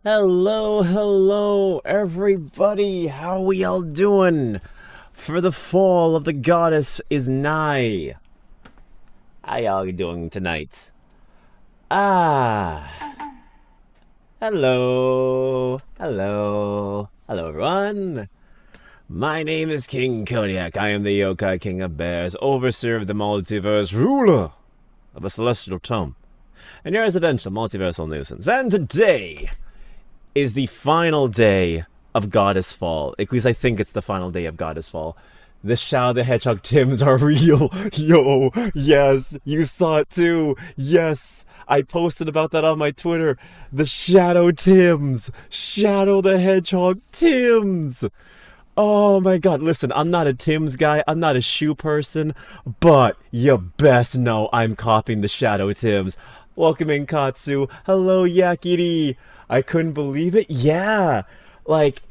Hello, everybody. How we all doing? For the fall of the goddess is nigh. How y'all doing tonight? Ah, hello, everyone. My name is King Kodiak. I am the Yokai King of Bears, overseer of the multiverse, ruler of the celestial tome, and your residential multiversal nuisance. And today is the final day of Goddess Fall. At least I think it's the final day of Goddess Fall. The Shadow the Hedgehog Tims are real. Yo, yes, you saw it too. Yes, I posted about that on my Twitter. The Shadow Tims. Shadow the Hedgehog Tims. Oh my god, listen, I'm not a Tim's guy, I'm not a shoe person, but you best know I'm copying the Shadow Tims. Welcome in, Katsu. Hello, Yakiri. I couldn't believe it. Yeah. Like,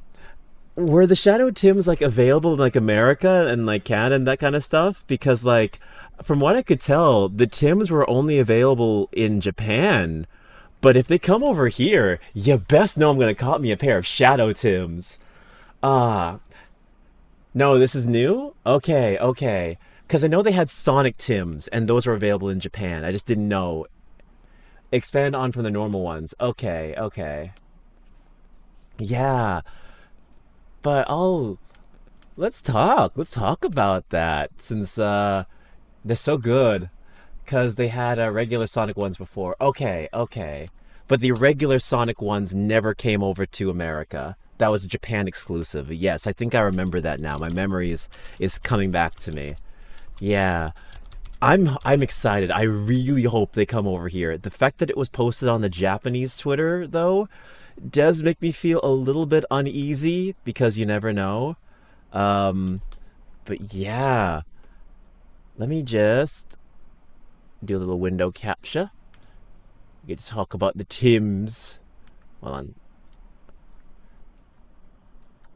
were the Shadow Tims, like, available in, like, America and, like, Canada and that kind of stuff? Because, like, from what I could tell, the Tims were only available in Japan. But if they come over here, you best know I'm gonna cop me a pair of Shadow Tims. Ah, no, this is new? Okay. Because I know they had Sonic Tims, and those are available in Japan. I just didn't know. Expand on from the normal ones. Okay. Yeah, but let's talk. Let's talk about that since they're so good. Because they had regular Sonic ones before. Okay. But the regular Sonic ones never came over to America. That was a Japan exclusive. Yes, I think I remember that now. My memory is coming back to me. Yeah. I'm excited. I really hope they come over here. The fact that it was posted on the Japanese Twitter though does make me feel a little bit uneasy because you never know. Um but yeah, let me just do a little window capture. We get to talk about the Tims. Hold on.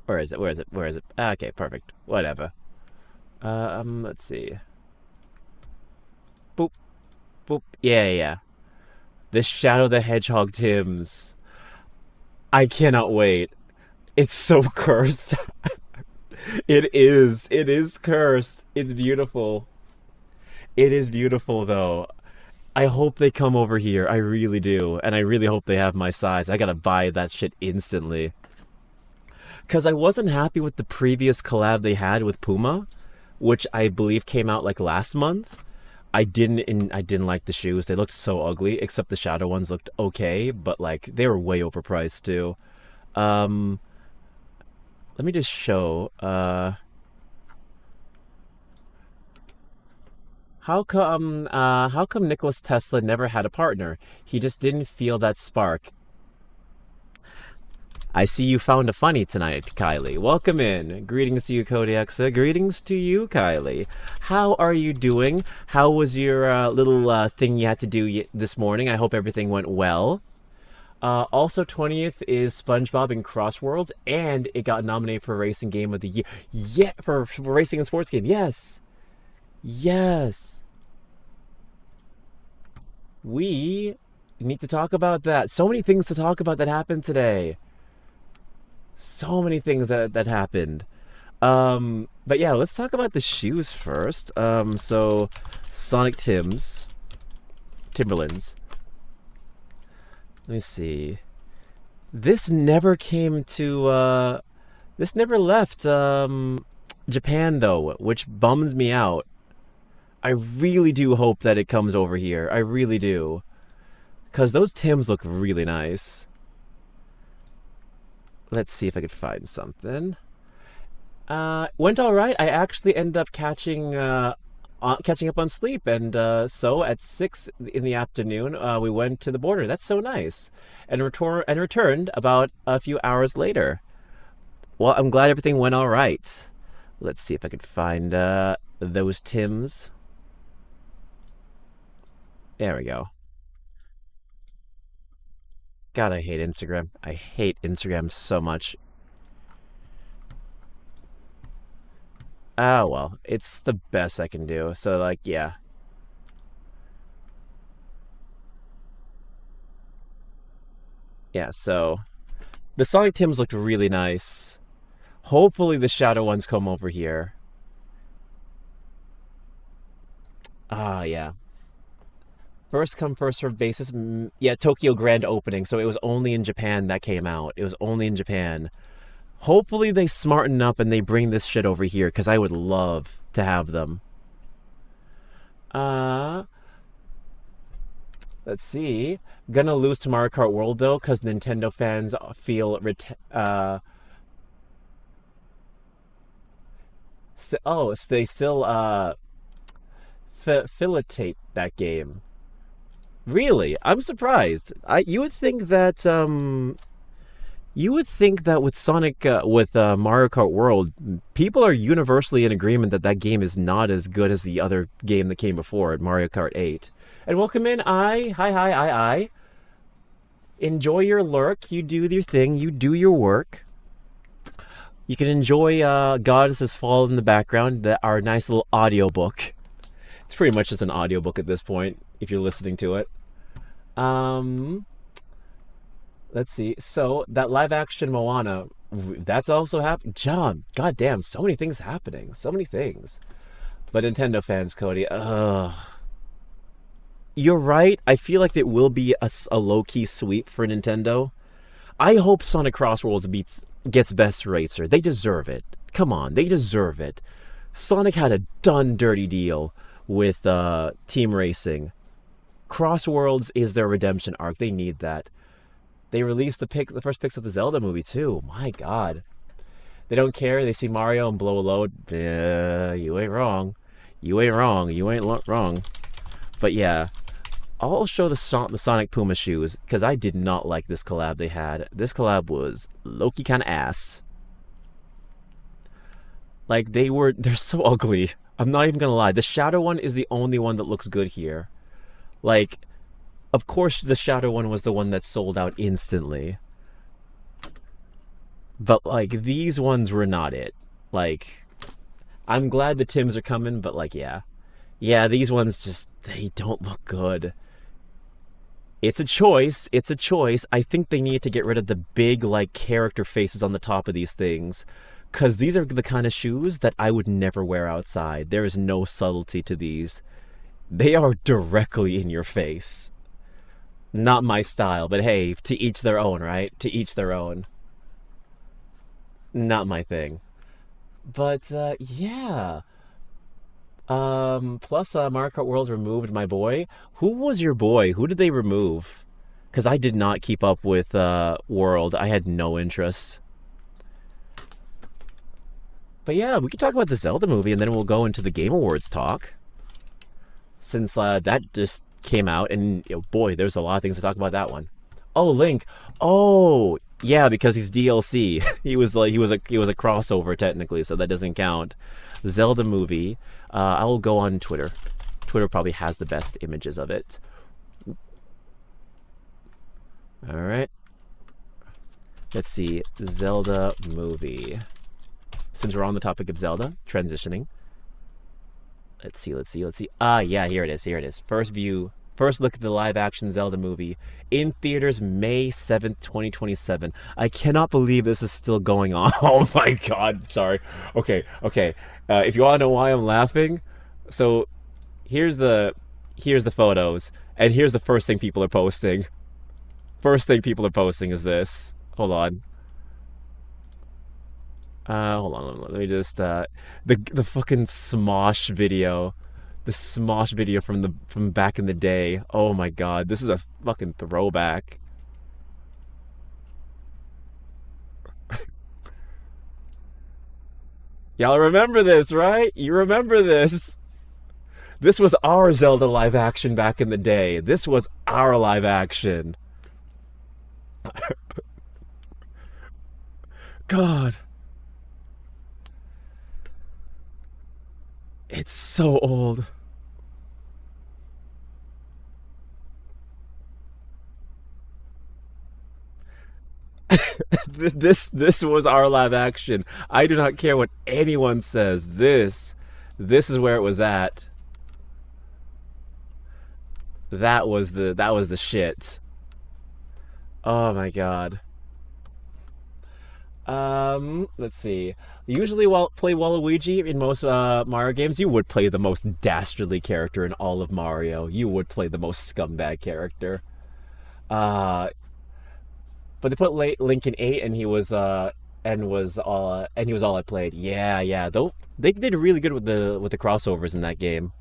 Where is it? Ah, okay, perfect. Whatever. Let's see. Boop, boop. Yeah. The Shadow the Hedgehog Tims. I cannot wait. It's so cursed. It is. It is cursed. It's beautiful. It is beautiful though. I hope they come over here. I really do. And I really hope they have my size. I gotta buy that shit instantly. Because I wasn't happy with the previous collab they had with Puma, which I believe came out like last month. I didn't like the shoes. They looked so ugly, except the shadow ones looked okay, but like they were way overpriced too. Um let me just show how come Nicholas Tesla never had a partner? He just didn't feel that spark. I see you found a funny tonight, Kylie. Welcome in. Greetings to you, Kodiaxa. Greetings to you, Kylie. How are you doing? How was your little thing you had to do this morning? I hope everything went well. Also, 20th is SpongeBob in Crossworlds, and it got nominated for Racing Game of the Year. Yeah, for Racing and Sports Game. Yes. We need to talk about that. So many things to talk about that happened today. So many things that happened. But yeah, let's talk about the shoes first. So Sonic Timberlands. Let me see. This never came to this never left Japan though, which bummed me out. I really do hope that it comes over here. I really do. Cause those Tims look really nice. Let's see if I could find something. Went all right. I actually ended up catching up on sleep, and so at 6 in the afternoon, we went to the border. That's so nice, and returned about a few hours later. Well, I'm glad everything went all right. Let's see if I could find those Tims. There we go. God, I hate Instagram. I hate Instagram so much. Oh well, it's the best I can do. So like, yeah, yeah. So The Sonic Tims looked really nice. Hopefully the Shadow ones come over here. Ah, yeah. First come, first served basis. Yeah, Tokyo Grand Opening. So it was only in Japan that came out. It was only in Japan. Hopefully they smarten up and they bring this shit over here, because I would love to have them. Uh, let's see. Gonna lose to Mario Kart World though, because Nintendo fans feel they still filetate that game. Really, I'm surprised. You would think that with Mario Kart World, people are universally in agreement that that game is not as good as the other game that came before it, Mario Kart 8. And welcome in, I. Enjoy your lurk. You do your thing. You do your work. You can enjoy Goddess's Fall in the background, our nice little audiobook. It's pretty much just an audiobook at this point, if you're listening to it. Let's see. So, that live action Moana, that's also happening. John, goddamn, so many things happening. So many things. But Nintendo fans, Cody, you're right. I feel like it will be a low-key sweep for Nintendo. I hope Sonic Crossworlds gets Best Racer. They deserve it. Come on, they deserve it. Sonic had a done dirty deal with Team Racing. Crossworlds is their redemption arc. They need that. They released the first pics of the Zelda movie too. My God, they don't care. They see Mario and blow a load. You ain't wrong. You ain't wrong. You ain't wrong. But yeah, I'll show the Sonic Puma shoes, because I did not like this collab they had. This collab was low-key kind of ass. Like, they're so ugly. I'm not even gonna lie. The Shadow one is the only one that looks good here. Like, of course the Shadow one was the one that sold out instantly. But, like, these ones were not it. Like, I'm glad the Tims are coming, but, like, yeah. Yeah, these ones just, they don't look good. It's a choice. It's a choice. I think they need to get rid of the big, like, character faces on the top of these things. Because these are the kind of shoes that I would never wear outside. There is no subtlety to these. They are directly in your face. Not my style, but hey, to each their own, right? To each their own. Not my thing. But, yeah. Plus, Mario Kart World removed my boy. Who was your boy? Who did they remove? Because I did not keep up with World. I had no interest. But yeah, we could talk about the Zelda movie, and then we'll go into the Game Awards talk. Since that just came out, and boy, there's a lot of things to talk about that one. Oh, Link. Oh, yeah, because he's DLC. he was a crossover technically, so that doesn't count. Zelda movie. I will go on Twitter. Twitter probably has the best images of it. All right. Let's see. Zelda movie. Since we're on the topic of Zelda, transitioning. Let's see. Ah, yeah, here it is. First look at the live-action Zelda movie in theaters May 7th, 2027. I cannot believe this is still going on. Oh my God, sorry. Okay. If you want to know why I'm laughing, so here's the photos, and here's the first thing people are posting. First thing people are posting is this. Hold on. Let me just the fucking Smosh video. The Smosh video from back in the day. Oh my God, this is a fucking throwback. Y'all remember this, right? You remember this. This was our Zelda live action back in the day. This was our live action. God. It's so old. This was our live action. I do not care what anyone says. This is where it was at. That was the shit. Oh my God. Let's see. Usually, while play Waluigi in most Mario games, you would play the most dastardly character in all of Mario. You would play the most scumbag character. Uh, but they put Link in 8, and he was all I played. Yeah, yeah. Though they did really good with the crossovers in that game.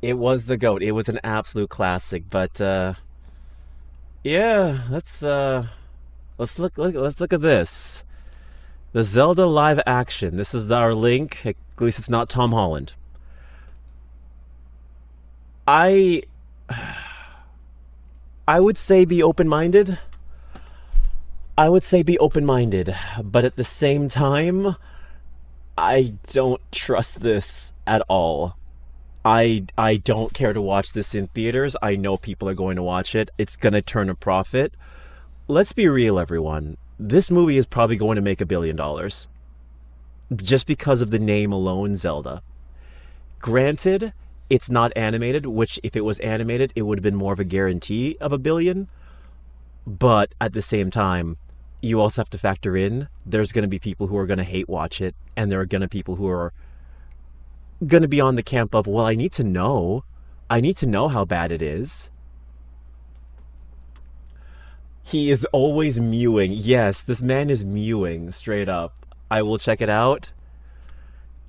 It was the goat. It was an absolute classic. But yeah, let's look at this. The Zelda live action. This is our Link. At least it's not Tom Holland. I I would say be open minded. I would say be open minded, but at the same time, I don't trust this at all. I don't care to watch this in theaters. I know people are going to watch it. It's gonna turn a profit. Let's be real, everyone. This movie is probably going to make $1 billion just because of the name alone, Zelda. Granted, it's not animated, which if it was animated, it would have been more of a guarantee of $1 billion. But at the same time, you also have to factor in there's going to be people who are going to hate watch it, and there are going to be people who are going to be on the camp of, well, I need to know. I need to know how bad it is. He is always mewing. Yes, this man is mewing straight up. I will check it out.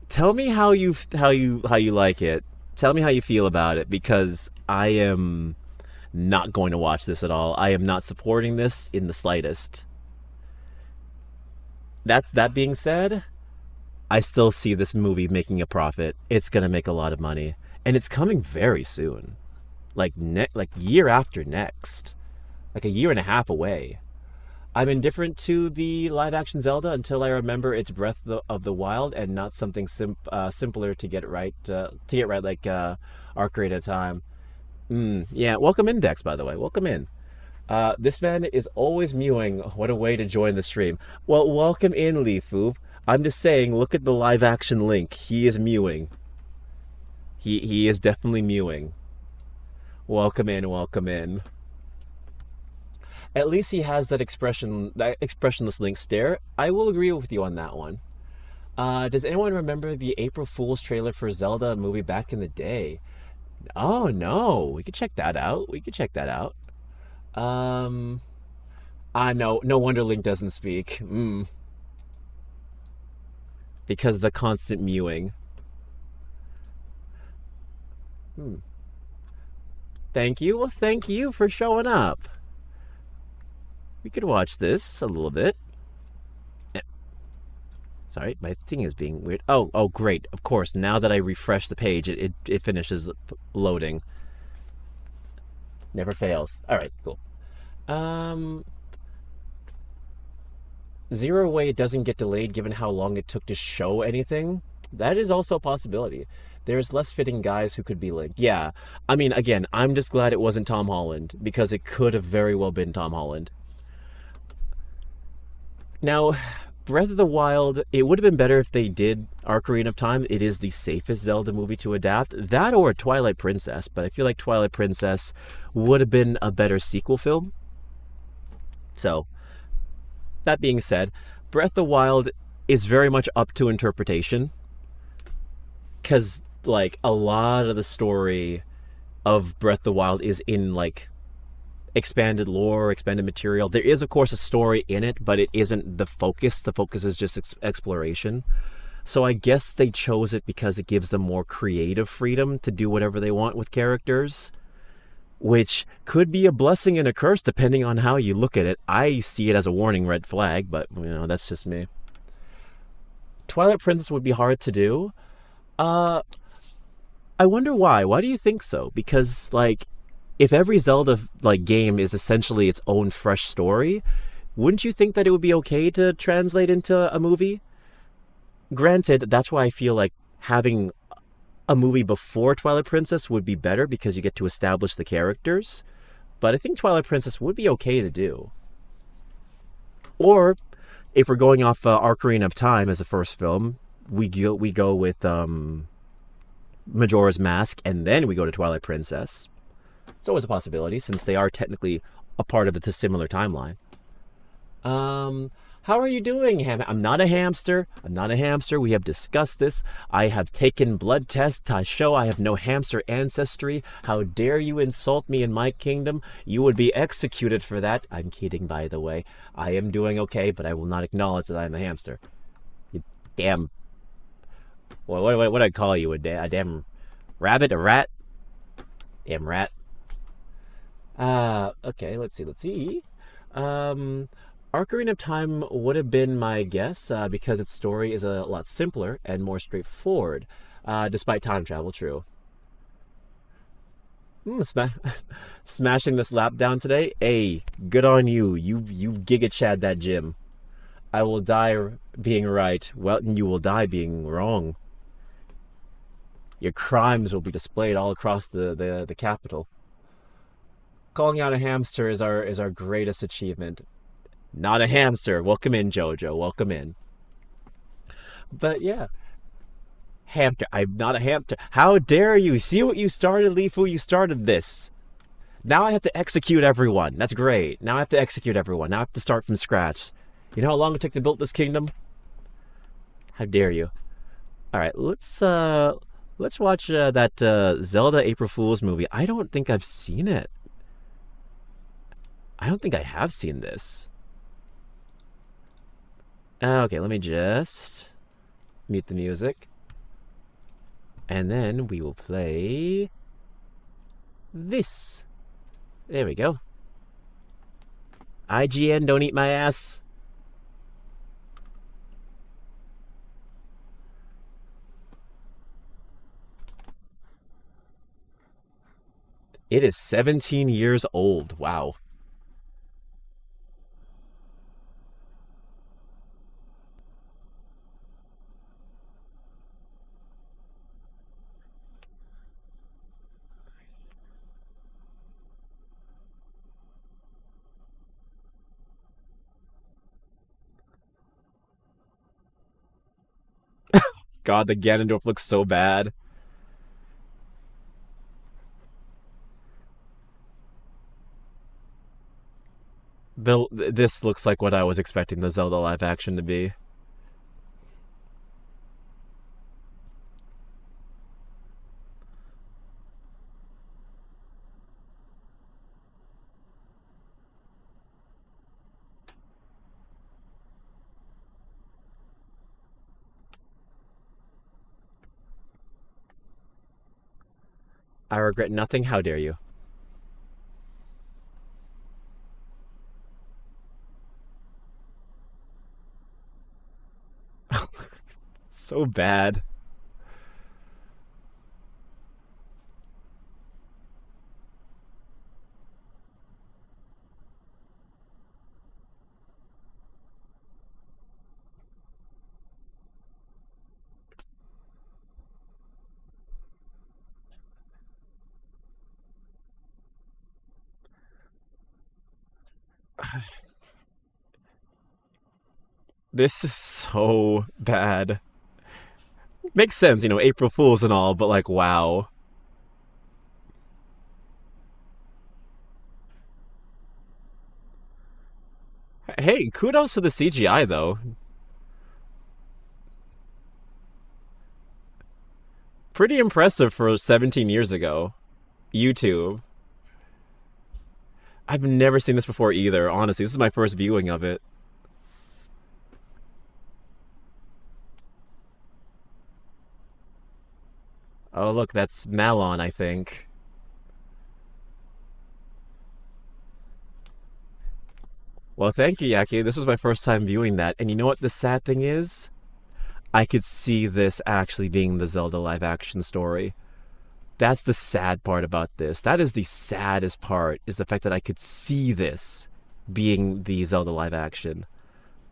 Tell me how you like it. Tell me how you feel about it, because I am not going to watch this at all. I am not supporting this in the slightest. That being said, I still see this movie making a profit. It's going to make a lot of money, and it's coming very soon. Like year after next. Like a year and a half away. I'm indifferent to the live action Zelda until I remember it's Breath of the Wild and not something simpler to get right. Like Ocarina of Time. Yeah, welcome in, Dex, by the way. Welcome in. This man is always mewing. What a way to join the stream. Well, welcome in, Leafu. I'm just saying, look at the live action Link. He is mewing. He is definitely mewing. Welcome in, welcome in. At least he has that expressionless Link stare. I will agree with you on that one. Does anyone remember the April Fool's trailer for Zelda movie back in the day? Oh no, we could check that out. No wonder Link doesn't speak. Because of the constant mewing. Thank you. Well, thank you for showing up. We could watch this a little bit. Sorry, my thing is being weird. Oh, great. Of course, now that I refresh the page, it finishes loading. Never fails. All right, cool. Zero way it doesn't get delayed given how long it took to show anything. That is also a possibility. There's less fitting guys who could be Link. Yeah, I mean, again, I'm just glad it wasn't Tom Holland, because it could have very well been Tom Holland. Now, Breath of the Wild, it would have been better if they did Ocarina of Time. It is the safest Zelda movie to adapt. That or Twilight Princess, but I feel like Twilight Princess would have been a better sequel film. So, that being said, Breath of the Wild is very much up to interpretation. Because, like, a lot of the story of Breath of the Wild is in, like, expanded lore, expanded material. There is, of course, a story in it, but it isn't the focus. The focus is just exploration. So I guess they chose it because it gives them more creative freedom to do whatever they want with characters, which could be a blessing and a curse depending on how you look at it. I see it as a warning red flag, but, that's just me. Twilight Princess would be hard to do. I wonder why. Why do you think so? Because, like, if every Zelda game is essentially its own fresh story, wouldn't you think that it would be okay to translate into a movie? Granted, that's why I feel like having a movie before Twilight Princess would be better, because you get to establish the characters. But I think Twilight Princess would be okay to do. Or, if we're going off Ocarina of Time as a first film, we go with Majora's Mask, and then we go to Twilight Princess. It's always a possibility, since they are technically a part of the similar timeline. Um, how are you doing, I'm not a hamster. I'm not a hamster. We have discussed this. I have taken blood tests to show I have no hamster ancestry. How dare you insult me in my kingdom? You would be executed for that. I'm kidding, by the way. I am doing okay, but I will not acknowledge that I'm a hamster. You damn. What do I call you? A damn rabbit? A rat? Damn rat. Okay, let's see. Um, Ocarina of Time would have been my guess because its story is a lot simpler and more straightforward, despite time travel, true. Smashing this lap down today? Hey, good on you. You giga chad that gym. I will die being right. Well, you will die being wrong. Your crimes will be displayed all across the capital. Calling out a hamster is our greatest achievement. Not a hamster. Welcome in, Jojo. Welcome in. But yeah, hamster. I'm not a hamster. How dare you? See what you started, Lifu? You started this. Now I have to execute everyone. That's great. Now I have to execute everyone. Now I have to start from scratch. You know how long it took to build this kingdom? How dare you? All right, let's watch that Zelda April Fool's movie. I don't think I've seen it. I don't think I have seen this. Okay, let me just mute the music. And then we will play this. There we go. IGN, don't eat my ass. It is 17 years old. Wow. God, the Ganondorf looks so bad. This looks like what I was expecting the Zelda live action to be. I regret nothing. How dare you? So bad. This is so bad. Makes sense, April Fools and all, but like, wow. Hey, kudos to the CGI though. Pretty impressive for 17 years ago. YouTube. I've never seen this before either, honestly. This is my first viewing of it. Oh, look, that's Malon, I think. Well, thank you, Yaki. This was my first time viewing that. And you know what the sad thing is? I could see this actually being the Zelda live action story. That's the sad part about this. That is the saddest part, is the fact that I could see this being the Zelda live action.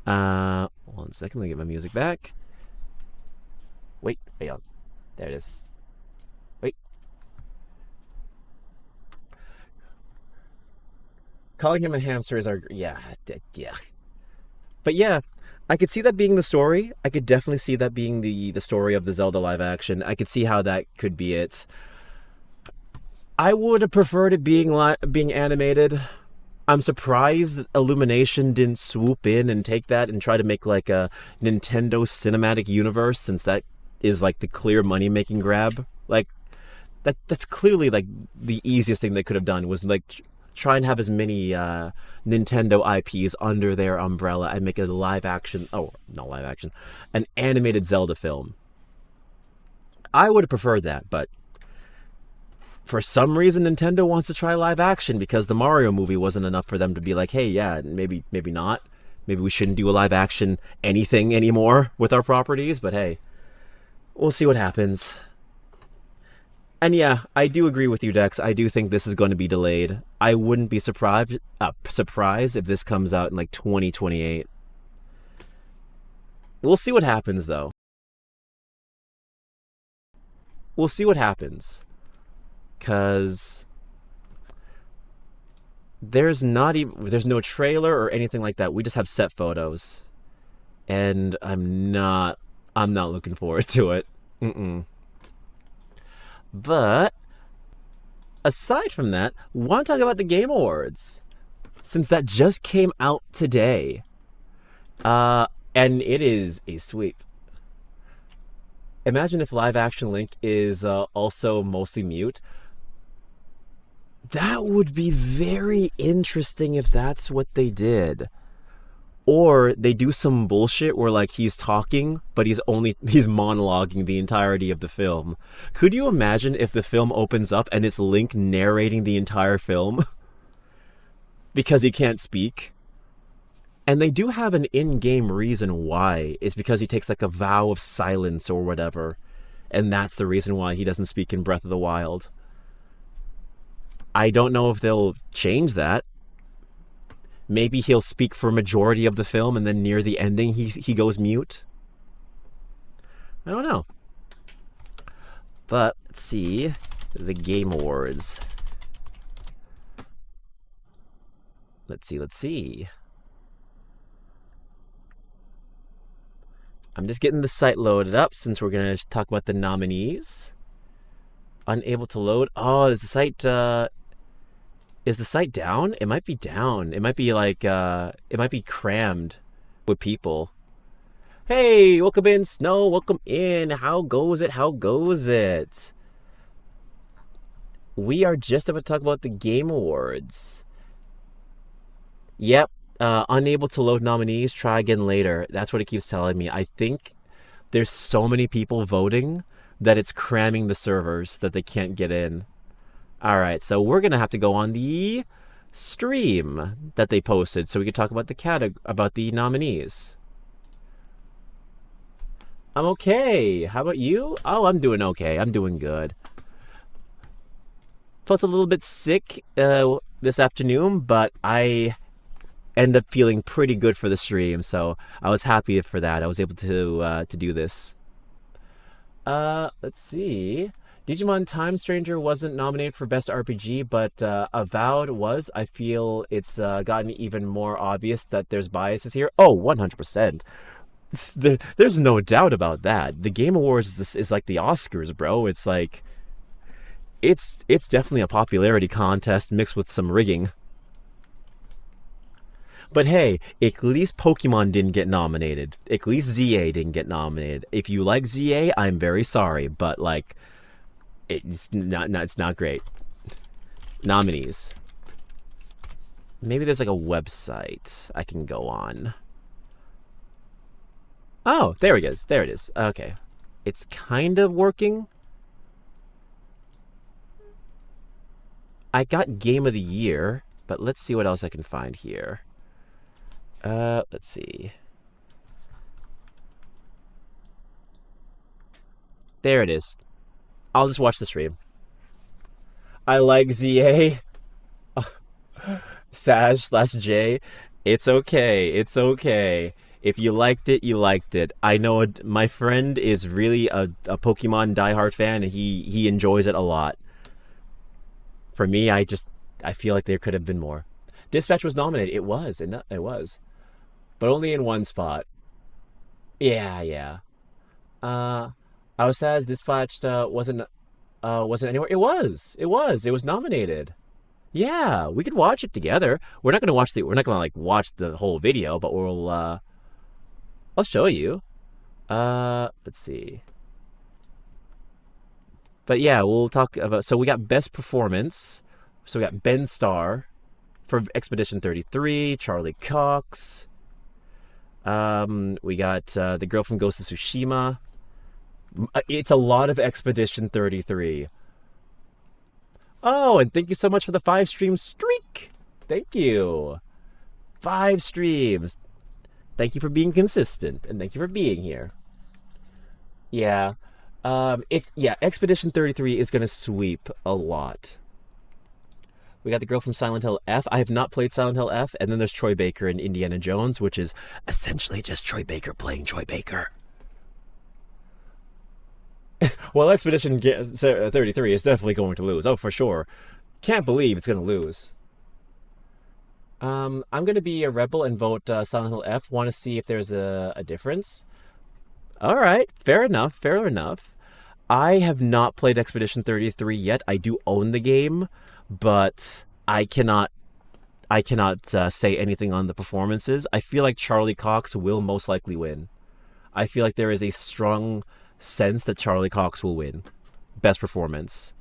1 second, let me get my music back. Wait on. There it is. Wait. Calling him a hamster is our yeah. But yeah, I could see that being the story. I could definitely see that being the story of the Zelda live action. I could see how that could be it. I would have preferred it being animated. I'm surprised that Illumination didn't swoop in and take that and try to make like a Nintendo cinematic universe, since that is like the clear money making grab. Like that's clearly like the easiest thing they could have done was like try and have as many Nintendo IPs under their umbrella and make a live action, oh, not live action, an animated Zelda film. I would have preferred that, but for some reason Nintendo wants to try live action because the Mario movie wasn't enough for them to be like, hey, yeah, maybe not. Maybe we shouldn't do a live action anything anymore with our properties, but hey, we'll see what happens. And yeah, I do agree with you, Dex. I do think this is going to be delayed. I wouldn't be surprised if this comes out in like 2028. We'll see what happens, though. We'll see what happens. Because there's no trailer or anything like that. We just have set photos. And I'm not looking forward to it. Mm-mm. But aside from that, want to talk about the Game Awards, since that just came out today, and it is a sweep. Imagine if live action Link is also mostly mute. That would be very interesting if that's what they did. Or they do some bullshit where like he's talking, but he's monologuing the entirety of the film. Could you imagine if the film opens up and it's Link narrating the entire film? Because he can't speak. And they do have an in-game reason why. It's because he takes like a vow of silence or whatever. And that's the reason why he doesn't speak in Breath of the Wild. I don't know if they'll change that. Maybe he'll speak for a majority of the film and then near the ending he goes mute. I don't know. But let's see. The Game Awards. Let's see. I'm just getting the site loaded up since we're going to talk about the nominees. Unable to load. Oh, is the site down? It might be down. It might be like, it might be crammed with people. Hey, welcome in, Snow. Welcome in. How goes it? We are just about to talk about the Game Awards. Yep. Unable to load nominees. Try again later. That's what it keeps telling me. I think there's so many people voting that it's cramming the servers that they can't get in. All right, so we're gonna have to go on the stream that they posted so we can talk about the nominees. I'm okay. How about you? Oh, I'm doing okay. I'm doing good. Felt a little bit sick this afternoon, but I end up feeling pretty good for the stream, so I was happy for that. I was able to do this. Let's see. Digimon Time Stranger wasn't nominated for Best RPG, but Avowed was. I feel it's gotten even more obvious that there's biases here. Oh, 100%. There's no doubt about that. The Game Awards is like the Oscars, bro. It's like, it's definitely a popularity contest mixed with some rigging. But hey, at least Pokemon didn't get nominated. At least ZA didn't get nominated. If you like ZA, I'm very sorry, but like, it's not great. Nominees. Maybe there's like a website I can go on. Oh, there it is. There it is. Okay. It's kind of working. I got Game of the Year, but let's see what else I can find here. Let's see. There it is. I'll just watch the stream. I like ZA. Saj/J. It's okay. It's okay. If you liked it, you liked it. I know my friend is really a Pokemon diehard fan, and he enjoys it a lot. For me, I feel like there could have been more. Dispatch was nominated. It was. It was. But only in one spot. Yeah. I was sad Dispatched wasn't anywhere. It was nominated. Yeah, we could watch it together. We're not gonna like watch the whole video, but I'll show you. Let's see. But yeah, we'll talk about. So we got best performance. So we got Ben Starr for Expedition 33, Charlie Cox. We got the girl from Ghost of Tsushima. It's a lot of Expedition 33. Oh, and thank you so much for the 5 stream streak. Thank you. 5 streams. Thank you for being consistent, and thank you for being here. Yeah. Expedition 33 is gonna sweep a lot. We got the girl from Silent Hill F. I have not played Silent Hill F, and then there's Troy Baker and Indiana Jones, which is essentially just Troy Baker playing Troy Baker. Well, Expedition 33 is definitely going to lose. Oh, for sure. Can't believe it's going to lose. I'm going to be a rebel and vote Silent Hill F. Want to see if there's a difference. All right. Fair enough. Fair enough. I have not played Expedition 33 yet. I do own the game, but I cannot say anything on the performances. I feel like Charlie Cox will most likely win. I feel like there is a strong sense that Charlie Cox will win best performance.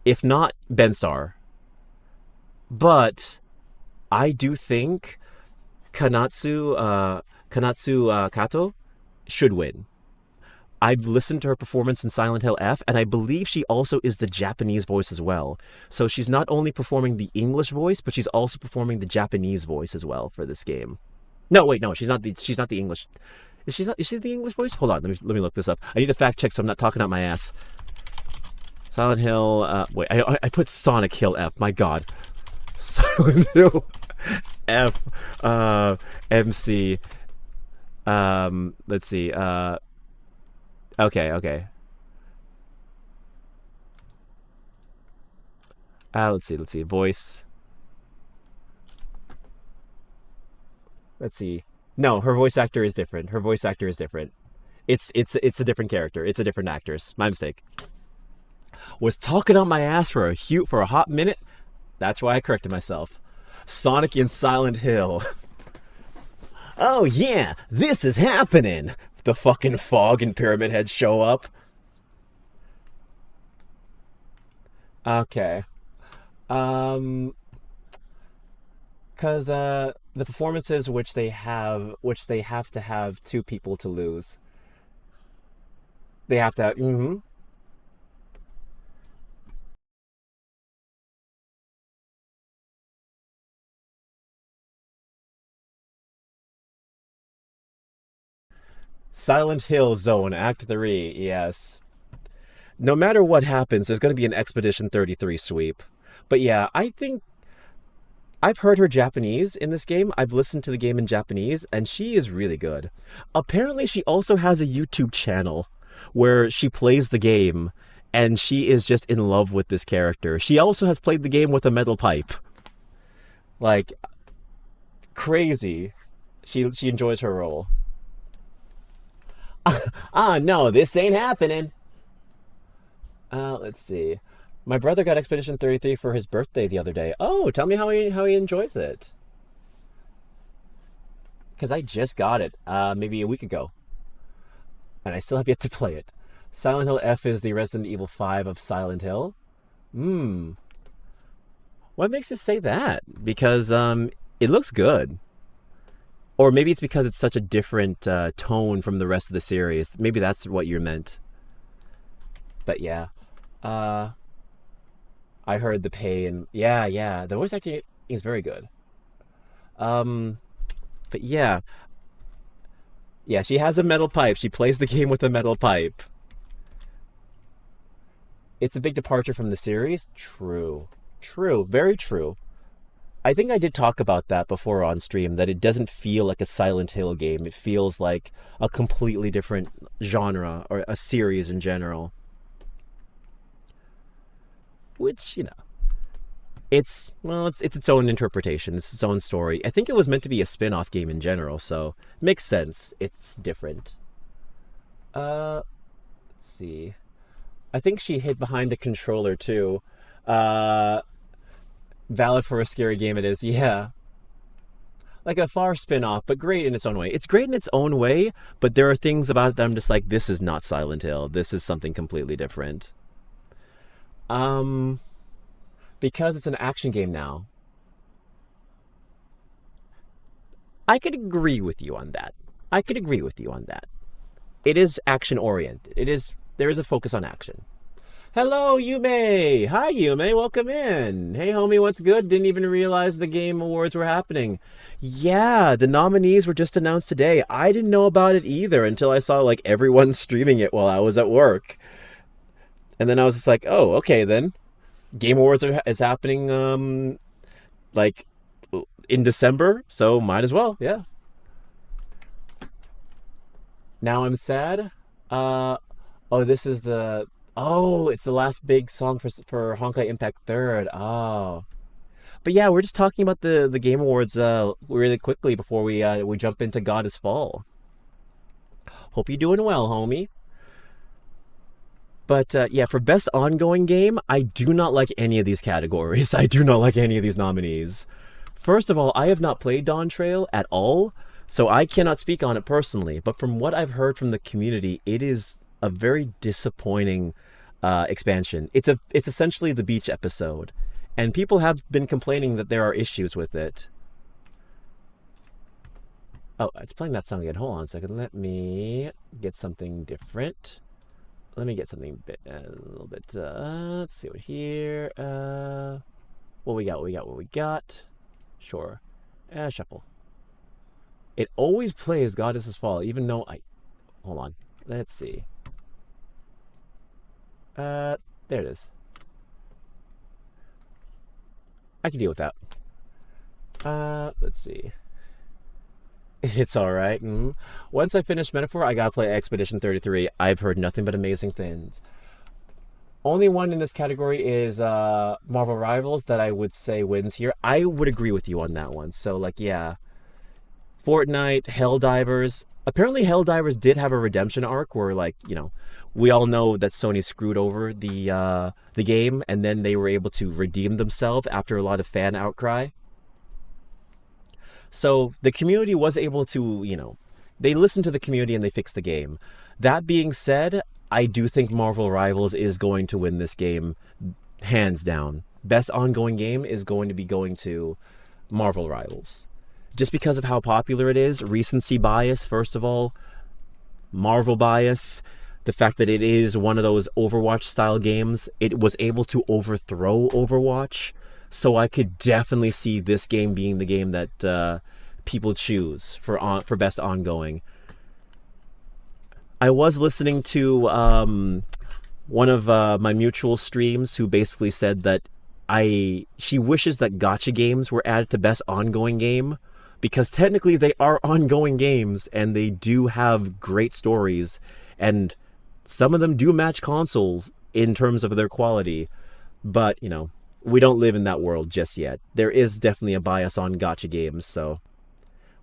If not, Ben Starr. But I do think Kanatsu Kato should win. I've listened to her performance in Silent Hill F, and I believe she also is the Japanese voice as well. So she's not only performing the English voice, but she's also performing the Japanese voice as well for this game. No, wait, no, she's not the English. Is she the English voice? Hold on, let me look this up. I need to fact check so I'm not talking out my ass. Silent Hill. Wait, I put Sonic Hill F. My God, Silent Hill F. MC. Let's see. Okay. Let's see. Voice. Let's see. No, her voice actor is different. It's a different character. It's a different actress. My mistake. Was talking on my ass for a hot minute. That's why I corrected myself. Sonic in Silent Hill. Oh yeah, this is happening. The fucking fog and Pyramid Head show up. Okay. Um, cause the performances which they have to have 2 people to lose. They have to have. Silent Hill Zone Act 3. Yes. No matter what happens, there's going to be an Expedition 33 sweep. But yeah, I think I've heard her Japanese in this game. I've listened to the game in Japanese, and she is really good. Apparently, she also has a YouTube channel where she plays the game, and she is just in love with this character. She also has played the game with a metal pipe. Like, crazy. She enjoys her role. No, this ain't happening. Let's see. My brother got Expedition 33 for his birthday the other day. Oh, tell me how he enjoys it. Because I just got it maybe a week ago, and I still have yet to play it. Silent Hill F is the Resident Evil 5 of Silent Hill. Hmm. What makes it say that? Because it looks good. Or maybe it's because it's such a different tone from the rest of the series. Maybe that's what you meant. But yeah. I heard the pain. Yeah. The voice acting is very good. Um, but yeah. Yeah, she has a metal pipe. She plays the game with a metal pipe. It's a big departure from the series. True. True. Very true. I think I did talk about that before on stream, that it doesn't feel like a Silent Hill game. It feels like a completely different genre or a series in general. Which, it's its own interpretation. It's its own story. I think it was meant to be a spin-off game in general, so it makes sense. It's different. Let's see. I think she hid behind a controller too. Uh Valid for a scary game it is, yeah. Like a far spin-off, but great in its own way. It's great in its own way, but there are things about it that I'm just like, this is not Silent Hill. This is something completely different. Um, because it's an action game now, I could agree with you on that. I could agree with you on that. It is action oriented. There is a focus on action. Hello, Yume. Hi, Yume. Welcome in. Hey, homie, what's good? Didn't even realize the Game Awards were happening. Yeah, the nominees were just announced today. I didn't know about it either until I saw like everyone streaming it while I was at work. And then I was just like, oh, okay then. Game Awards is happening like in December, so might as well. Yeah. Now I'm sad. Uh oh, this is the it's the last big song for Honkai Impact Third. Oh. But yeah, we're just talking about the Game Awards really quickly before we jump into God is Fall. Hope you're doing well, homie. But yeah, for best ongoing game, I do not like any of these categories. I do not like any of these nominees. First of all, I have not played Dawn Trail at all, so I cannot speak on it personally. But from what I've heard from the community, it is a very disappointing expansion. It's essentially the beach episode, and people have been complaining that there are issues with it. Oh, it's playing that song again. Hold on a second. Let me get something different. Let me get something a little bit. Let's see what here. What we got? What we got? Sure. Shuffle. It always plays Goddess's Fall, even though I. Hold on. Let's see. There it is. I can deal with that. Let's see. It's alright. Mm-hmm. Once I finish Metaphor, I gotta play Expedition 33. I've heard nothing but amazing things. Only one in this category is Marvel Rivals that I would say wins here. I would agree with you on that one. So, like, yeah. Fortnite, Helldivers. Apparently, Helldivers did have a redemption arc where, like, you know, we all know that Sony screwed over the game, and then they were able to redeem themselves after a lot of fan outcry. So the community was able to, you know, they listened to the community and they fixed the game. That being said, I do think Marvel Rivals is going to win this game, hands down. Best ongoing game is going to be going to Marvel Rivals. Just because of how popular it is, recency bias, first of all, Marvel bias, the fact that it is one of those Overwatch-style games, it was able to overthrow Overwatch. So I could definitely see this game being the game that people choose for best ongoing. I was listening to one of my mutual streams who basically said that she wishes that Gatcha games were added to best ongoing game, because technically they are ongoing games and they do have great stories, and some of them do match consoles in terms of their quality. But, you know, we don't live in that world just yet. There is definitely a bias on Gatcha games, so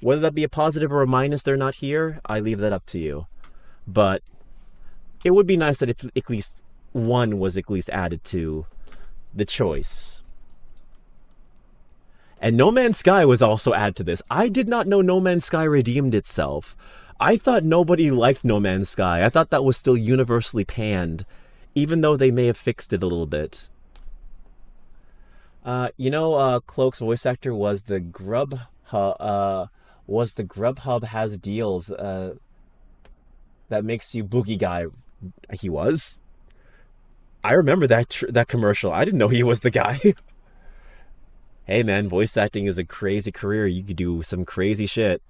whether that be a positive or a minus they're not here, I leave that up to you. But it would be nice that if at least one was at least added to the choice. And No Man's Sky was also added to this. I did not know No Man's Sky redeemed itself. I thought nobody liked No Man's Sky. I thought that was still universally panned, even though they may have fixed it a little bit. Cloak's voice actor was the Grubhub has deals that makes you boogie guy. He was. I remember that commercial. I didn't know he was the guy. Hey man, voice acting is a crazy career. You could do some crazy shit.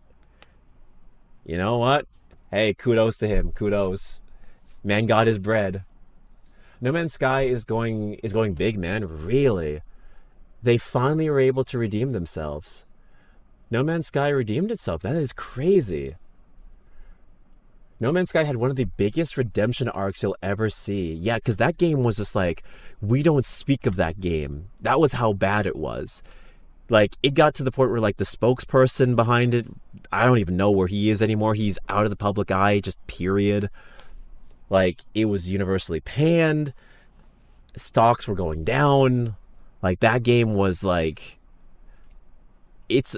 You know what? Hey, kudos to him. Kudos. Man got his bread. No Man's Sky is going big, man. Really. They finally were able to redeem themselves. No Man's Sky redeemed itself. That is crazy. No Man's Sky had one of the biggest redemption arcs you'll ever see. Yeah, because that game was just like, we don't speak of that game. That was how bad it was. Like, it got to the point where, like, the spokesperson behind it, I don't even know where he is anymore. He's out of the public eye, just period. Like, it was universally panned. Stocks were going down. Like, that game was like, its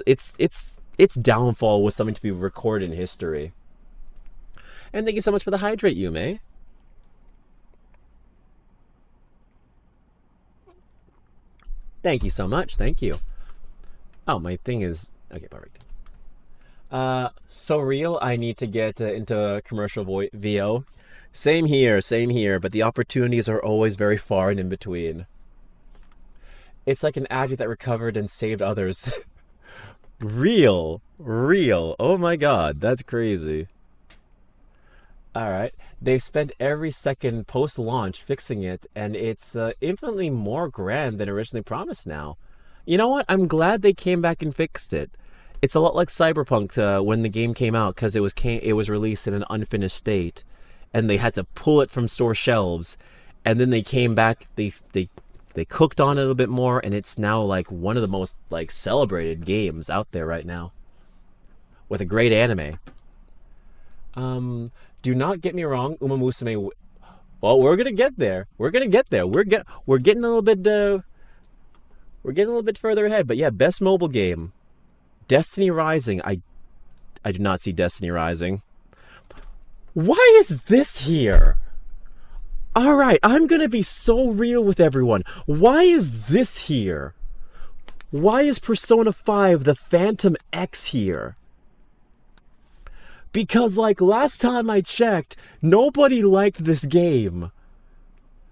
downfall was something to be recorded in history. And thank you so much for the hydrate, Yume. Thank you so much. Thank you. Oh, my thing is... Okay, perfect. So real, I need to get into commercial VO. Same here, but the opportunities are always very far and in between. It's like an addict that recovered and saved others. Real. Oh my god, that's crazy. Alright, they've spent every second post-launch fixing it, and it's infinitely more grand than originally promised now. You know what? I'm glad they came back and fixed it. It's a lot like Cyberpunk when the game came out, because it was released in an unfinished state, and they had to pull it from store shelves, and then they came back, they cooked on it a little bit more, and it's now like one of the most like celebrated games out there right now, with a great anime. Do not get me wrong, Uma Musume. Well, we're gonna get there. We're getting a little bit. We're getting a little bit further ahead. But yeah, best mobile game, Destiny Rising. I do not see Destiny Rising. Why is this here? All right, I'm gonna be so real with everyone. Why is this here? Why is Persona 5 the Phantom X here? Because, like, last time I checked, nobody liked this game.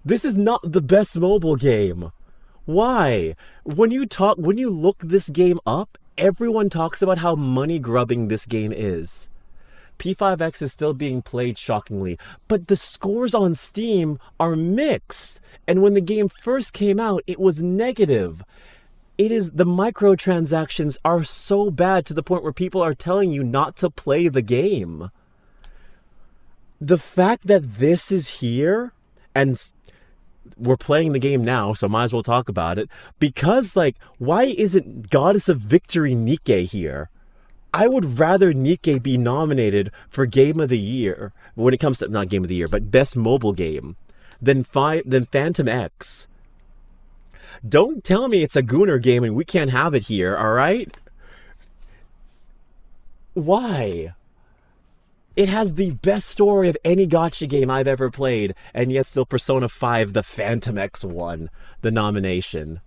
This is not the best mobile game. Why? When you look this game up, everyone talks about how money-grubbing this game is. P5X is still being played shockingly, but the scores on Steam are mixed. And when the game first came out, it was negative. The microtransactions are so bad to the point where people are telling you not to play the game. The fact that this is here, and we're playing the game now, so might as well talk about it, because, like, why isn't Goddess of Victory Nikke here? I would rather Nikke be nominated for Game of the Year, when it comes to, not Game of the Year, but Best Mobile Game, than Phantom X. Don't tell me it's a Gooner game and we can't have it here, alright? Why? It has the best story of any Gatcha game I've ever played, and yet still Persona 5, the Phantom X won the nomination.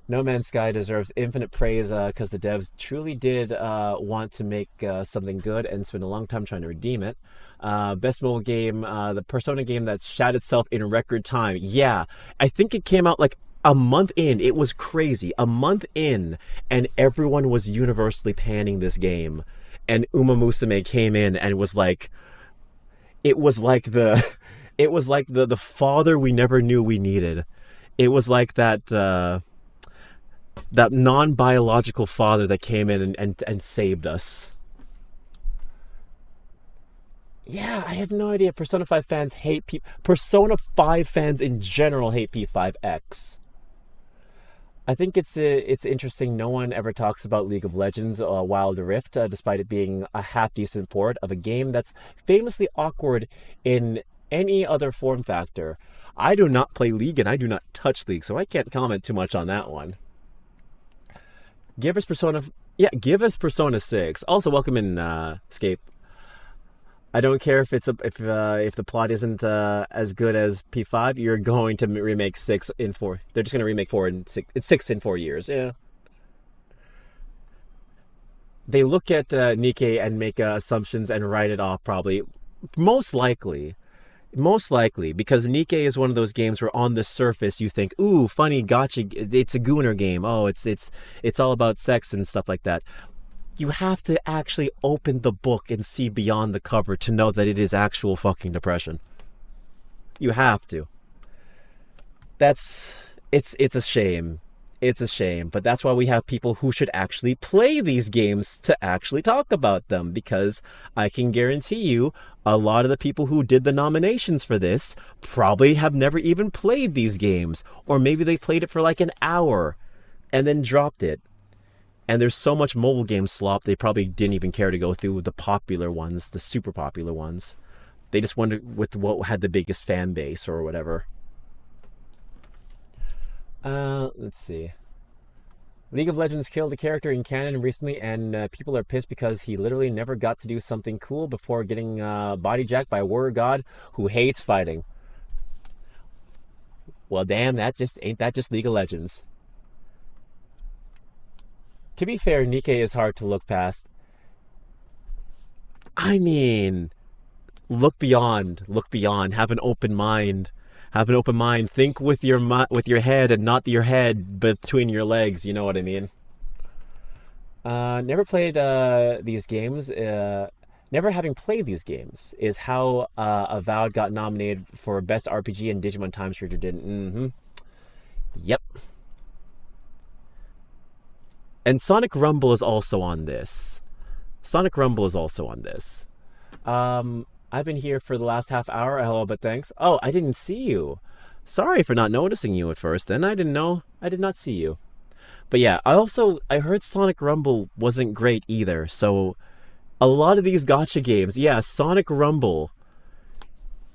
No Man's Sky deserves infinite praise because the devs truly did want to make something good and spend a long time trying to redeem it. Best mobile game, the Persona game that shot itself in record time. Yeah, I think it came out like a month in. It was crazy. A month in, and everyone was universally panning this game. And Uma Musume came in and was like, it was like the father we never knew we needed. It was like that non-biological father that came in and saved us. Yeah, I have no idea. Persona 5 fans hate Persona 5 fans in general hate P5X. I think it's interesting. No one ever talks about League of Legends Wild Rift, despite it being a half-decent port of a game that's famously awkward in any other form factor. I do not play League and I do not touch League, so I can't comment too much on that one. Give us Persona 6. Also, welcome in, Escape. I don't care if the plot isn't as good as P5. You're going to remake 6 in 4. They're just going to remake 4 in 6. It's 6 in 4 years. Yeah. They look at Nikke and make assumptions and write it off. Probably, most likely, because Nikke is one of those games where on the surface you think, ooh, funny gotcha. It's a Gooner game. Oh, it's all about sex and stuff like that. You have to actually open the book and see beyond the cover to know that it is actual fucking depression. You have to. It's a shame. It's a shame, but that's why we have people who should actually play these games to actually talk about them, because I can guarantee you a lot of the people who did the nominations for this probably have never even played these games, or maybe they played it for like an hour and then dropped it. And there's so much mobile game slop, they probably didn't even care to go through the popular ones, the super popular ones. They just wondered with what had the biggest fan base or whatever. Let's see. League of Legends killed a character in canon recently, and people are pissed because he literally never got to do something cool before getting body jacked by a warrior god who hates fighting. Well, damn, that just ain't that just League of Legends. To be fair, Nikke is hard to look past. I mean, look beyond, have an open mind. Have an open mind. Think with your head and not your head between your legs. You know what I mean? Never played these games. Never having played these games is how Avowed got nominated for Best RPG and Digimon Time Shooter didn't. Mm-hmm. Yep. And Sonic Rumble is also on this. Sonic Rumble is also on this. I've been here for the last half hour. Hello, but thanks. Oh, I didn't see you. Sorry for not noticing you at first. Then I didn't know. I did not see you. But yeah, I heard Sonic Rumble wasn't great either. So a lot of these Gatcha games, yeah, Sonic Rumble.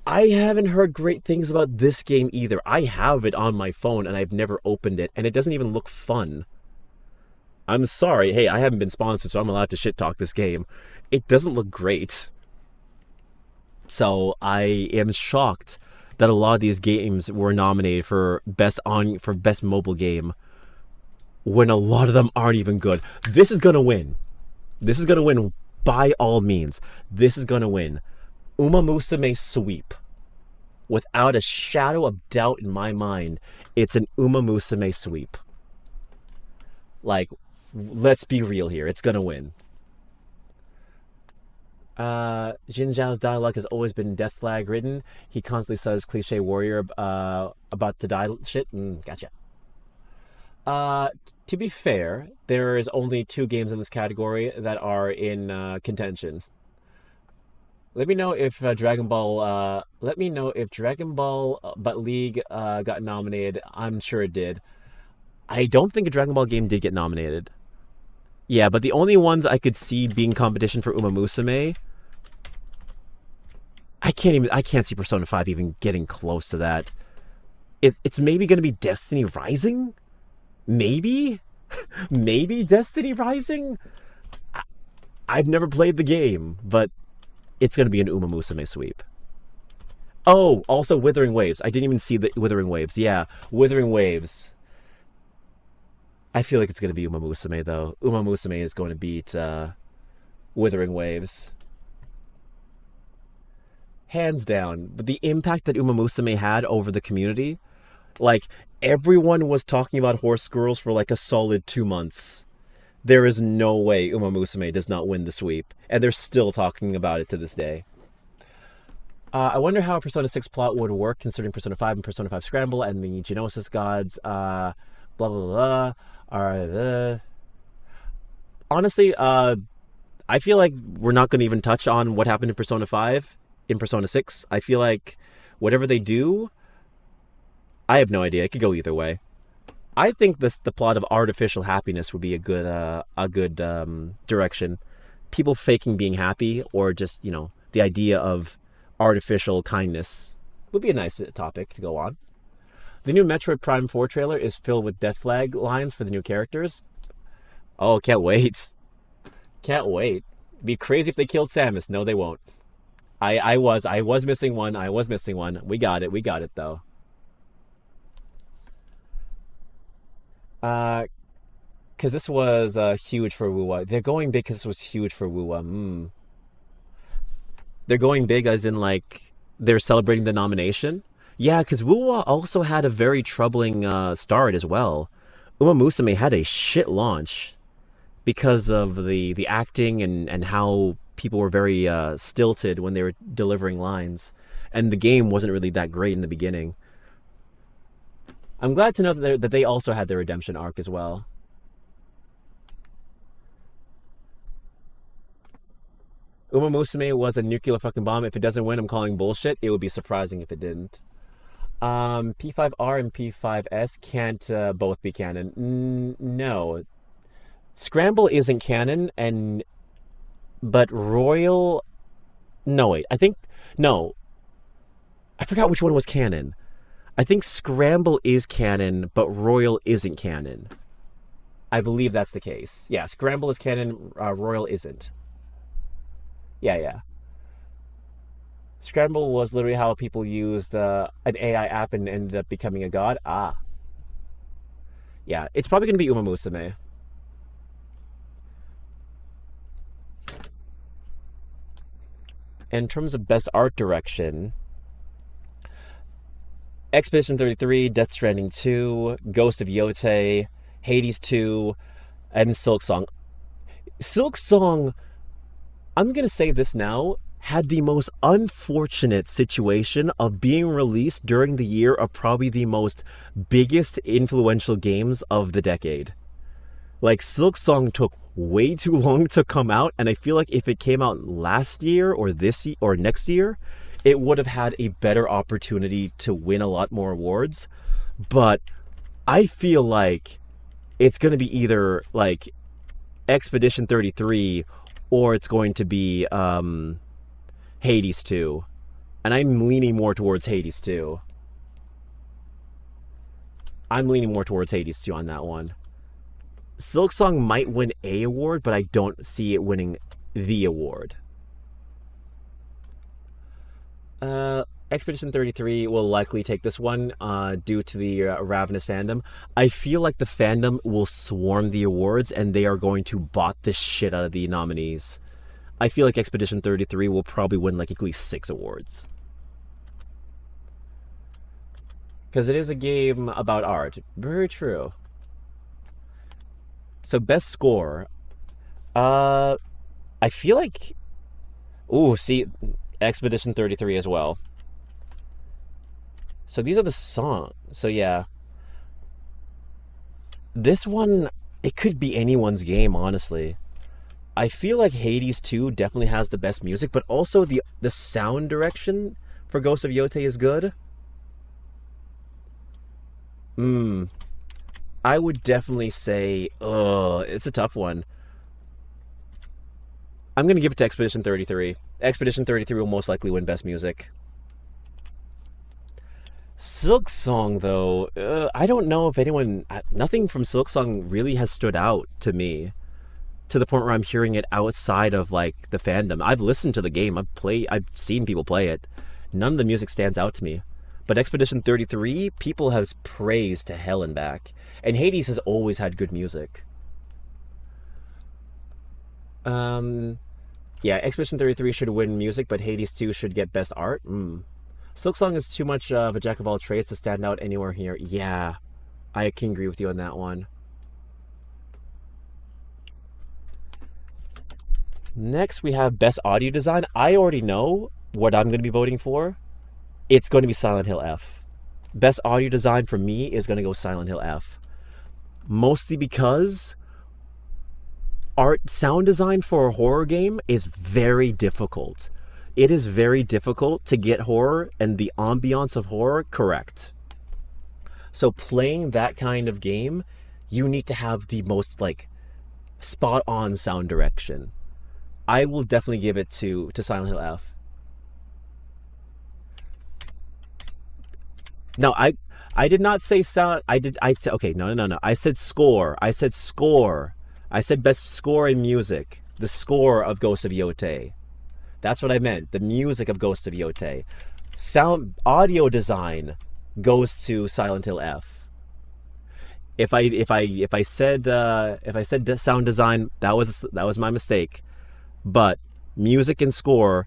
I haven't heard great things about this game either. I have it on my phone and I've never opened it, and it doesn't even look fun. I'm sorry. Hey, I haven't been sponsored, so I'm allowed to shit talk this game. It doesn't look great. So I am shocked that a lot of these games were nominated for best mobile game when a lot of them aren't even good. This is gonna win. This is gonna win by all means. This is gonna win. Uma Musume sweep. Without a shadow of doubt in my mind, it's an Uma Musume sweep. Like, let's be real here. It's gonna win. Jin Zhao's dialogue has always been death flag ridden. He constantly says cliche warrior about to die shit. Gotcha. To be fair, there is only 2 games in this category that are in contention. Let me know if Dragon Ball. Let me know if Dragon Ball but League got nominated. I'm sure it did. I don't think a Dragon Ball game did get nominated. Yeah, but the only ones I could see being competition for Uma Musume, I can't see Persona 5 even getting close to that. It's maybe going to be Destiny Rising? Maybe? Maybe Destiny Rising? I've never played the game, but it's going to be an Uma Musume sweep. Oh, also Withering Waves. I didn't even see the Withering Waves. Yeah, Withering Waves. I feel like it's going to be Uma Musume, though. Uma Musume is going to beat Withering Waves. Hands down. But the impact that Uma Musume had over the community, like, everyone was talking about Horse Girls for like a solid 2 months. There is no way Uma Musume does not win the sweep. And they're still talking about it to this day. I wonder how a Persona 6 plot would work considering Persona 5 and Persona 5 Scramble and the Genosis gods, blah, blah, blah. Honestly, I feel like we're not going to even touch on what happened in Persona 5, in Persona 6. I feel like whatever they do, I have no idea. It could go either way. I think the plot of artificial happiness would be a good direction. People faking being happy, or just, the idea of artificial kindness would be a nice topic to go on. The new Metroid Prime 4 trailer is filled with death flag lines for the new characters. Oh, can't wait. Can't wait. Be crazy if they killed Samus. No, they won't. I was missing one. We got it though. Because this was huge for WUWA. They're going big because this was huge for WUWA. They're going big as in, like, they're celebrating the nomination. Yeah, because WUWA also had a very troubling start as well. Uma Musume had a shit launch because of the acting and how people were very stilted when they were delivering lines. And the game wasn't really that great in the beginning. I'm glad to know that they also had their redemption arc as well. Uma Musume was a nuclear fucking bomb. If it doesn't win, I'm calling bullshit. It would be surprising if it didn't. P5R and P5S can't both be canon. No. Scramble isn't canon, but Royal... No, wait. No. I forgot which one was canon. I think Scramble is canon, but Royal isn't canon. I believe that's the case. Yeah, Scramble is canon, Royal isn't. Yeah. Scramble was literally how people used an AI app and ended up becoming a god. Ah. Yeah, it's probably going to be Uma Musume. In terms of best art direction, Expedition 33, Death Stranding 2, Ghost of Yotei, Hades 2, and Silk Song. Silk Song, I'm going to say this now, had the most unfortunate situation of being released during the year of probably the most biggest influential games of the decade. Like, Silk Song took way too long to come out, and I feel like if it came out last year or this year or next year, it would have had a better opportunity to win a lot more awards. But I feel like it's going to be either like Expedition 33 or it's going to be Hades 2. And I'm leaning more towards Hades 2. I'm leaning more towards Hades 2 on that one. Silk Song might win a award, but I don't see it winning the award. Expedition 33 will likely take this one due to the ravenous fandom. I feel like the fandom will swarm the awards and they are going to bot the shit out of the nominees. I feel like Expedition 33 will probably win like at least 6 awards. Because it is a game about art. Very true. So best score. I feel like... Ooh, see... Expedition 33 as well. So these are the songs. So yeah. This one, it could be anyone's game, honestly. I feel like Hades 2 definitely has the best music, but also the sound direction for Ghost of Yotei is good. I would definitely say, it's a tough one. I'm going to give it to Expedition 33. Expedition 33 will most likely win Best Music. Silk Song, though, I don't know if anyone... Nothing from Silk Song really has stood out to me. To the point where I'm hearing it outside of, like, the fandom. I've listened to the game. I've seen people play it. None of the music stands out to me. But Expedition 33, people have praised to hell and back. And Hades has always had good music. Yeah, Expedition 33 should win music, but Hades 2 should get best art. Silk Song is too much of a jack of all trades to stand out anywhere here. Yeah, I can agree with you on that one. Next, we have best audio design. I already know what I'm going to be voting for. It's going to be Silent Hill F. Best audio design for me is going to go Silent Hill F. Mostly because... sound design for a horror game is very difficult. It is very difficult to get horror and the ambiance of horror correct. So playing that kind of game, you need to have the most, like, spot-on sound direction. I will definitely give it to Silent Hill F. No, I did not say sound. Okay, no. I said score. I said best score in music. The score of Ghost of Yotei. That's what I meant. The music of Ghost of Yotei. Sound audio design goes to Silent Hill F. If I said sound design, that was my mistake. But music and score,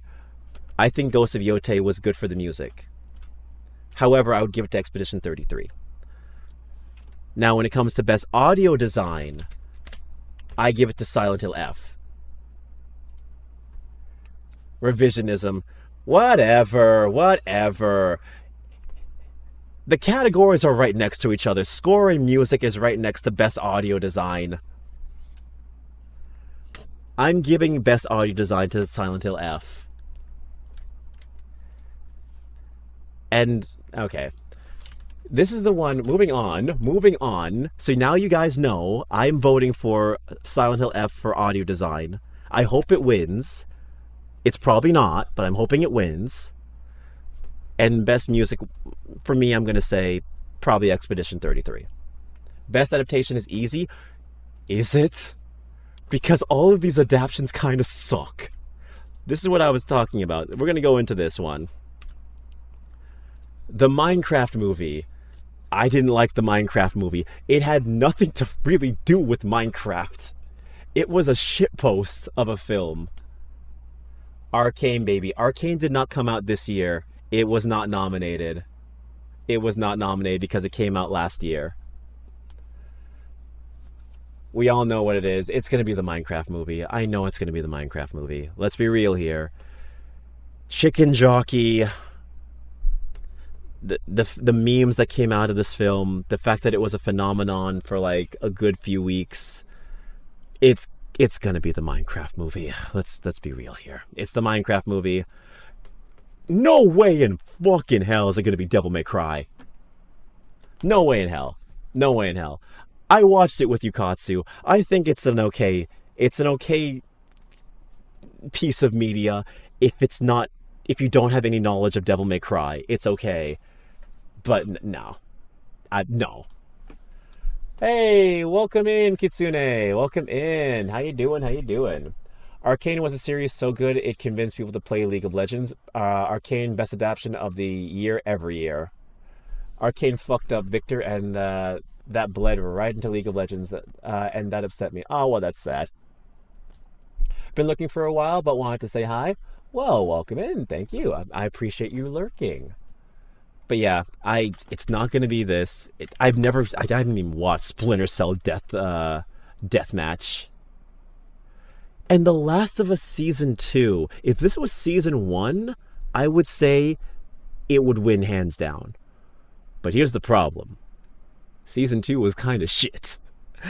I think Ghost of Yotei was good for the music. However, I would give it to Expedition 33. Now, when it comes to best audio design, I give it to Silent Hill F. Revisionism. Whatever. The categories are right next to each other. Score and music is right next to best audio design. I'm giving best audio design to Silent Hill F. And, okay. This is the one, moving on. So now you guys know I'm voting for Silent Hill F for audio design. I hope it wins. It's probably not, but I'm hoping it wins. And best music, for me, I'm going to say probably Expedition 33. Best adaptation is easy. Is it? Because all of these adaptations kind of suck. This is what I was talking about. We're going to go into this one. The Minecraft movie. I didn't like the Minecraft movie. It had nothing to really do with Minecraft. It was a shitpost of a film. Arcane, baby. Arcane did not come out this year. It was not nominated. It was not nominated because it came out last year. We all know what it is. It's going to be the Minecraft movie. I know it's going to be the Minecraft movie. Let's be real here. Chicken Jockey, the memes that came out of this film, the fact that it was a phenomenon for like a good few weeks, it's going to be the Minecraft movie. Let's be real here. It's the Minecraft movie. No way in fucking hell is it going to be Devil May Cry. No way in hell. No way in hell. I watched it with Yukatsu. I think it's an okay piece of media. If you don't have any knowledge of Devil May Cry, it's okay. But no. No. Hey, welcome in, Kitsune. Welcome in. How you doing? Arcane was a series so good it convinced people to play League of Legends. Arcane, best adaptation of the year every year. Arcane fucked up Victor, and that bled right into League of Legends, and that upset me. Oh, well, that's sad. Been looking for a while, but wanted to say hi. Well, welcome in. Thank you. I appreciate you lurking. But yeah, it's not going to be this. I haven't even watched Splinter Cell Deathmatch. And The Last of Us Season 2, if this was Season 1, I would say it would win hands down. But here's the problem. Season 2 was kind of shit.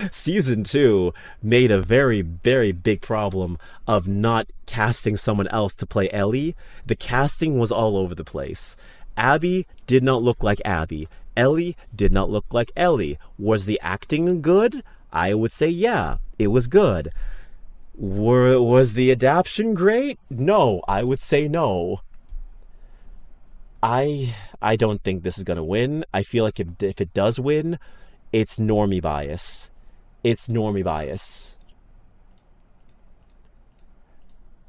Season 2 made a very, very big problem of not casting someone else to play Ellie. The casting was all over the place. Abby did not look like Abby. Ellie did not look like Ellie. Was the acting good? I would say yeah, it was good. Was the adaptation great? No, I would say no. I don't think this is going to win. I feel like if it does win, it's normie bias.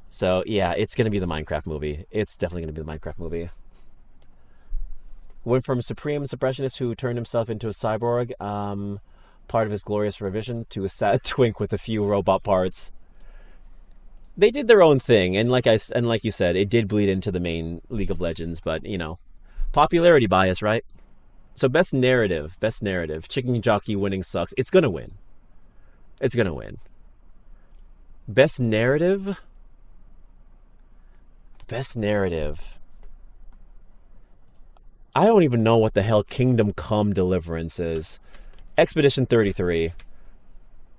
So, yeah, it's going to be the Minecraft movie. It's definitely going to be the Minecraft movie. Went from supreme suppressionist who turned himself into a cyborg, part of his glorious revision, to a sad twink with a few robot parts. They did their own thing, and like you said, it did bleed into the main League of Legends, but, you know, popularity bias, right? So best narrative. Chicken Jockey winning sucks. It's gonna win. Best narrative. I don't even know what the hell Kingdom Come Deliverance is. Expedition 33.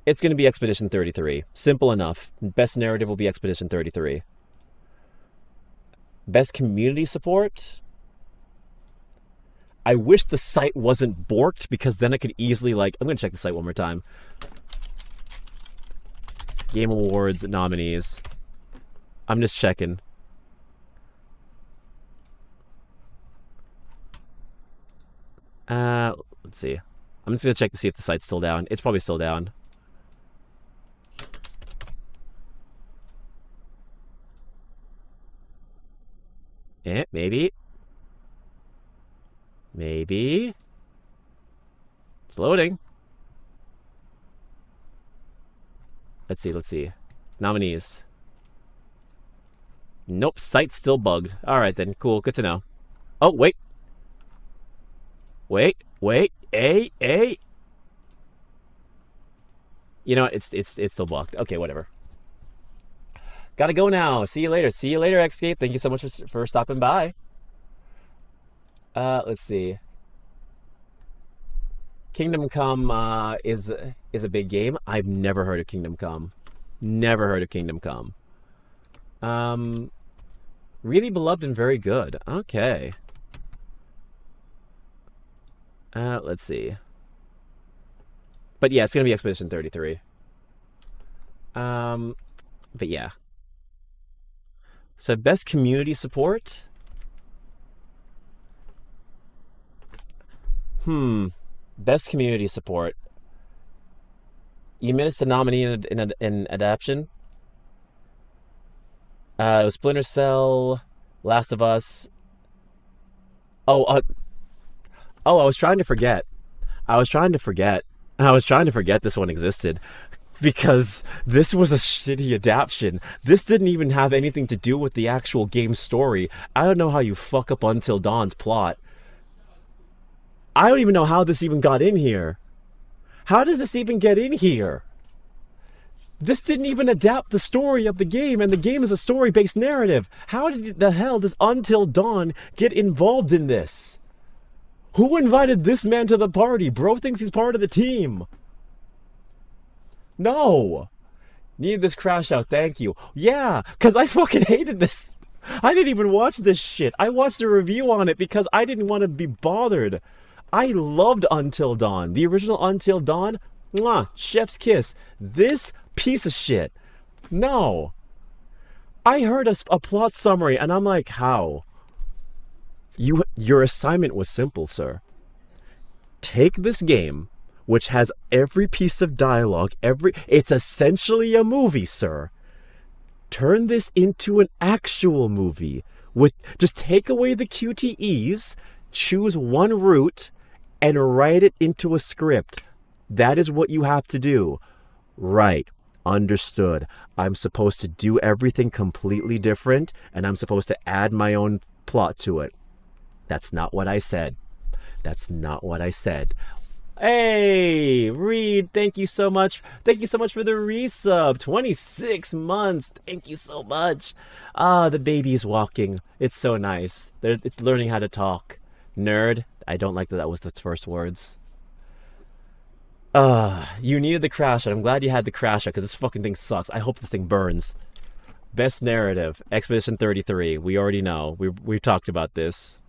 It's going to be Expedition 33. Simple enough. Best narrative will be Expedition 33. Best community support? I wish the site wasn't borked, because then I could easily, I'm going to check the site one more time. Game Awards nominees. I'm just checking. Let's see. I'm just going to check to see if the site's still down. It's probably still down. Maybe. It's loading. Let's see. Nominees. Nope, site's still bugged. Alright then, cool, good to know. Oh, wait. Hey. You know what, it's still blocked. Okay, whatever. Gotta go now. See you later, Xscape. Thank you so much for stopping by. Let's see. Kingdom Come is a big game. I've never heard of Kingdom Come. Really beloved and very good. Okay. Let's see. But yeah, it's gonna be Expedition 33. But yeah. So best community support. Best community support. You missed a nominee in adaptation. It was Splinter Cell, Last of Us. Oh, I was trying to forget. I was trying to forget. I was trying to forget this one existed because this was a shitty adaptation. This didn't even have anything to do with the actual game story. I don't know how you fuck up Until Dawn's plot. I don't even know how this even got in here. How does this even get in here? This didn't even adapt the story of the game, and the game is a story-based narrative. How did the hell does Until Dawn get involved in this? Who invited this man to the party? Bro thinks he's part of the team. No. Need this crash out, thank you. Yeah, because I fucking hated this. I didn't even watch this shit. I watched a review on it because I didn't want to be bothered. I loved Until Dawn. The original Until Dawn, mwah, chef's kiss. This piece of shit. No. I heard a plot summary and I'm like, how? Your assignment was simple, sir. Take this game, which has every piece of dialogue, it's essentially a movie, sir. Turn this into an actual movie. Just take away the QTEs, choose one route, and write it into a script. That is what you have to do. Right. Understood. I'm supposed to do everything completely different, and I'm supposed to add my own plot to it. That's not what I said. That's not what I said. Hey, Reed, thank you so much. Thank you so much for the resub. 26 months. Thank you so much. The baby's walking. It's so nice. It's learning how to talk. Nerd. I don't like that was the first words. You needed the crash out. I'm glad you had the crash out because this fucking thing sucks. I hope this thing burns. Best narrative. Expedition 33. We already know. We've talked about this.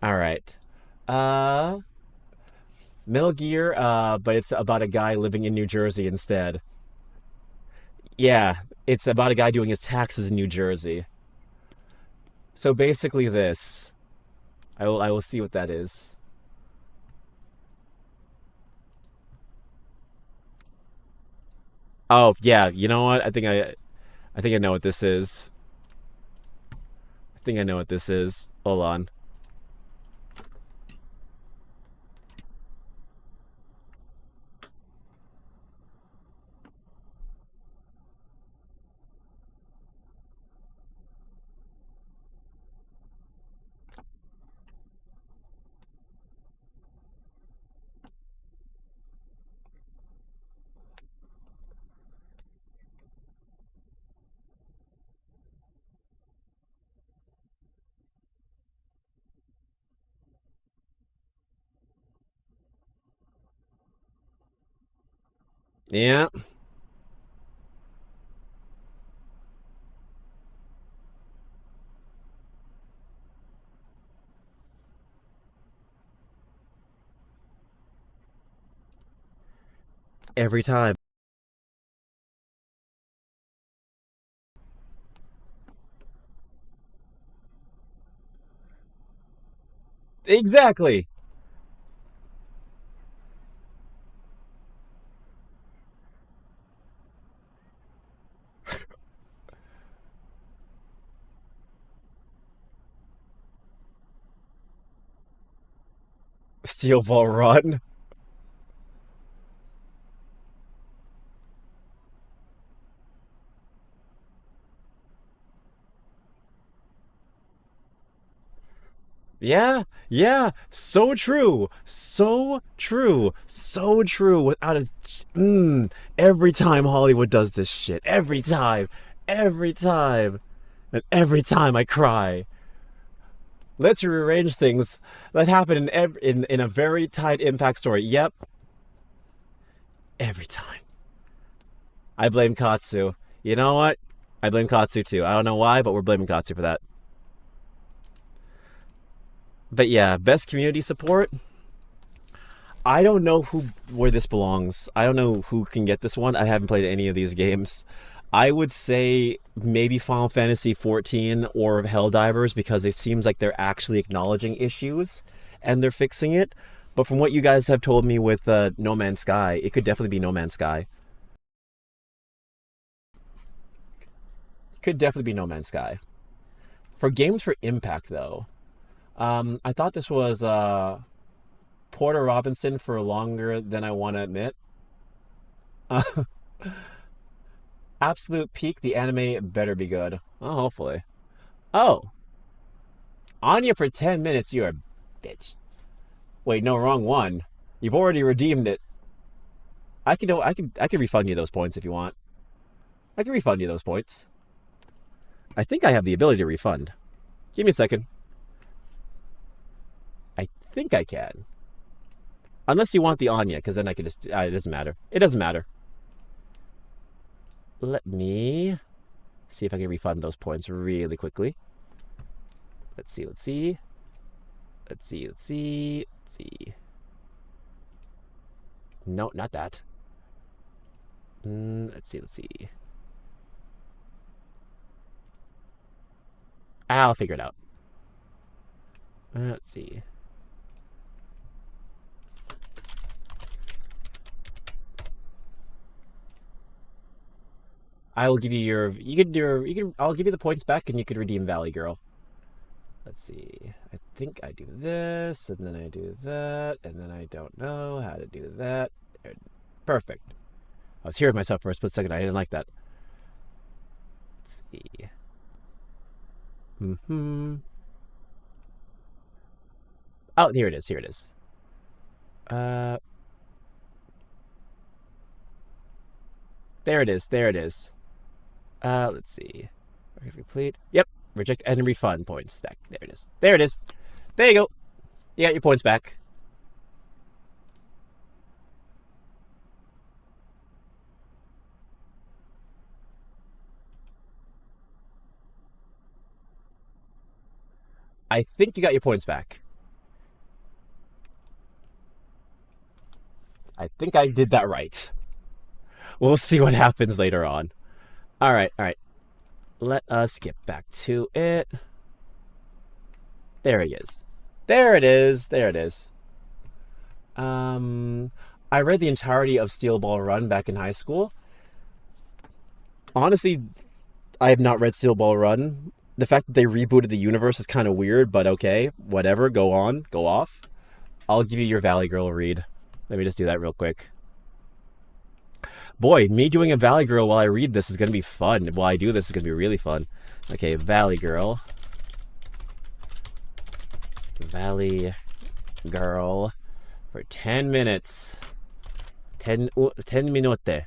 Alright. Metal Gear, but it's about a guy living in New Jersey instead. Yeah, it's about a guy doing his taxes in New Jersey. So basically this. I will see what that is. Oh, yeah, you know what? I think I know what this is. I think I know what this is. Hold on. Yeah. Every time. Exactly. Steel Ball Run. Yeah, yeah, so true, so true, so true. Without a, every time Hollywood does this shit, every time, and every time I cry. Let's rearrange things. That happened in a very tight impact story. Yep, every time. I blame Katsu. You know what? I blame Katsu too. I don't know why, but we're blaming Katsu for that. But yeah, best community support. I don't know where this belongs. I don't know who can get this one. I haven't played any of these games. I would say maybe Final Fantasy 14 or Helldivers, because it seems like they're actually acknowledging issues and they're fixing it. But from what you guys have told me with No Man's Sky, it could definitely be No Man's Sky. Could definitely be No Man's Sky. For games for impact, though, I thought this was Porter Robinson for longer than I want to admit. Absolute Peak, the anime better be good. Oh, hopefully. Oh, Anya for 10 minutes, you're a bitch. Wait, no, wrong one. You've already redeemed it. I can refund you those points if you want. I can refund you those points. I think I have the ability to refund. Give me a second. I think I can. Unless you want the Anya, because then I can just... it doesn't matter. It doesn't matter. Let me see if I can refund those points really quickly. Let's see, let's see. Let's see, let's see. Let's see. No, not that. Let's see, let's see. I'll figure it out. Let's see. I will give you your... I'll give you the points back and you could redeem Valley Girl. Let's see. I think I do this, and then I do that, and then I don't know how to do that. Perfect. I was hearing myself for a split second. I didn't like that. Let's see. Oh, here it is. Here it is. There it is. There it is. Let's see. Complete. Yep. Reject and refund points. There it is. There it is. There you go. You got your points back. I think you got your points back. I think I did that right. We'll see what happens later on. All right, all right. Let us get back to it. There he is. There it is. There it is. I read the entirety of Steel Ball Run back in high school. Honestly, I have not read Steel Ball Run. The fact that they rebooted the universe is kind of weird, but okay. Whatever. Go on. Go off. I'll give you your Valley Girl read. Let me just do that real quick. Boy, me doing a Valley Girl while I read this is going to be fun. While I do this is going to be really fun. Okay, Valley Girl. Valley Girl for 10 minutes. 10 minute.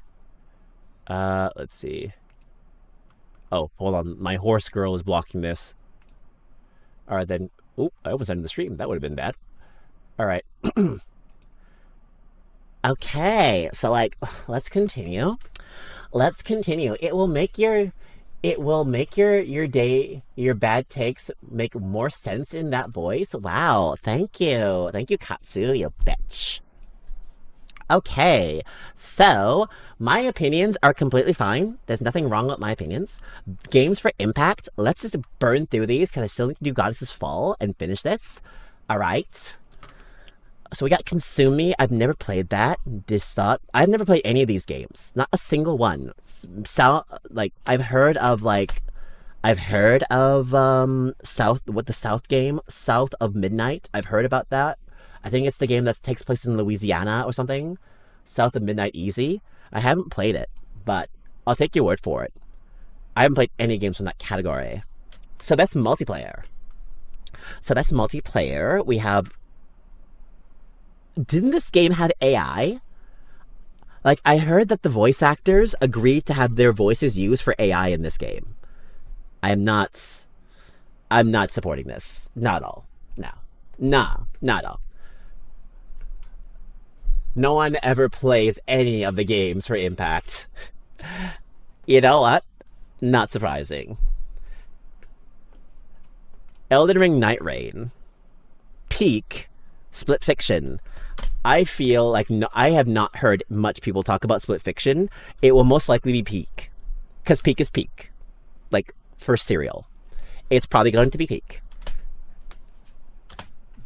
Let's see. Oh, hold on. My horse girl is blocking this. All right, then. Oop, I almost ended the stream. That would have been bad. All right. Okay, so like, let's continue. Let's continue. It will make your day, your bad takes make more sense in that voice. Wow, thank you. Thank you, Katsu, you bitch. Okay, so my opinions are completely fine. There's nothing wrong with my opinions. Games for impact. Let's just burn through these because I still need to do Goddess's Fall and finish this. All right. So we got Consume Me. I've never played that. I've never played any of these games. Not a single one. I've heard of South game, South of Midnight. I've heard about that. I think it's the game that takes place in Louisiana or something. South of Midnight Easy. I haven't played it, but I'll take your word for it. I haven't played any games from that category. So that's multiplayer. We have... Didn't this game have AI? Like, I heard that the voice actors agreed to have their voices used for AI in this game. I'm not supporting this. Not at all. No. Nah, not at all. No one ever plays any of the games for impact. You know what? Not surprising. Elden Ring Night Rain. Peak. Split Fiction. I feel like I have not heard much people talk about Split Fiction. It will most likely be Peak. Because Peak is Peak. like for cereal, it's probably going to be Peak.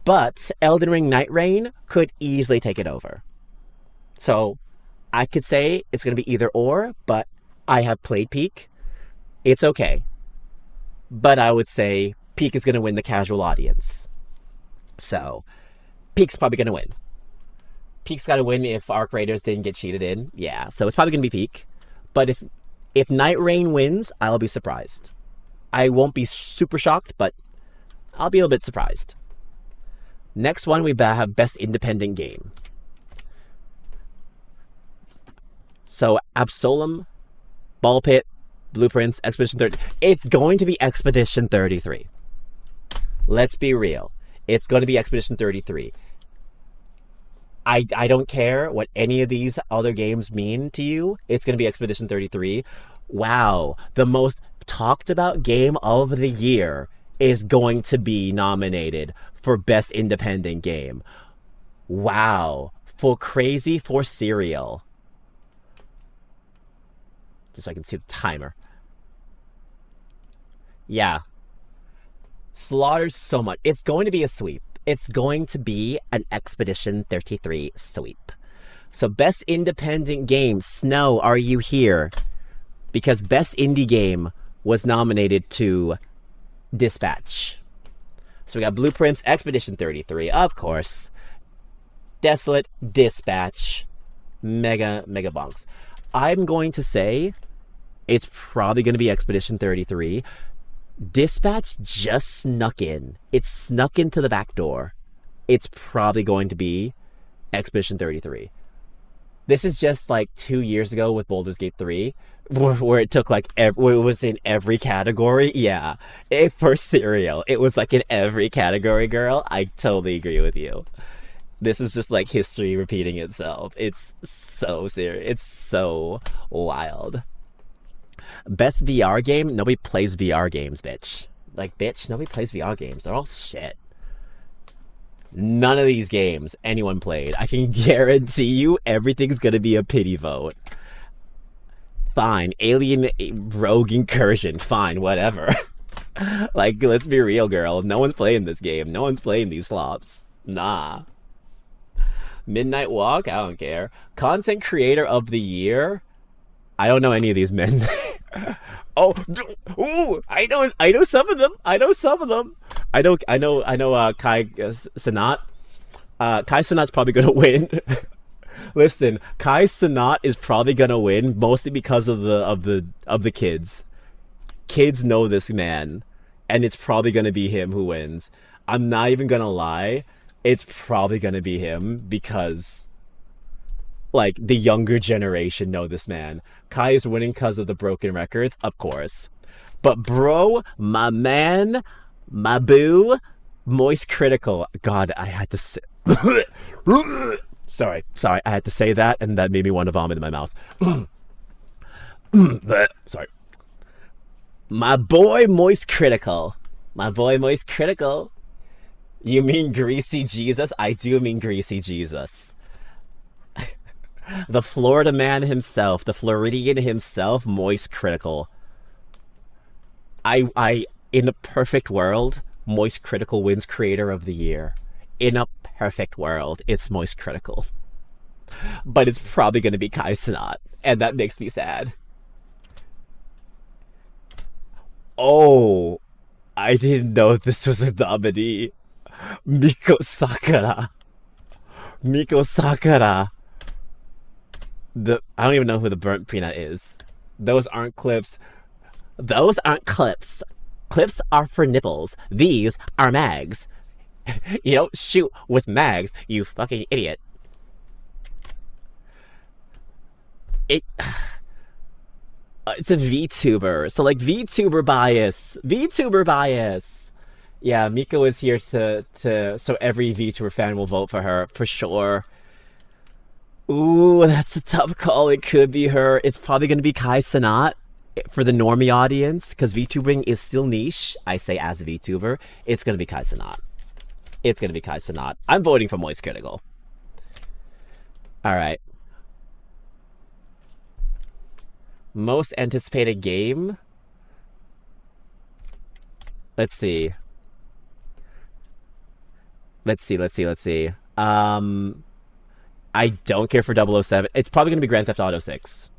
But Elden Ring Night Rain could easily take it over. So I could say it's going to be either or, but I have played Peak. It's okay. But I would say Peak is going to win the casual audience. So Peak's probably going to win. Peak's got to win if Arc Raiders didn't get cheated in. Yeah, so it's probably going to be Peak. But if Night Rain wins, I'll be surprised. I won't be super shocked, but I'll be a little bit surprised. Next one, we have Best Independent Game. So Absolem, Ball Pit, Blueprints, Expedition 30. It's going to be Expedition 33. Let's be real. It's going to be Expedition 33. I don't care what any of these other games mean to you. It's going to be Expedition 33. Wow. The most talked about game of the year is going to be nominated for Best Independent Game. Wow. For Crazy for Cereal. Just so I can see the timer. Yeah. Slaughters so much. It's going to be a sweep. It's going to be an Expedition 33 sweep. So Best Independent Game, Snow, are you here? Because Best Indie Game was nominated to Dispatch. So we got Blueprints, Expedition 33, of course. Desolate, Dispatch, Mega Bonks. I'm going to say it's probably going to be Expedition 33. Dispatch just snuck in. It snuck into the back door. It's probably going to be Expedition 33. This is just like 2 years ago with Baldur's Gate 3, where it took like, where it was in every category. Yeah, for cereal, it was like in every category, girl. I totally agree with you. This is just like history repeating itself. It's so serious. It's so wild. Best VR game? Nobody plays VR games, bitch. Like, bitch, nobody plays VR games. They're all shit. None of these games anyone played. I can guarantee you everything's gonna be a pity vote. Fine. Alien Rogue Incursion. Fine, whatever. Like, let's be real, girl. No one's playing this game. No one's playing these slops. Nah. Midnight Walk? I don't care. Content Creator of the Year? I don't know any of these men. Oh, ooh, I know some of them. I know Kai Cenat. Kai Cenat's probably gonna win. Listen, Kai Cenat is probably gonna win mostly because of the kids. Kids know this man, and it's probably gonna be him who wins. I'm not even gonna lie. It's probably gonna be him because, like, the younger generation know this man. Kai is winning because of the broken records, of course. But bro, my man, my boo, Moist Critical. God, I had to say... Sorry, I had to say that, and that made me want to vomit in my mouth. Sorry. My boy Moist Critical. My boy Moist Critical. You mean Greasy Jesus? I do mean Greasy Jesus. The Florida man himself, the Floridian himself, Moist Critical. I in a perfect world, Moist Critical wins Creator of the Year. In a perfect world, it's Moist Critical. But it's probably going to be Kai Cenat, and that makes me sad. Oh, I didn't know this was a nominee. Miko Sakura. I don't even know who the Burnt Peanut is. Those aren't clips. Clips are for nipples. These are mags. You don't shoot with mags, you fucking idiot. It's a VTuber. So, like, VTuber bias. Yeah, Miko is here to so every VTuber fan will vote for her, for sure. Ooh, that's a tough call. It could be her. It's probably going to be Kai Cenat for the normie audience, because VTubing is still niche. I say as a VTuber, it's going to be Kai Cenat. I'm voting for Moist Critical. All right. Most anticipated game? Let's see. Let's see. I don't care for 007. It's probably gonna be Grand Theft Auto 6.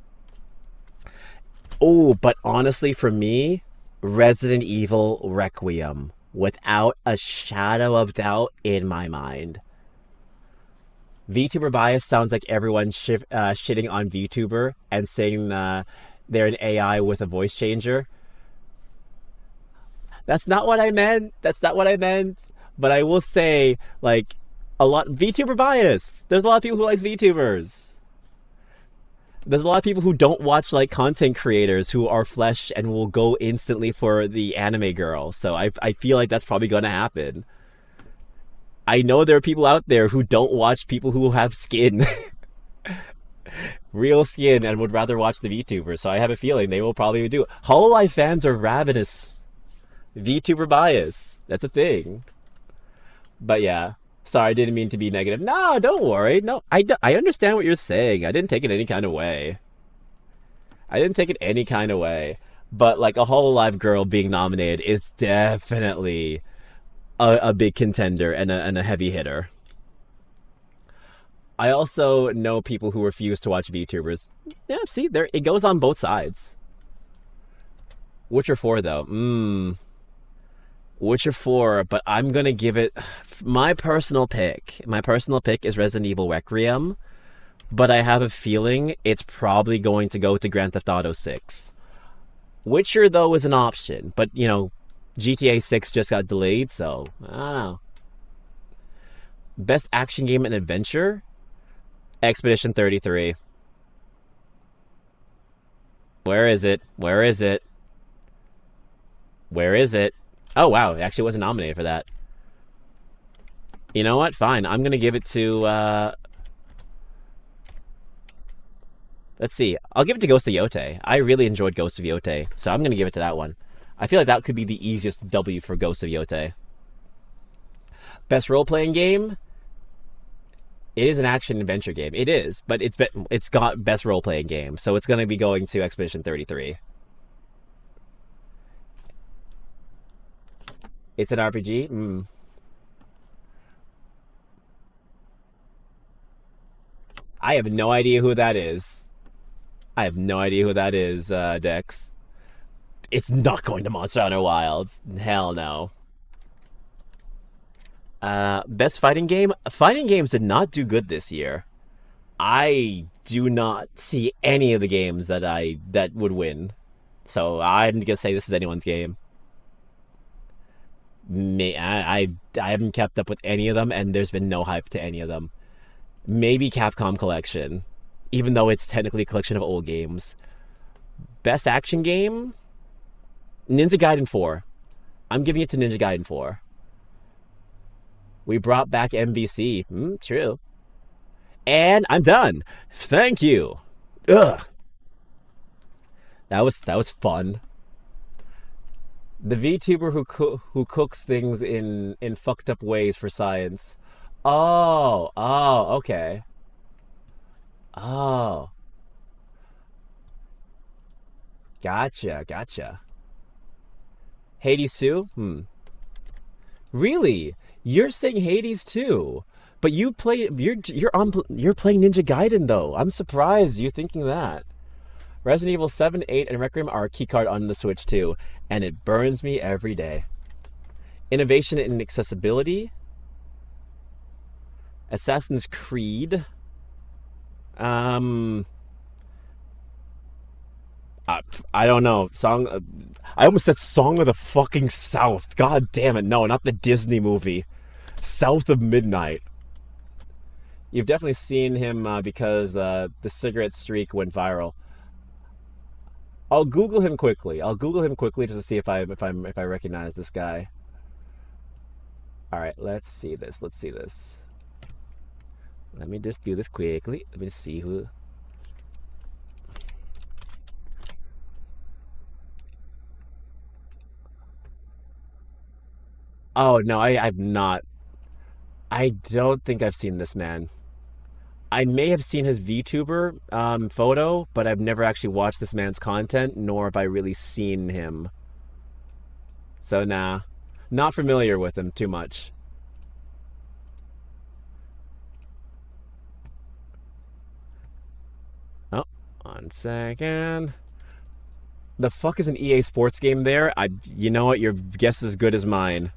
Oh, but honestly, for me, Resident Evil Requiem, without a shadow of doubt in my mind. VTuber bias sounds like everyone shitting on VTuber and saying they're an AI with a voice changer. That's not what I meant. That's not what I meant. But I will say, like, a lot VTuber bias. There's a lot of people who likes VTubers. There's a lot of people who don't watch like content creators who are flesh and will go instantly for the anime girl. So I feel like that's probably gonna happen. I know there are people out there who don't watch people who have skin. Real skin, and would rather watch the VTuber. So I have a feeling they will probably do it. Hololive fans are ravenous. VTuber bias. That's a thing. But yeah. Sorry, I didn't mean to be negative. No, don't worry. No, I understand what you're saying. I didn't take it any kind of way. I didn't take it any kind of way. But like a Hololive girl being nominated is definitely a big contender and a heavy hitter. I also know people who refuse to watch VTubers. Yeah, see, there it goes on both sides. Witcher 4 though. Witcher 4, but I'm gonna give it my personal pick. My personal pick is Resident Evil Requiem, but I have a feeling it's probably going to go to Grand Theft Auto 6. Witcher though is an option, but you know, GTA 6 just got delayed, so I don't know. Best action game and adventure? Expedition 33. Where is it? Where is it? Where is it? Oh wow, it actually wasn't nominated for that. You know what? Fine. I'm gonna give it to let's see. I'll give it to Ghost of Yote. I really enjoyed Ghost of Yote, so I'm gonna give it to that one. I feel like that could be the easiest W for Ghost of Yote. Best role-playing game? It is an action-adventure game. It is, but it's got best role-playing game, so it's gonna be going to Expedition 33. It's an RPG? I have no idea who that is. I have no idea who that is, Dex. It's not going to Monster Hunter Wilds. Hell no. Best fighting game? Fighting games did not do good this year. I do not see any of the games that would win. So I'm gonna say this is anyone's game. I haven't kept up with any of them, and there's been no hype to any of them. Maybe Capcom Collection, even though it's technically a collection of old games. Best action game? Ninja Gaiden 4. I'm giving it to Ninja Gaiden 4. We brought back MVC. True. And I'm done. Thank you. Ugh. That was fun. The VTuber who cooks things in fucked up ways for science. Oh, okay. Oh. Gotcha. Hades 2? Really? You're saying Hades 2, but you're playing Ninja Gaiden though. I'm surprised you're thinking that. Resident Evil 7, 8, and Requiem are a keycard on the Switch too, and it burns me every day. Innovation and accessibility. Assassin's Creed. I don't know. I almost said Song of the fucking South. God damn it. No, not the Disney movie. South of Midnight. You've definitely seen him because the cigarette streak went viral. I'll Google him quickly. Just to see if I recognize this guy. All right, let's see this. Let me just do this quickly. Let me see who. Oh no, I've not. I don't think I've seen this man. I may have seen his VTuber photo, but I've never actually watched this man's content, nor have I really seen him. So nah, not familiar with him too much. Oh, 1 second. The fuck is an EA Sports game there? You know what? Your guess is as good as mine.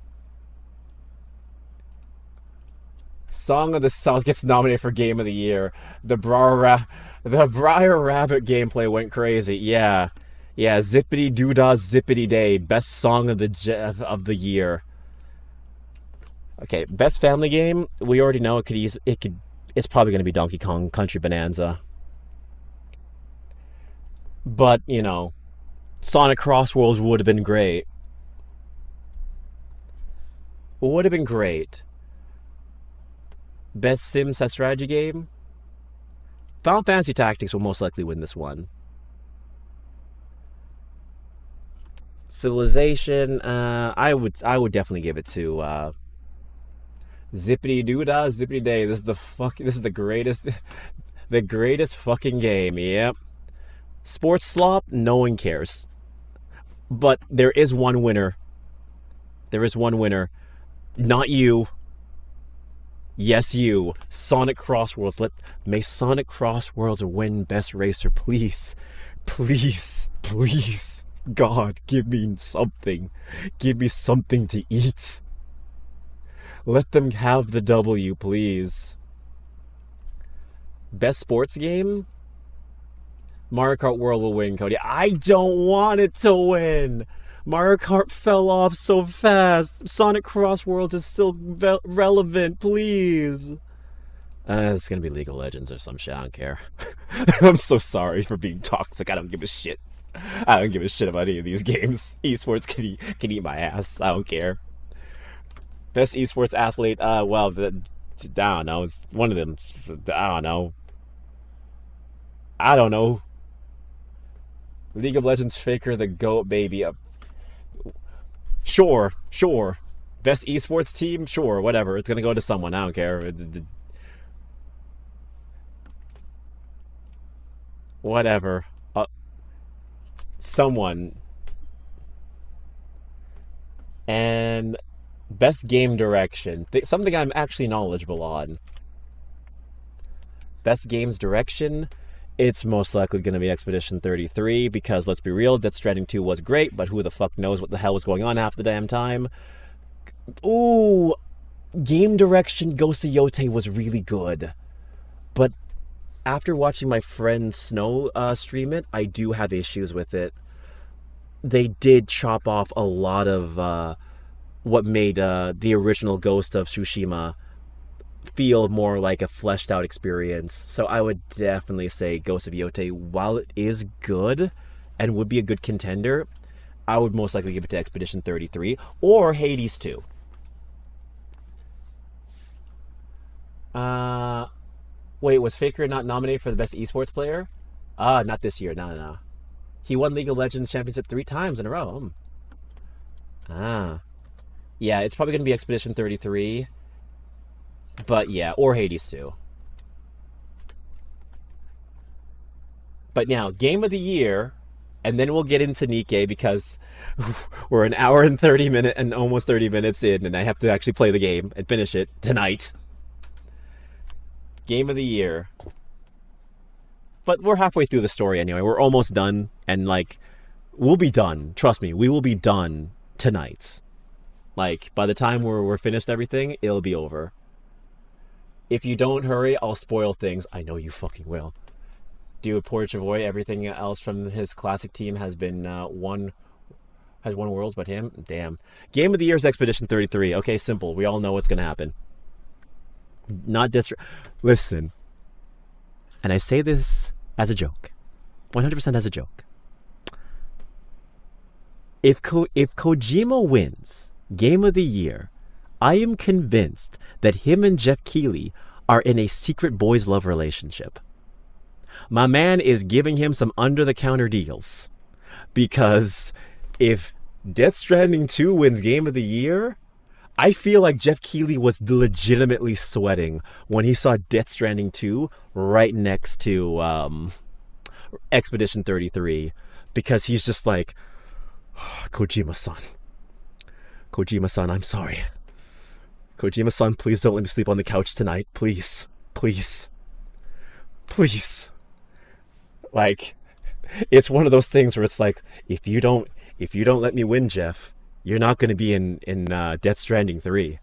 Song of the South gets nominated for Game of the Year. The Briar Rabbit gameplay went crazy. Yeah, Zippity Doodah Zippity Day, best song of the year. Okay, best family game. We already know it's probably gonna be Donkey Kong Country Bonanza. But you know, Sonic Crossworlds would have been great. Would have been great. Best Sim strategy game. Final Fantasy Tactics will most likely win this one. Civilization, I would definitely give it to Zippity Doodah Zippity Day. This is the greatest the greatest fucking game. Yep. Sports Slop, no one cares. But there is one winner. There is one winner. Not you. Yes, you. Sonic Crossworlds. May Sonic Crossworlds win Best Racer, please. Please. Please. God, give me something. Give me something to eat. Let them have the W, please. Best sports game? Mario Kart World will win, Cody. I don't want it to win. Mario Kart fell off so fast. Sonic Crossworlds is still relevant, please. It's gonna be League of Legends or some shit. I don't care. I'm so sorry for being toxic. I don't give a shit. I don't give a shit about any of these games. Esports can eat my ass. I don't care. Best esports athlete. Well, I don't know. It's one of them. I don't know. League of Legends Faker the GOAT baby. Sure. Best esports team? Sure, whatever. It's gonna go to someone. I don't care. Whatever. Someone. And best game direction. Something I'm actually knowledgeable on. Best games direction. It's most likely going to be Expedition 33 because, let's be real, Death Stranding 2 was great, but who the fuck knows what the hell was going on half the damn time. Ooh, game direction Ghost of Yote was really good. But after watching my friend Snow stream it, I do have issues with it. They did chop off a lot of what made the original Ghost of Tsushima feel more like a fleshed out experience. So I would definitely say Ghost of Yote, while it is good and would be a good contender, I would most likely give it to Expedition 33 or Hades 2. Wait, was Faker not nominated for the best esports player? Not this year. No. He won League of Legends Championship 3 times in a row. Yeah, it's probably going to be Expedition 33. But yeah, or Hades 2. But now, Game of the Year, and then we'll get into Nikke because we're an hour and 30 minutes and almost 30 minutes in, and I have to actually play the game and finish it tonight. Game of the Year. But we're halfway through the story anyway. We're almost done, and we'll be done. Trust me, we will be done tonight. By the time we're finished everything, it'll be over. If you don't hurry, I'll spoil things. I know you fucking will. Dude, poor Chavoy, everything else from his classic team has been won worlds, but him? Damn. Game of the Year is Expedition 33. Okay, simple. We all know what's going to happen. Listen. And I say this as a joke. 100% as a joke. If Kojima wins Game of the Year, I am convinced that him and Jeff Keighley are in a secret boys' love relationship. My man is giving him some under-the-counter deals. Because if Death Stranding 2 wins Game of the Year, I feel like Jeff Keighley was legitimately sweating when he saw Death Stranding 2 right next to Expedition 33. Because he's just like, Kojima-san, Kojima-san, I'm sorry. Kojima-san, please don't let me sleep on the couch tonight. Please. Please. Please. Like, it's one of those things where it's like, if you don't let me win, Jeff, you're not going to be in Death Stranding 3.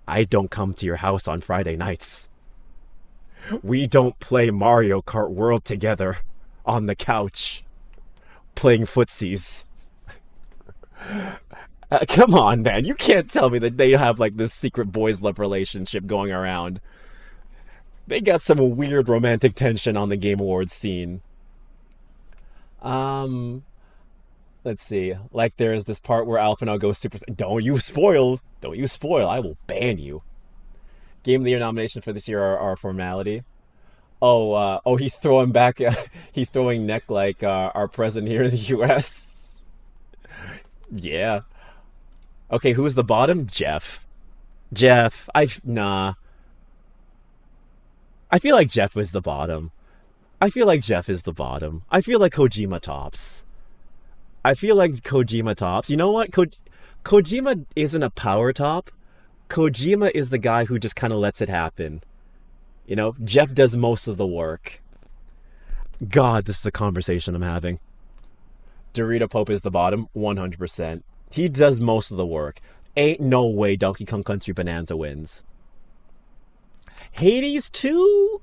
I don't come to your house on Friday nights. We don't play Mario Kart World together on the couch, playing footsies. Come on, man. You can't tell me that they have like this secret boys love relationship going around. They got some weird romantic tension on the Game Awards scene. Let's see. Like there's this part where Alphinaud goes super... Don't you spoil. I will ban you. Game of the Year nominations for this year are a formality. He's throwing back... he's throwing neck like our president here in the U.S. Yeah. Okay, who's the bottom? Jeff. Nah. I feel like Jeff is the bottom. I feel like Kojima tops. You know what? Kojima isn't a power top. Kojima is the guy who just kind of lets it happen. You know, Jeff does most of the work. God, this is a conversation I'm having. Dorito Pope is the bottom, 100%. He does most of the work. Ain't no way Donkey Kong Country Bonanza wins. Hades 2?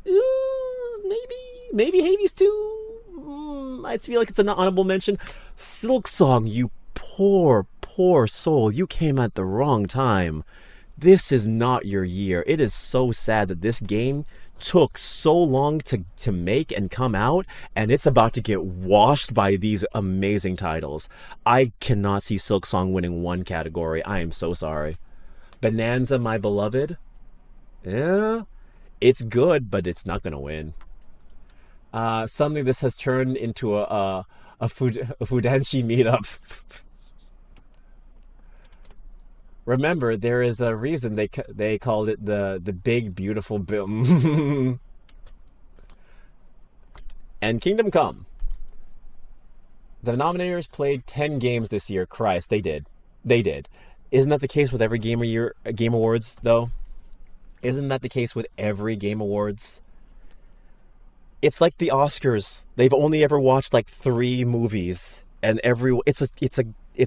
Maybe Hades 2? I feel like it's an honorable mention. Silksong, you poor soul. You came at the wrong time. This is not your year. It is so sad that this game took so long to make and come out, and it's about to get washed by these amazing titles. I cannot see Silksong winning one category. I am so sorry. Bonanza, my beloved? Yeah, it's good, but it's not going to win. Suddenly this has turned into a Fudanshi meetup. Remember, there is a reason they called it the big beautiful bill. And Kingdom Come. The nominators played 10 games this year. Christ, they did. Isn't that the case with every Game Awards though? Isn't that the case with every Game Awards? It's like the Oscars. They've only ever watched like 3 movies, and it's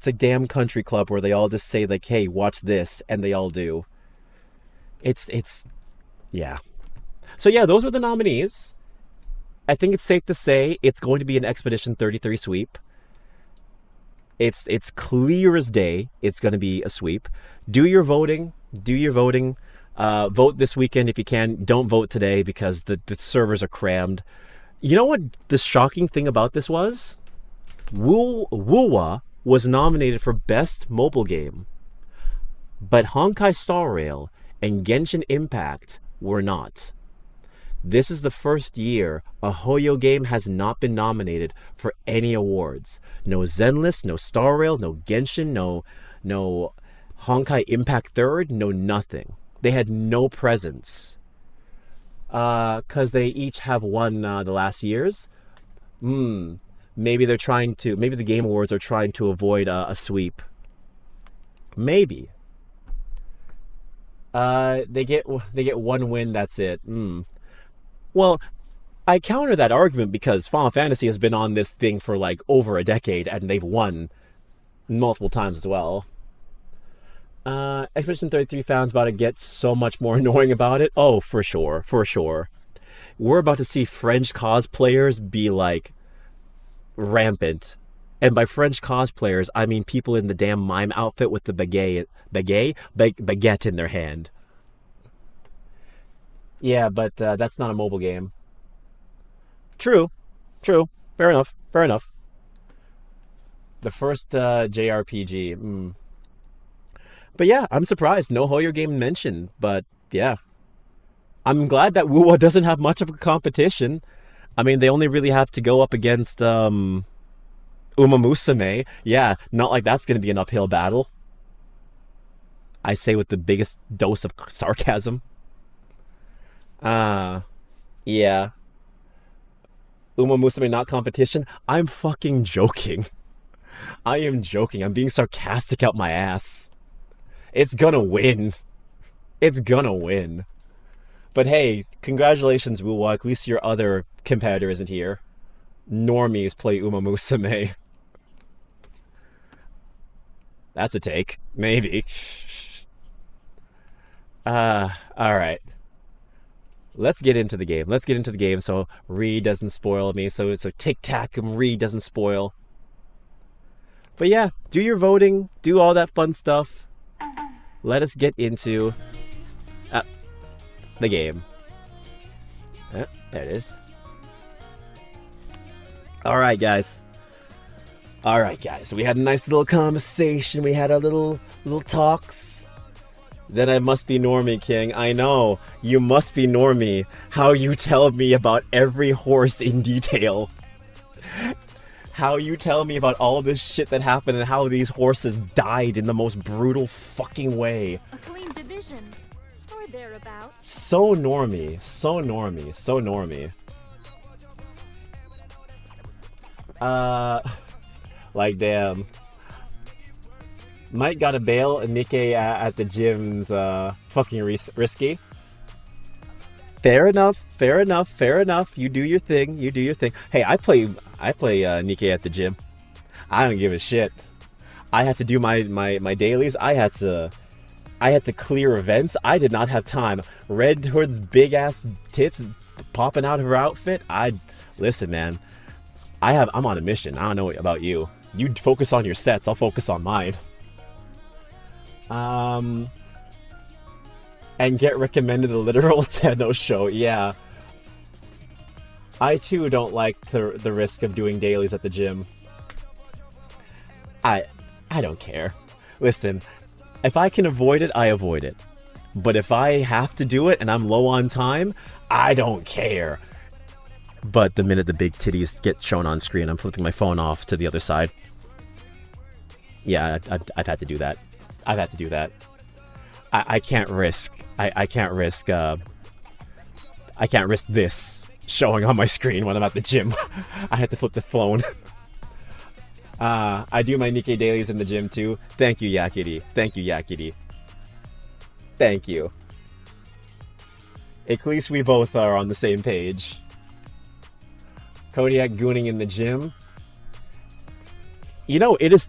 a damn country club where they all just say like, "Hey, watch this," and they all do. Yeah. So yeah, those are the nominees. I think it's safe to say it's going to be an Expedition 33 sweep. It's clear as day. It's going to be a sweep. Do your voting. Vote this weekend if you can. Don't vote today because the servers are crammed. You know what the shocking thing about this was? Wuwa was nominated for Best Mobile Game, but Honkai Star Rail and Genshin Impact were not. This is the first year a Hoyo game has not been nominated for any awards. No Zenless, no Star Rail, no Genshin, no Honkai Impact Third, no nothing. They had no presence. Because they each have won the last years. Maybe the Game Awards are trying to avoid a sweep. Maybe. They get one win, that's it. Well, I counter that argument because Final Fantasy has been on this thing for like over a decade and they've won multiple times as well. Expedition 33 fans about to get so much more annoying about it. Oh, for sure. We're about to see French cosplayers be like rampant. And by French cosplayers, I mean people in the damn mime outfit with the baguette in their hand. Yeah, but that's not a mobile game. True. Fair enough. The first JRPG. But yeah, I'm surprised. No Hoyo game mentioned. But yeah. I'm glad that Wuwa doesn't have much of a competition. I mean, they only really have to go up against Uma Musume. Yeah, not like that's going to be an uphill battle. I say with the biggest dose of sarcasm. Yeah. Uma Musume not competition? I'm fucking joking. I am joking. I'm being sarcastic out my ass. It's gonna win. It's gonna win. But hey, congratulations, Wuwa. At least your other competitor isn't here. Normies play Uma Musume. That's a take. Maybe. Alright. Let's get into the game. Let's get into the game so Ree doesn't spoil me. So Tic-Tac and Ree doesn't spoil. But yeah, do your voting. Do all that fun stuff. Let us get into the game. There it is. Alright, guys. Alright, guys. We had a nice little conversation. We had our little talks. Then I must be Normie King. I know. You must be Normie. How you tell me about every horse in detail. How you tell me about all this shit that happened and how these horses died in the most brutal fucking way. A clean division. Or thereabouts. So Normie. So Normie. So Normie. Like, damn. Mike got a bail and Nikke at the gym's fucking risky. Fair enough, fair enough, fair enough. You do your thing, you do your thing. Hey, I play Nikke at the gym. I don't give a shit. I had to do my dailies. I had to clear events. I did not have time. Red Hood's big ass tits popping out of her outfit. Listen, man. I'm on a mission. I don't know about you. You focus on your sets, I'll focus on mine. And get recommended the literal Tenno show. Yeah. I too don't like the risk of doing dailies at the gym. I don't care. Listen, if I can avoid it, I avoid it. But if I have to do it and I'm low on time, I don't care. But the minute the big titties get shown on screen, I'm flipping my phone off to the other side. Yeah, I've had to do that. I've had to do that. I can't risk. I can't risk this showing on my screen when I'm at the gym. I had to flip the phone. I do my Nikke dailies in the gym too. Thank you, Yakity. Thank you, Yakity. Thank you. At least we both are on the same page. Kodiak gooning in the gym. You know, it is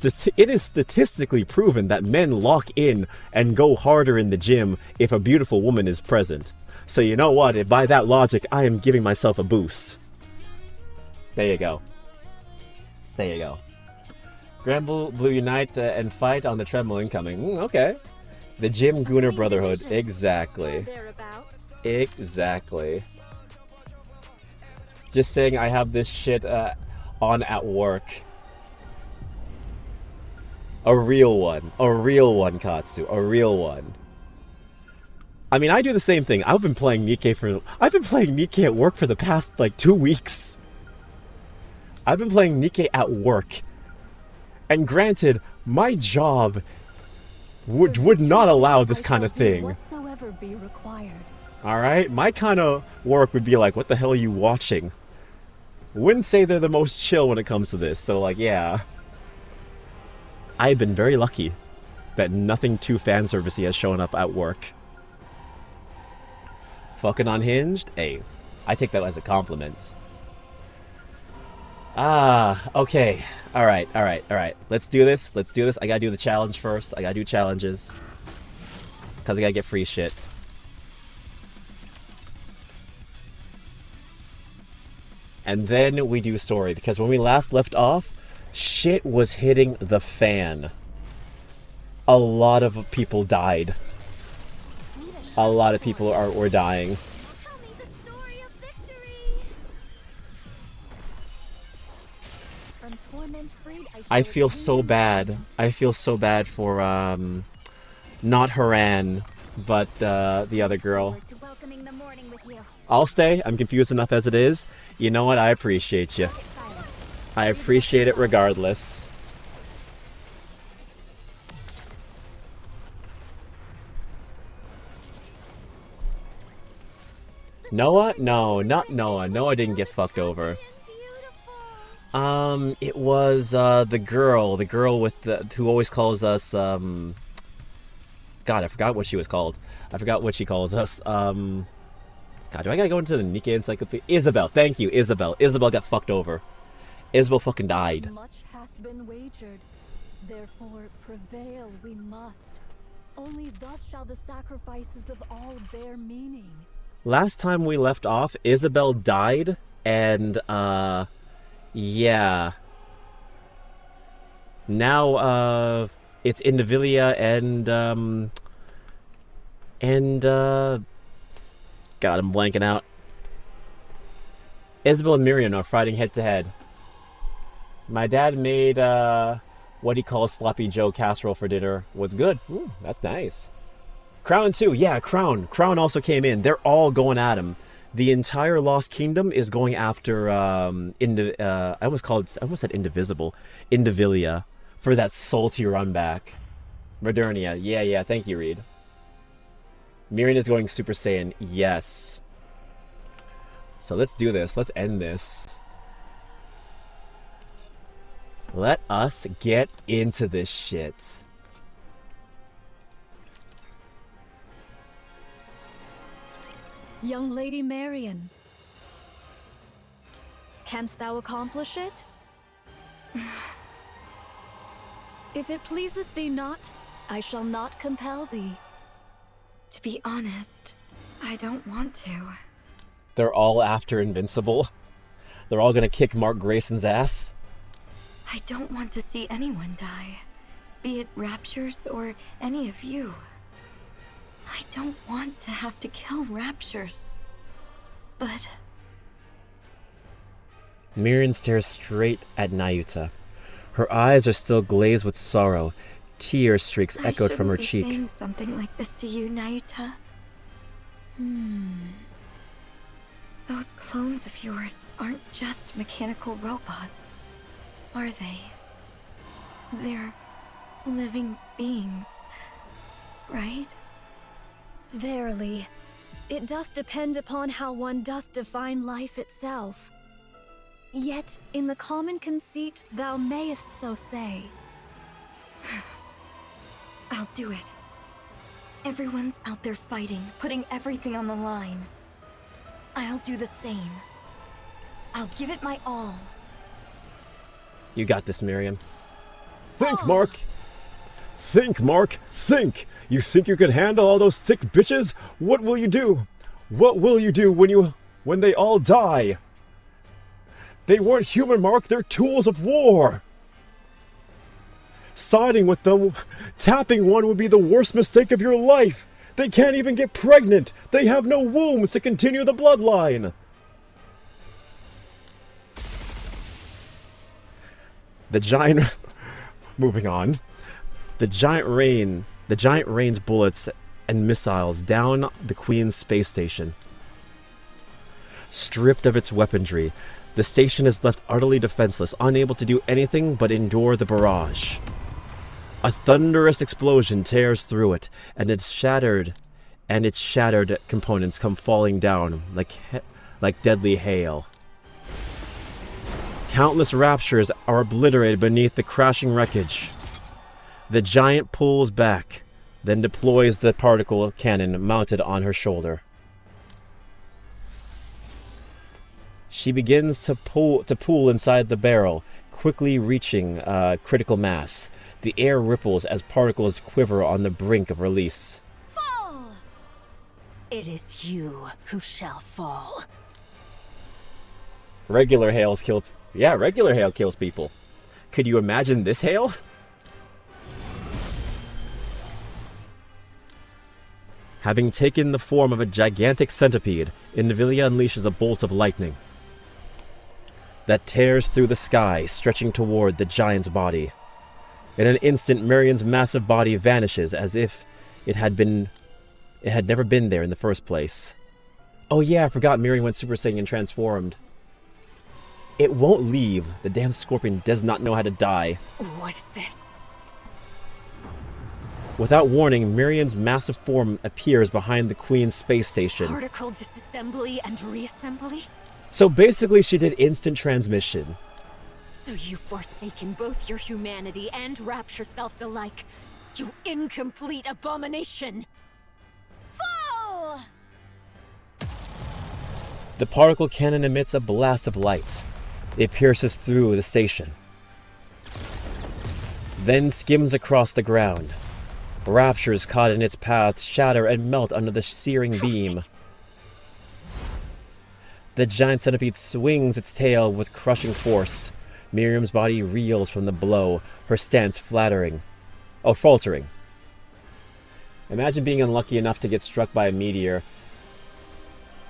statistically proven that men lock in and go harder in the gym if a beautiful woman is present. So you know what? By that logic, I am giving myself a boost. There you go. There you go. Granblue Blue unite and fight on the treadmill incoming. Okay. The Gym Gooner Brotherhood. Exactly. Exactly. Just saying I have this shit on at work. A real one. A real one, Katsu. A real one. I mean, I do the same thing. I've been playing Nikke at work for the past, like, 2 weeks. I've been playing Nikke at work. And granted, my job would not allow this kind of thing. Alright? My kind of work would be like, what the hell are you watching? Wouldn't say they're the most chill when it comes to this, so like, yeah. I've been very lucky that nothing too fan servicey has shown up at work. Fucking unhinged? Hey, I take that as a compliment. Okay. Alright. Let's do this. I gotta do the challenge first. I gotta do challenges. Because I gotta get free shit. And then we do story. Because when we last left off, shit was hitting the fan. A lot of people died. A lot of people were dying. I feel so bad. I feel so bad for, not Haran, but the other girl. I'll stay. I'm confused enough as it is. You know what? I appreciate you. I appreciate it regardless. Noah? No, not Noah. Noah didn't get fucked over. It was the girl with who always calls us God, I forgot what she was called. I forgot what she calls us. God, do I gotta go into the Nikke encyclopedia? Isabel, thank you, Isabel. Isabel got fucked over. Isabel fucking died. Much hath been wagered, therefore prevail we must. Only thus shall the sacrifices of all bear meaning. Last time we left off, Isabel died, and, yeah. Now, it's Indivilia and, God, I'm blanking out. Isabel and Miriam are fighting head to head. My dad made, what he calls Sloppy Joe casserole for dinner. Was good. Ooh, that's nice. Crown too. Yeah, Crown. Crown also came in. They're all going at him. The entire Lost Kingdom is going after, I almost said Indivisible. Indivilia. For that salty run back. Modernia. Yeah, thank you, Reed. Miriam is going Super Saiyan. Yes. So let's do this. Let's end this. Let us get into this shit. Young Lady Marian, canst thou accomplish it? If it pleaseth thee not, I shall not compel thee. To be honest, I don't want to. They're all after Invincible. They're all gonna kick Mark Grayson's ass. I don't want to see anyone die. Be it Raptures or any of you. I don't want to have to kill Raptures. But... Miriam stares straight at Nayuta. Her eyes are still glazed with sorrow. Tear streaks echoed from her cheek. I shouldn't be saying something like this to you, Nayuta. Those clones of yours aren't just mechanical robots, are they? They're living beings, right? Verily, it doth depend upon how one doth define life itself. Yet, in the common conceit, thou mayest so say. I'll do it. Everyone's out there fighting, putting everything on the line. I'll do the same. I'll give it my all. You got this, Miriam. Think, Mark! Think, Mark! Think! You think you can handle all those thick bitches? What will you do? What will you do when they all die? They weren't human, Mark. They're tools of war. Siding with them, tapping one would be the worst mistake of your life. They can't even get pregnant. They have no wombs to continue the bloodline. The giant... Moving on. The giant rains bullets and missiles down the Queen's space station. Stripped of its weaponry, the station is left utterly defenseless, unable to do anything but endure the barrage. A thunderous explosion tears through it, and its shattered components come falling down like deadly hail. Countless Raptures are obliterated beneath the crashing wreckage. The giant pulls back, then deploys the particle cannon mounted on her shoulder. She begins to pull inside the barrel, quickly reaching critical mass. The air ripples as particles quiver on the brink of release. Fall! It is you who shall fall. Regular hail kills people. Could you imagine this hail? Having taken the form of a gigantic centipede, Indivilia unleashes a bolt of lightning that tears through the sky, stretching toward the giant's body. In an instant, Miriam's massive body vanishes as if it had never been there in the first place. Oh yeah, I forgot Miriam went Super Saiyan and transformed. It won't leave. The damn scorpion does not know how to die. What is this? Without warning, Miriam's massive form appears behind the Queen's space station. Particle disassembly and reassembly? So basically she did instant transmission. So you've forsaken both your humanity and rapture selves alike. You incomplete abomination! Fall! The particle cannon emits a blast of light. It pierces through the station, then skims across the ground. Raptures caught in its path shatter and melt under the searing beam. The giant centipede swings its tail with crushing force. Miriam's body reels from the blow, her stance faltering. Imagine being unlucky enough to get struck by a meteor.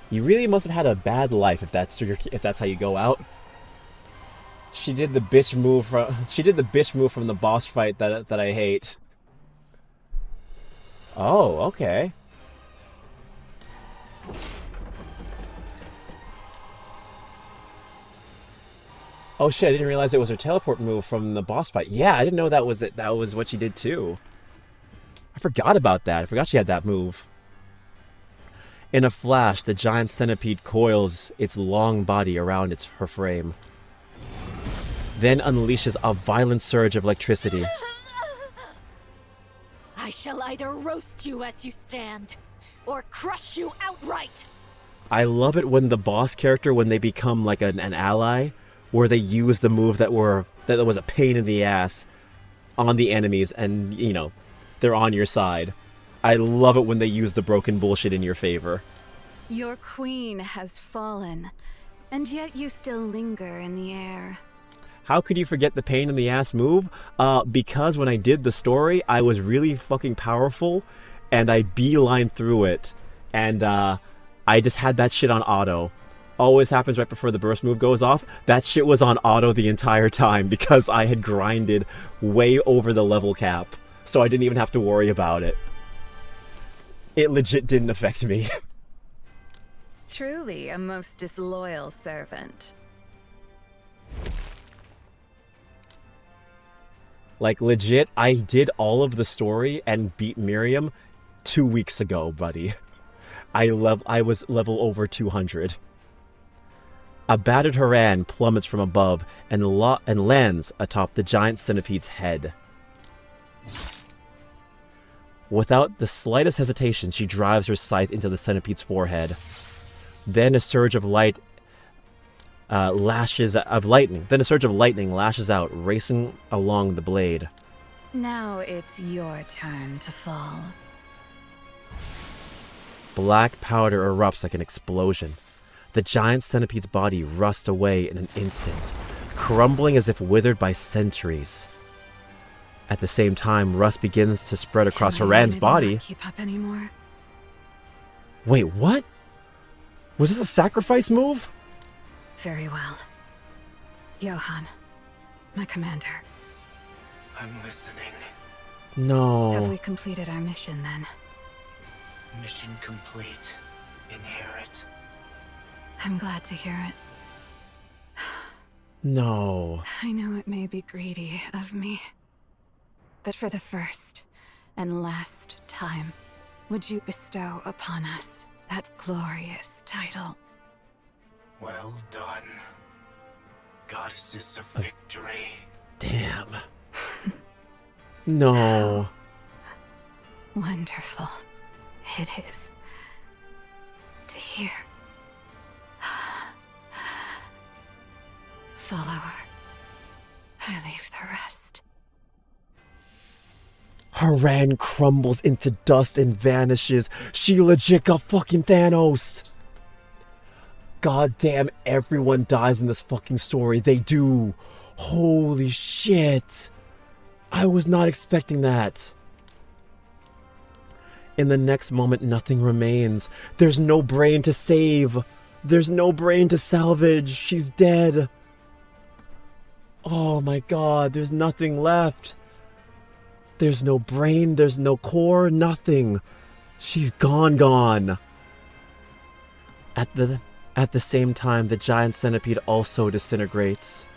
You really must have had a bad life if that's how you go out. She did the bitch move from the boss fight that I hate. Oh, okay. Oh shit, I didn't realize it was her teleport move from the boss fight. Yeah, I didn't know that was it. That was what she did too. I forgot about that. I forgot she had that move. In a flash, the giant centipede coils its long body around her frame. Then unleashes a violent surge of electricity. I shall either roast you as you stand, or crush you outright! I love it when the boss character, when they become like an ally, where they use the move that was a pain in the ass on the enemies and, you know, they're on your side. I love it when they use the broken bullshit in your favor. Your queen has fallen, and yet you still linger in the air. How could you forget the pain in the ass move? Because when I did the story, I was really fucking powerful, and I beelined through it, and I just had that shit on auto. Always happens right before the burst move goes off. That shit was on auto the entire time because I had grinded way over the level cap, so I didn't even have to worry about it. It legit didn't affect me. Truly a most disloyal servant. Like, legit, I did all of the story and beat Miriam 2 weeks ago, buddy. I was level over 200. A battered Haran plummets from above and lands atop the giant centipede's head. Without the slightest hesitation, she drives her scythe into the centipede's forehead. Then a surge of lightning lashes out, racing along the blade. Now it's your turn to fall. Black powder erupts like an explosion. The giant centipede's body rusts away in an instant, crumbling as if withered by centuries. At the same time, rust begins to spread across Haran's body. Not keep up anymore. Wait, what? Was this a sacrifice move? Very well. Johann, my commander. I'm listening. No. Have we completed our mission then? Mission complete. Inherit. I'm glad to hear it. No. I know it may be greedy of me, but for the first and last time, would you bestow upon us that glorious title? Well done. Goddesses of victory. Damn. No. Wonderful it is to hear. Follower, I leave the rest. Haran crumbles into dust and vanishes. She legit got fucking Thanos. God damn, everyone dies in this fucking story. They do. Holy shit. I was not expecting that. In the next moment, nothing remains. There's no brain to save. There's no brain to salvage. She's dead. Oh my god, there's nothing left. There's no brain, there's no core, nothing. She's gone. At the same time, the giant centipede also disintegrates.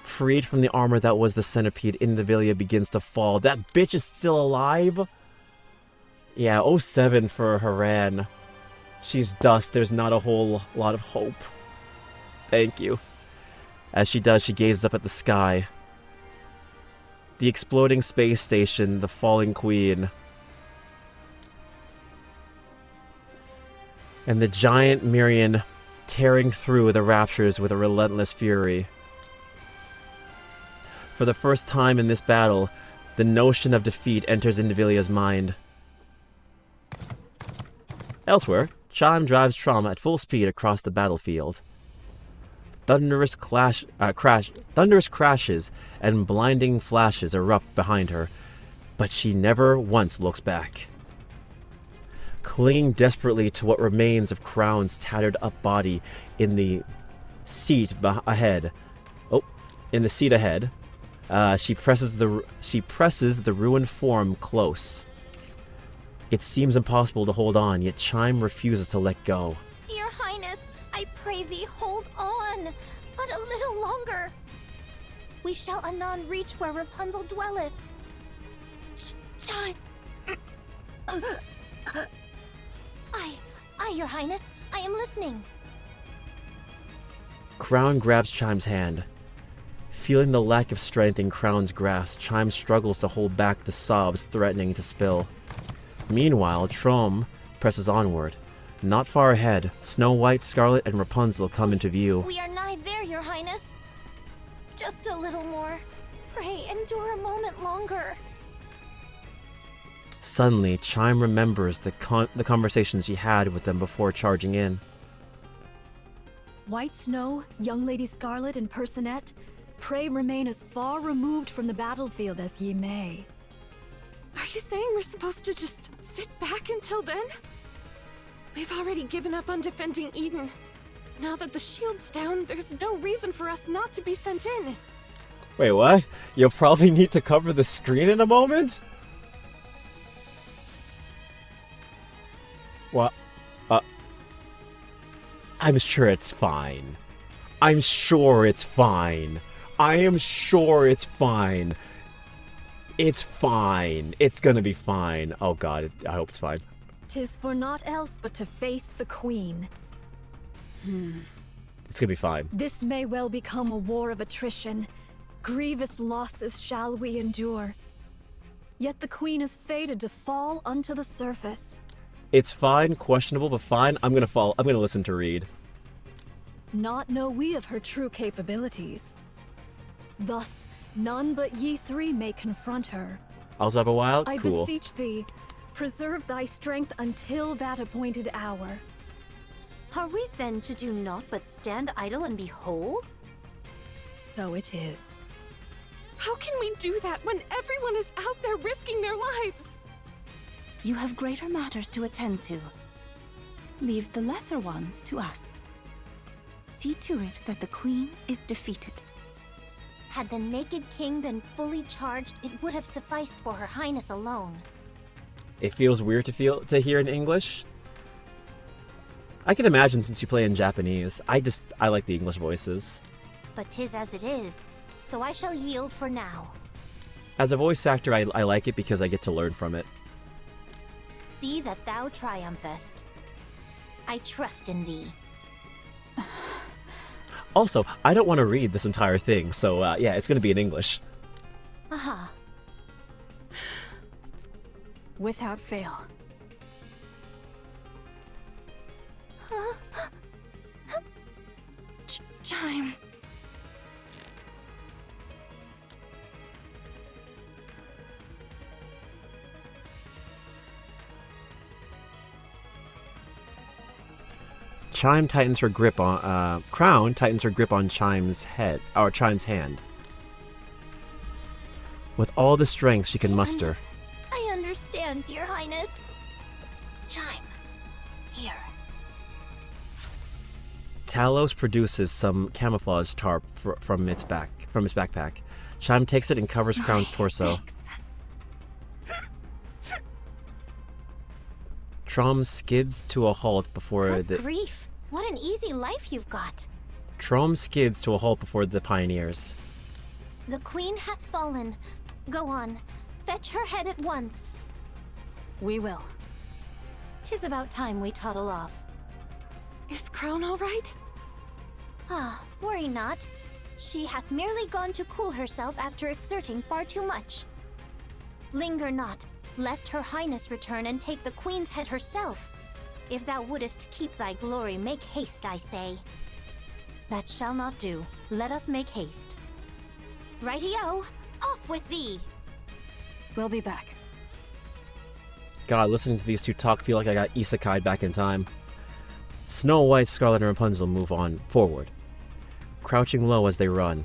Freed from the armor that was the centipede, Invalilia begins to fall. That bitch is still alive? Yeah, 07 for Haran. She's dust, there's not a whole lot of hope. Thank you. As she does, she gazes up at the sky. The exploding space station, the falling queen, and the giant Mirian tearing through the raptures with a relentless fury. For the first time in this battle, the notion of defeat enters into Villia's mind. Elsewhere, Chime drives Trauma at full speed across the battlefield. Thunderous crashes and blinding flashes erupt behind her, but she never once looks back. Clinging desperately to what remains of Crown's tattered up body in the seat ahead. She presses the ruined form close. It seems impossible to hold on, yet Chime refuses to let go. Your Highness, I pray thee, hold on, but a little longer. We shall anon reach where Rapunzel dwelleth. Chime. Your Highness, I am listening. Crown grabs Chime's hand. Feeling the lack of strength in Crown's grasp, Chime struggles to hold back the sobs threatening to spill. Meanwhile, Trom presses onward. Not far ahead, Snow White, Scarlet, and Rapunzel come into view. We are nigh there, Your Highness. Just a little more. Pray, endure a moment longer. Suddenly, Chime remembers the conversations she had with them before charging in. White Snow, Young Lady Scarlet, and Personette, pray remain as far removed from the battlefield as ye may. Are you saying we're supposed to just sit back until then? We've already given up on defending Eden. Now that the shield's down, there's no reason for us not to be sent in. Wait, what? You'll probably need to cover the screen in a moment? What? I'm sure it's fine. I'm sure it's fine. I am sure it's fine. It's fine. It's gonna be fine. Oh god, I hope it's fine. 'Tis for naught else but to face the Queen. It's gonna be fine. This may well become a war of attrition. Grievous losses shall we endure. Yet the Queen is fated to fall unto the surface. It's fine, questionable, but fine. I'm gonna listen to Reed. Not know we of her true capabilities. Thus, none but ye three may confront her. Also have a while? I Cool. beseech thee, preserve thy strength until that appointed hour. Are we then to do naught but stand idle and behold? So it is. How can we do that when everyone is out there risking their lives? You have greater matters to attend to. Leave the lesser ones to us. See to it that the Queen is defeated. Had the Naked King been fully charged, it would have sufficed for Her Highness alone. It feels weird to hear in English. I can imagine since you play in Japanese. I like the English voices. But 'tis as it is, so I shall yield for now. As a voice actor, I like it because I get to learn from it. See that thou triumphest. I trust in thee. Also, I don't want to read this entire thing, so yeah, it's going to be in English. Aha. Without fail. Chime. Chime tightens her grip on Crown tightens her grip on Chime's hand. With all the strength she can muster. I understand, Your Highness. Chime. Here. Talos produces some camouflage tarp from its backpack. Chime takes it and covers Crown's torso. Thanks. Trom skids to a halt before Good grief. What an easy life you've got. Trom skids to a halt before the pioneers. The Queen hath fallen. Go on. Fetch her head at once. We will. 'Tis about time we toddle off. Is Crown all right? Ah, worry not. She hath merely gone to cool herself after exerting far too much. Linger not, lest her highness return and take the queen's head herself. If thou wouldest keep thy glory, make haste, I say. That shall not do. Let us make haste. Righty-o, off with thee! We'll be back. God, listening to these two talk feel like I got isekai'd back in time. Snow White, Scarlet, and Rapunzel move on forward, crouching low as they run.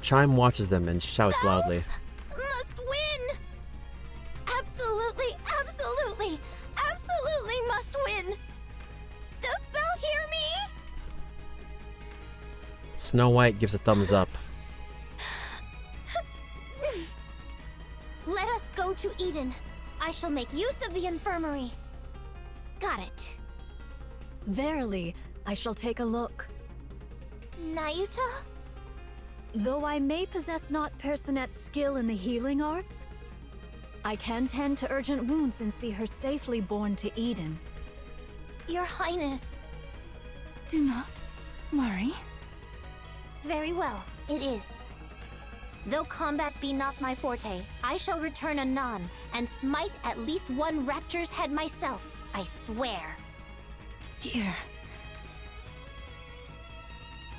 Chime watches them and shouts loudly. Must win! Absolutely, absolutely, absolutely must win! Dost thou hear me? Snow White gives a thumbs up. Let us go to Eden. I shall make use of the infirmary. Got it. Verily, I shall take a look. Nayuta? Though I may possess not Personette's skill in the healing arts, I can tend to urgent wounds and see her safely borne to Eden. Your Highness. Do not worry. Very well, it is. Though combat be not my forte, I shall return anon and smite at least one rapture's head myself, I swear. Here.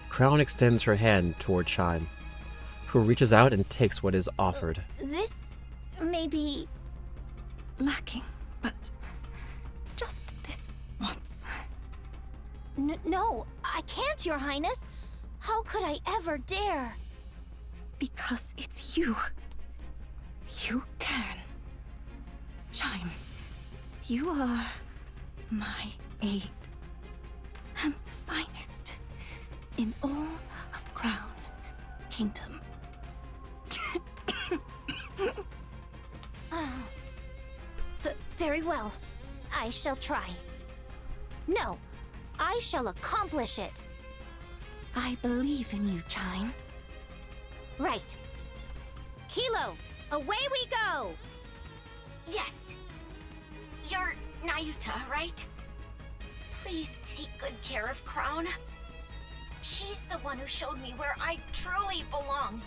Crown extends her hand toward Chime, who reaches out and takes what is offered. This may be... Lacking, but just this once. No, I can't, Your Highness. How could I ever dare? Because it's you. You can. Chime, you are my aid. And the finest in all of Crown Kingdom. Very well. I shall try. No, I shall accomplish it. I believe in you, Chime. Right. Kilo, away we go! Yes. You're Nayuta, right? Please take good care of Crown. She's the one who showed me where I truly belong,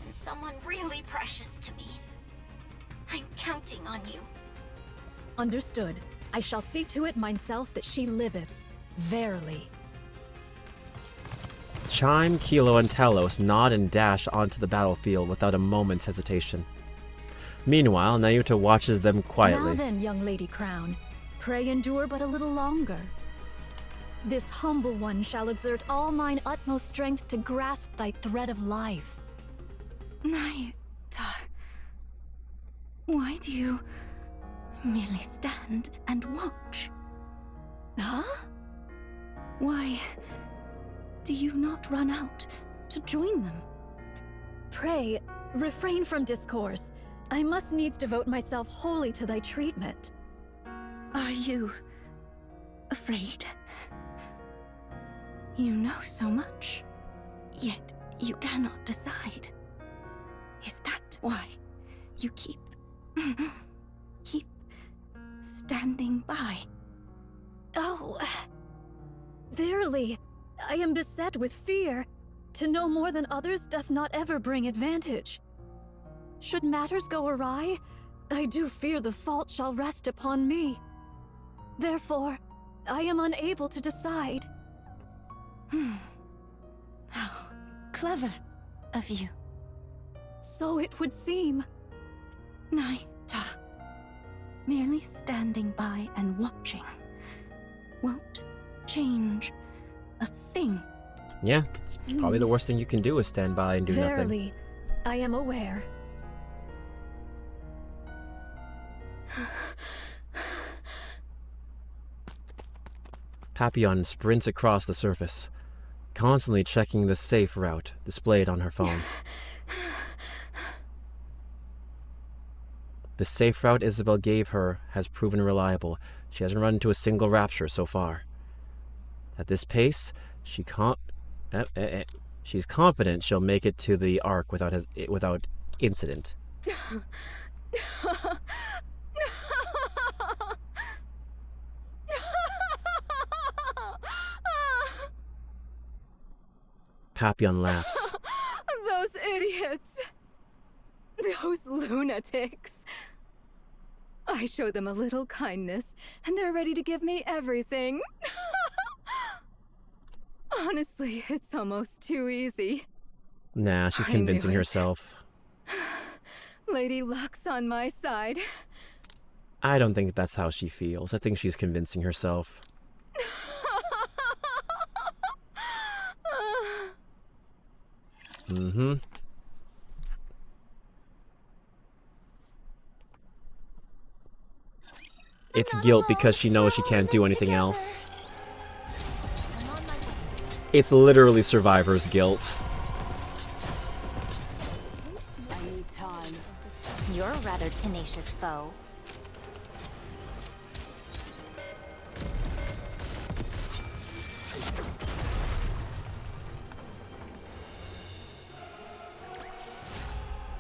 and someone really precious to me. I'm counting on you. Understood. I shall see to it myself that she liveth. Verily. Chime, Kilo, and Talos nod and dash onto the battlefield without a moment's hesitation. Meanwhile, Nayuta watches them quietly. Now then, young Lady Crown, pray endure but a little longer. This humble one shall exert all mine utmost strength to grasp thy thread of life. Nayuta, why do you merely stand and watch? Huh? Why do you not run out to join them? Pray, refrain from discourse. I must needs devote myself wholly to thy treatment. Are you afraid? You know so much, yet you cannot decide. Is that why you keep standing by? Oh, verily, I am beset with fear. To know more than others doth not ever bring advantage. Should matters go awry, I do fear the fault shall rest upon me. Therefore, I am unable to decide. How clever of you. So it would seem. Naita, merely standing by and watching won't change a thing. Yeah, it's probably the worst thing you can do is stand by and do nothing. Verily, I am aware. Papillon sprints across the surface, constantly checking the safe route displayed on her phone. The safe route Isabel gave her has proven reliable. She hasn't run into a single rapture so far. At this pace, she's confident she'll make it to the Ark without incident. Papillon laughs. Those lunatics. I show them a little kindness, and they're ready to give me everything. Honestly, it's almost too easy. Nah, she's I convincing knew it. herself. Lady Luck's on my side. I don't think that's how she feels. I think she's convincing herself. Mm-hmm. It's guilt because she knows she can't do anything else. It's literally survivor's guilt. I need time. You're a rather tenacious foe.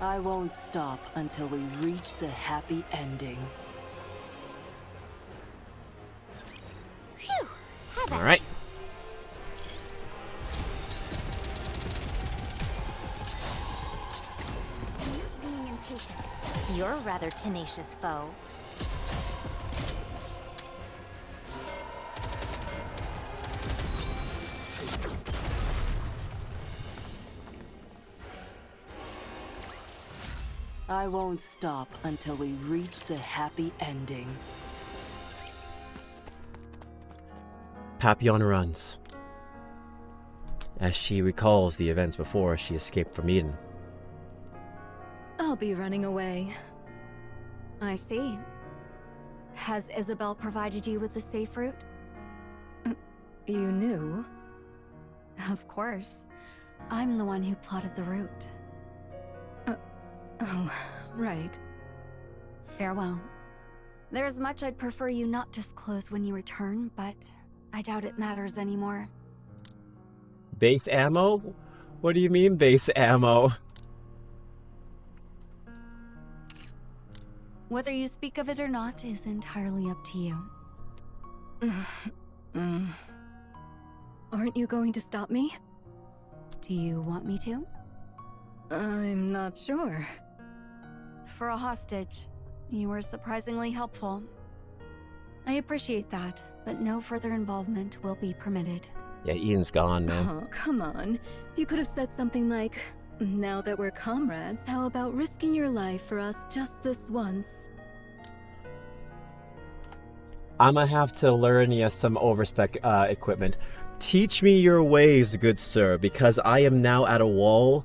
I won't stop until we reach the happy ending. Phew! Have at Alright. being impatient. You're a rather tenacious foe. I won't stop until we reach the happy ending. Papillon runs. As she recalls the events before she escaped from Eden. I'll be running away. I see. Has Isabel provided you with the safe route? You knew? Of course. I'm the one who plotted the route. Oh, right. Farewell. There's much I'd prefer you not disclose when you return, but I doubt it matters anymore. Base ammo? What do you mean base ammo? Whether you speak of it or not is entirely up to you. Aren't you going to stop me? Do you want me to? I'm not sure. For a hostage, you were surprisingly helpful. I appreciate that, but no further involvement will be permitted. Yeah, Ian's gone now. Oh, come on. You could have said something like, now that we're comrades, how about risking your life for us just this once? I'ma have to learn you some overspec equipment. Teach me your ways, good sir, because I am now at a wall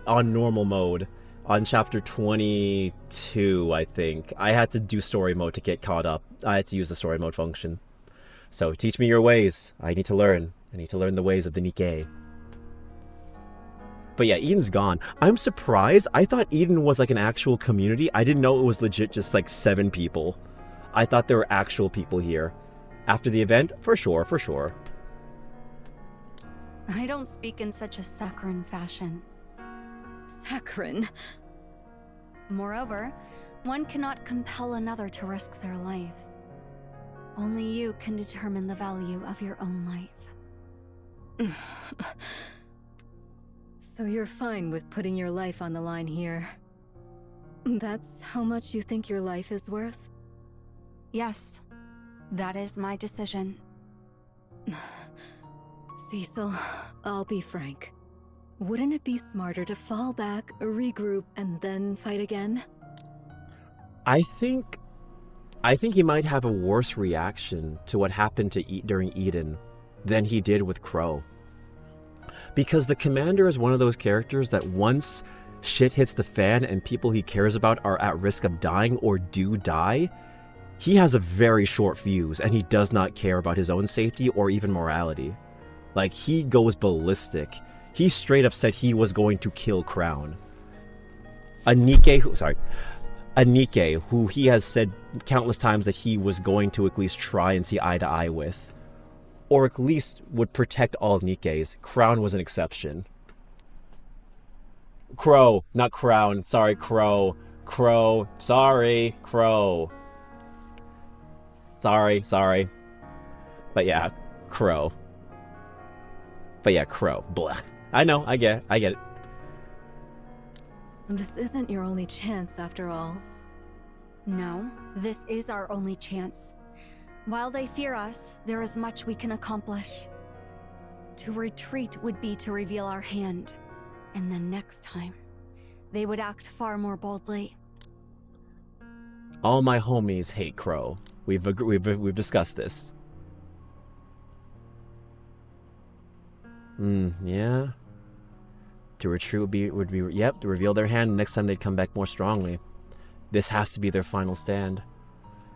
on normal mode. On chapter 22, I think. I had to do story mode to get caught up. I had to use the story mode function. So teach me your ways. I need to learn. I need to learn the ways of the Nikke. But yeah, Eden's gone. I'm surprised. I thought Eden was like an actual community. I didn't know it was legit just like 7 people. I thought there were actual people here. After the event, for sure, for sure. I don't speak in such a saccharine fashion. Saccharine? Moreover, one cannot compel another to risk their life. Only you can determine the value of your own life. So you're fine with putting your life on the line here? That's how much you think your life is worth? Yes, that is my decision. Cecil, I'll be frank. Wouldn't it be smarter to fall back, regroup, and then fight again? I think he might have a worse reaction to what happened to during Eden than he did with Crow. Because the commander is one of those characters that once shit hits the fan and people he cares about are at risk of dying or do die, he has a very short fuse and he does not care about his own safety or even morality. Like, he goes ballistic. He straight up said he was going to kill Crown. A Nikke, who he has said countless times that he was going to at least try and see eye to eye with. Or at least would protect all Nikkes. Crown was an exception. Crow, not Crown. Sorry, Crow. Crow. Sorry, Crow. Sorry. But yeah, Crow. Crow. Blah. I know, I get it. This isn't your only chance after all. No, this is our only chance. While they fear us, there is much we can accomplish. To retreat would be to reveal our hand, and then next time, they would act far more boldly. All my homies hate Crow. We've discussed this. Yeah. To retreat would be yep, to reveal their hand, next time they'd come back more strongly. This has to be their final stand.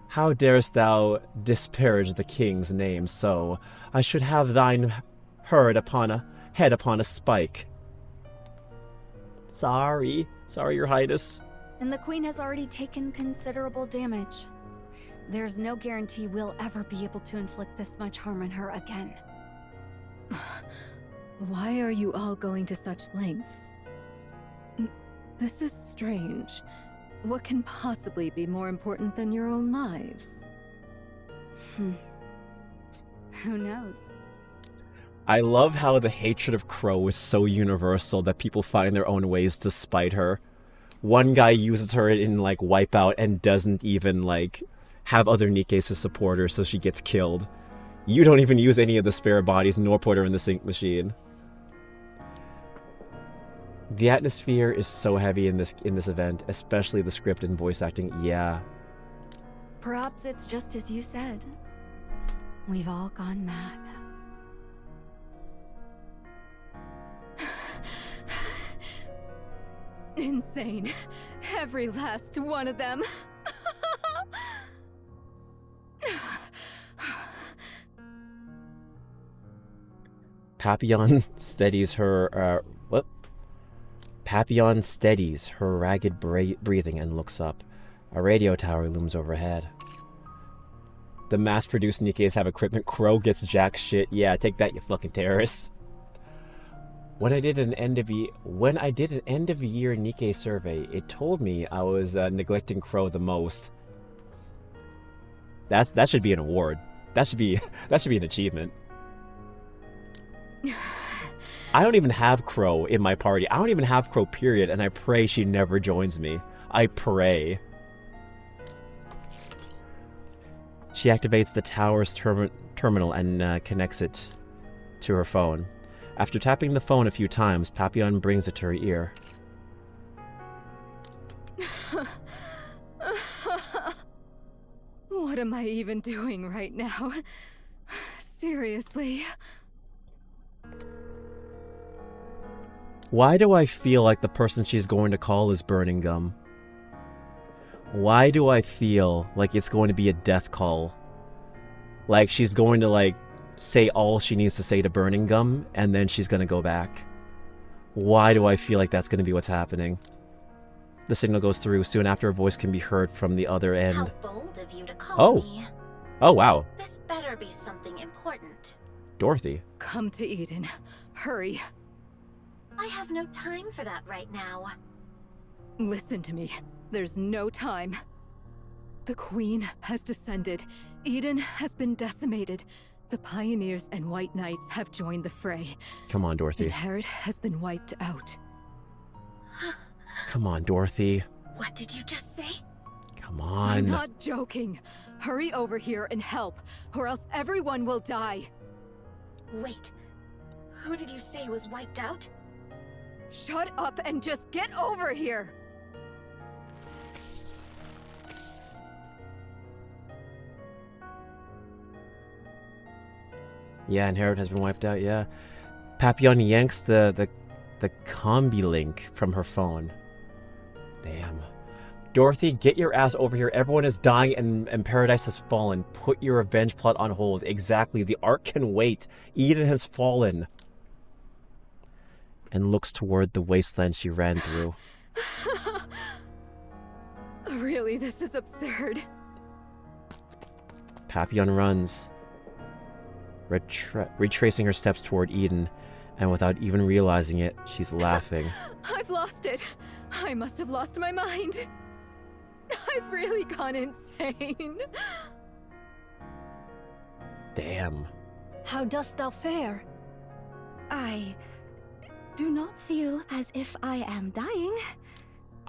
How darest thou disparage the king's name so? I should have thine head upon a spike. Sorry, your highness. And the queen has already taken considerable damage. There's no guarantee we'll ever be able to inflict this much harm on her again. Why are you all going to such lengths? This is strange. What can possibly be more important than your own lives? Who knows? I love how the hatred of Crow is so universal that people find their own ways to spite her. One guy uses her in, like, Wipeout and doesn't even, like, have other Nikkes to support her, so she gets killed. You don't even use any of the spare bodies, nor put her in the sync machine. The atmosphere is so heavy in this event, especially the script and voice acting. Yeah. Perhaps it's just as you said. We've all gone mad. Insane. Every last one of them. Papillon steadies her, Papillon steadies her ragged breathing and looks up. A radio tower looms overhead. The mass-produced Nikkes have equipment. Crow gets jack shit. Yeah, take that, you fucking terrorist. When I did an end of year Nikke survey, it told me I was neglecting Crow the most. That should be an award. That should be an achievement. I don't even have Crow in my party. I don't even have Crow, period, and I pray she never joins me. I pray. She activates the tower's terminal and connects it to her phone. After tapping the phone a few times, Papillon brings it to her ear. What am I even doing right now? Seriously. Why do I feel like the person she's going to call is Burning Gum? Why do I feel like it's going to be a death call? Like she's going to, like, say all she needs to say to Burning Gum, and then she's gonna go back. Why do I feel like that's gonna be what's happening? The signal goes through. Soon after, a voice can be heard from the other end. How bold of you to call me. Oh, wow. This better be something important. Dorothy. Come to Eden. Hurry. I have no time for that right now. Listen to me. There's no time. The Queen has descended. Eden has been decimated. The Pioneers and White Knights have joined the fray. Come on, Dorothy. Inherit has been wiped out. Come on, Dorothy. What did you just say? Come on. I'm not joking. Hurry over here and help, or else everyone will die. Wait. Who did you say was wiped out? Shut up and just get over here! Yeah, Inherit has been wiped out, yeah. Papillon yanks the combi link from her phone. Damn. Dorothy, get your ass over here. Everyone is dying and Paradise has fallen. Put your revenge plot on hold. Exactly. The arc can wait. Eden has fallen. And looks toward the wasteland she ran through. Really, this is absurd. Papillon runs, retracing her steps toward Eden, and without even realizing it, she's laughing. I've lost it. I must have lost my mind. I've really gone insane. Damn. How dost thou fare? I do not feel as if I am dying.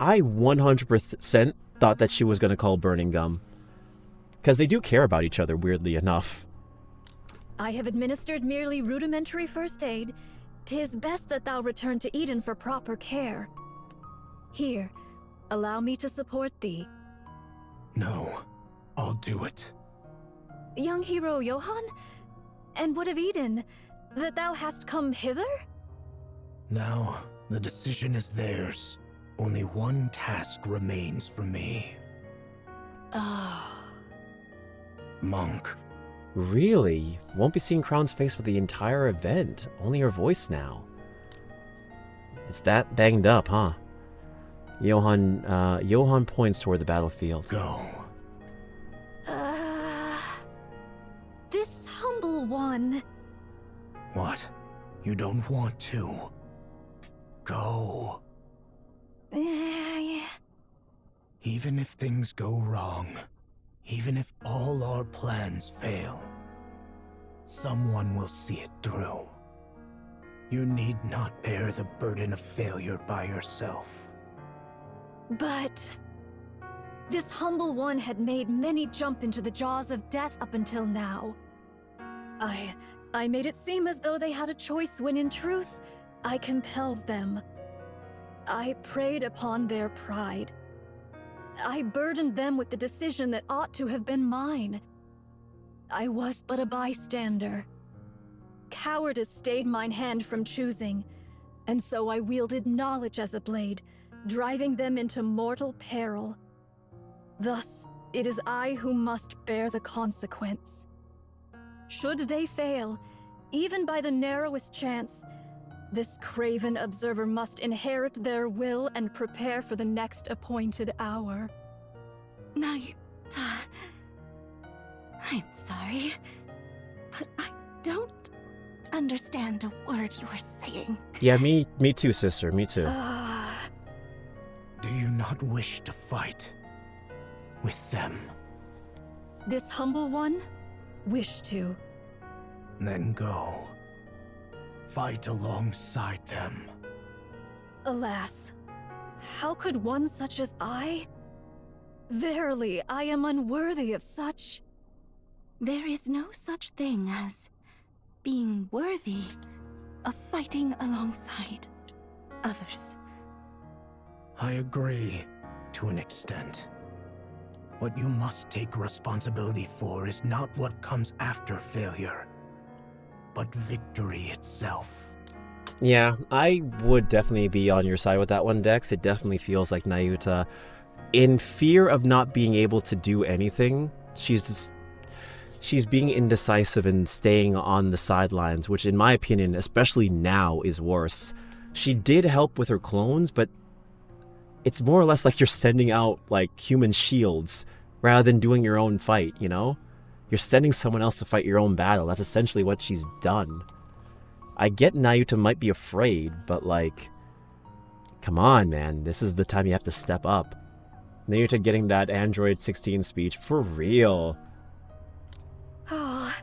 I 100% thought that she was going to call Burning Gum. Because they do care about each other, weirdly enough. I have administered merely rudimentary first aid. 'Tis best that thou return to Eden for proper care. Here, allow me to support thee. No, I'll do it. Young hero Johann? And what of Eden? That thou hast come hither? Now, the decision is theirs. Only one task remains for me. Monk. Really? Won't be seeing Crown's face for the entire event. Only her voice now. It's that banged up, huh? Johann points toward the battlefield. Go. This humble one. What? You don't want to? Go. Even if things go wrong, even if all our plans fail, someone will see it through. You need not bear the burden of failure by yourself. But this humble one had made many jump into the jaws of death up until now. I made it seem as though they had a choice when in truth, I compelled them. I preyed upon their pride. I burdened them with the decision that ought to have been mine. I was but a bystander. Cowardice stayed mine hand from choosing, and so I wielded knowledge as a blade, driving them into mortal peril. Thus, it is I who must bear the consequence. Should they fail, even by the narrowest chance, this craven observer must inherit their will and prepare for the next appointed hour. Nayuta, I'm sorry, but I don't understand a word you are saying. Yeah, me too, sister. Me too. Do you not wish to fight with them? This humble one wished to. Then go. Fight alongside them. Alas, how could one such as I? Verily, I am unworthy of such. There is no such thing as being worthy of fighting alongside others. I agree, to an extent. What you must take responsibility for is not what comes after failure, but victory itself. Yeah, I would definitely be on your side with that one, Dex. It definitely feels like Nayuta, in fear of not being able to do anything, she's being indecisive and staying on the sidelines, which in my opinion, especially now, is worse. She did help with her clones, but it's more or less like you're sending out like human shields rather than doing your own fight, you know? You're sending someone else to fight your own battle. That's essentially what she's done. I get Nayuta might be afraid, but like, come on, man. This is the time you have to step up. Nayuta getting that Android 16 speech, for real. Oh.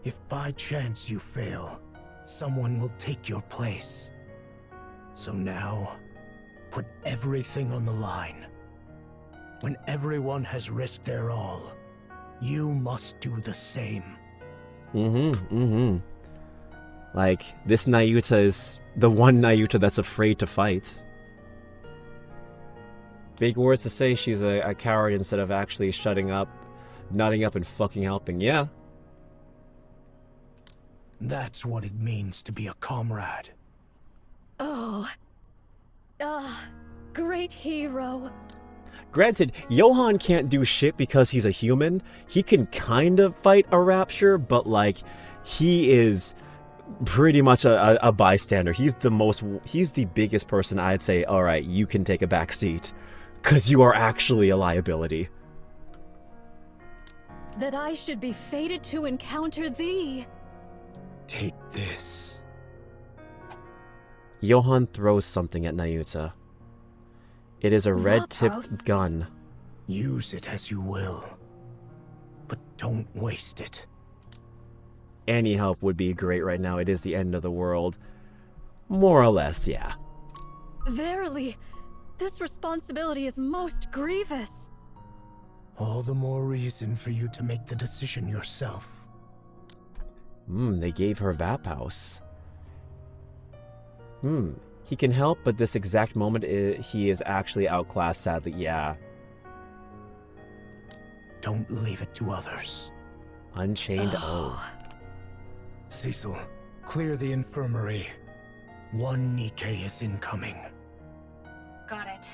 If by chance you fail, someone will take your place. So now, put everything on the line. When everyone has risked their all, you must do the same. Like, this Nayuta is the one Nayuta that's afraid to fight. Big words to say she's a coward instead of actually shutting up, nutting up, and fucking helping. Yeah. That's what it means to be a comrade. Oh. Great hero. Granted, Johann can't do shit because he's a human. He can kind of fight a rapture, but like, he is pretty much a bystander. He's the biggest person I'd say, alright, you can take a back seat. Because you are actually a liability. That I should be fated to encounter thee. Take this. Johann throws something at Nayuta. It is a red-tipped gun. Use it as you will, but don't waste it. Any help would be great right now. It is the end of the world. More or less, yeah. Verily, This responsibility is most grievous. All the more reason for you to make the decision yourself. They gave her Vap House. He can help, but this exact moment he is actually outclassed, sadly. Yeah. Don't leave it to others. Unchained O. Cecil, clear the infirmary. One Nikke is incoming. Got it.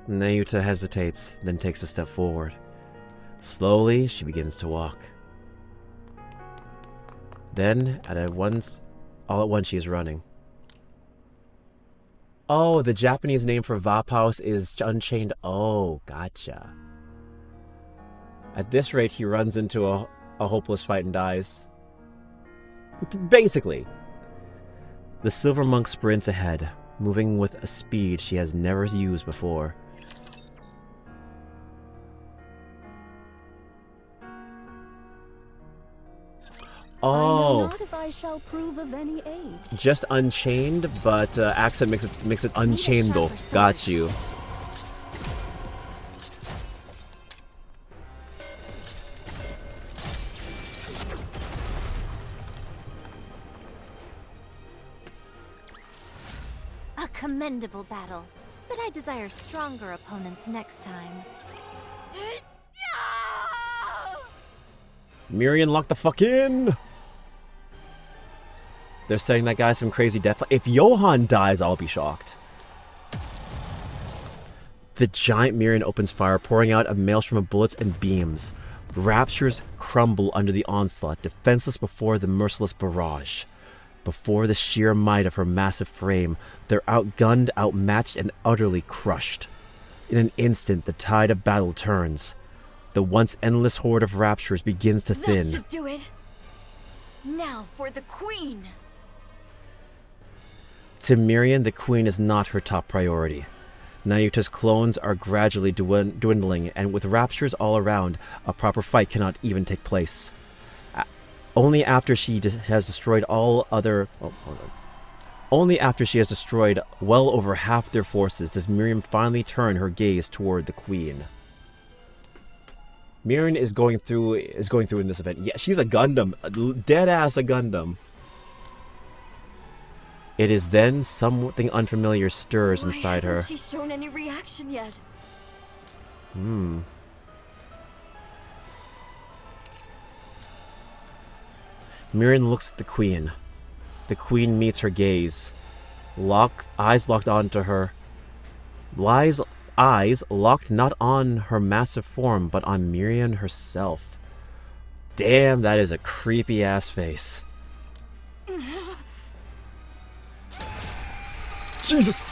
Nayuta hesitates, then takes a step forward. Slowly, she begins to walk. Then, all at once, she is running. Oh, the Japanese name for Vap House is Unchained. Oh, gotcha. At this rate, he runs into a hopeless fight and dies. Basically. The Silver Monk sprints ahead, moving with a speed she has never used before. I know Oh, not if I shall prove of any aid. just Unchained, but accent makes it Unchained though. Got you. A commendable battle, but I desire stronger opponents next time. Miriam, lock the fuck in! They're saying that guy's some crazy death. If Johann dies, I'll be shocked. The giant Miriam opens fire, pouring out a maelstrom of bullets and beams. Raptures crumble under the onslaught, defenseless before the merciless barrage. Before the sheer might of her massive frame, they're outgunned, outmatched, and utterly crushed. In an instant, the tide of battle turns. The once endless horde of raptures begins to thin. That should do it. Now for the queen. To Miriam, the queen is not her top priority. Nayuta's clones are gradually dwindling, and with raptures all around, a proper fight cannot even take place. Only after she has destroyed Only after she has destroyed well over half their forces does Miriam finally turn her gaze toward the queen. Miriam is going through in this event. Yeah, she's a Gundam, dead ass a Gundam. It is then something unfamiliar stirs inside her. Why hasn't she shown any reaction yet? Miriam looks at the queen. The queen meets her gaze. Eyes locked onto her. Eyes locked not on her massive form, but on Miriam herself. Damn, that is a creepy ass face. Jesus!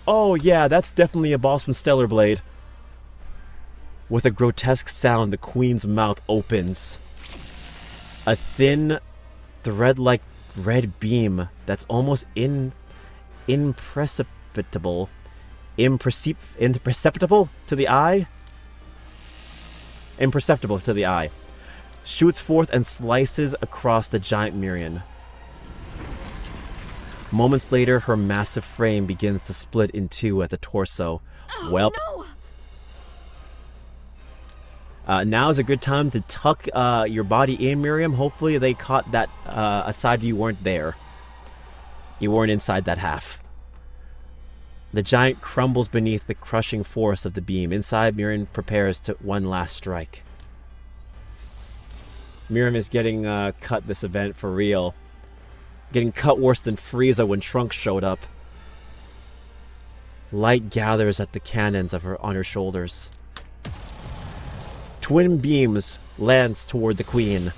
Oh yeah, that's definitely a boss from Stellar Blade. With a grotesque sound, the queen's mouth opens. A thin, thread-like red beam that's almost imperceptible to the eye? Imperceptible to the eye. Shoots forth and slices across the giant Miriam. Moments later, her massive frame begins to split in two at the torso. Oh, Welp. No. Now is a good time to tuck your body in, Miriam. Hopefully they caught that aside you weren't there. You weren't inside that half. The giant crumbles beneath the crushing force of the beam. Inside, Miriam prepares to one last strike. Miriam is getting cut this event for real. Getting cut worse than Frieza when Trunks showed up. Light gathers at the cannons on her shoulders. Twin beams lands toward the queen,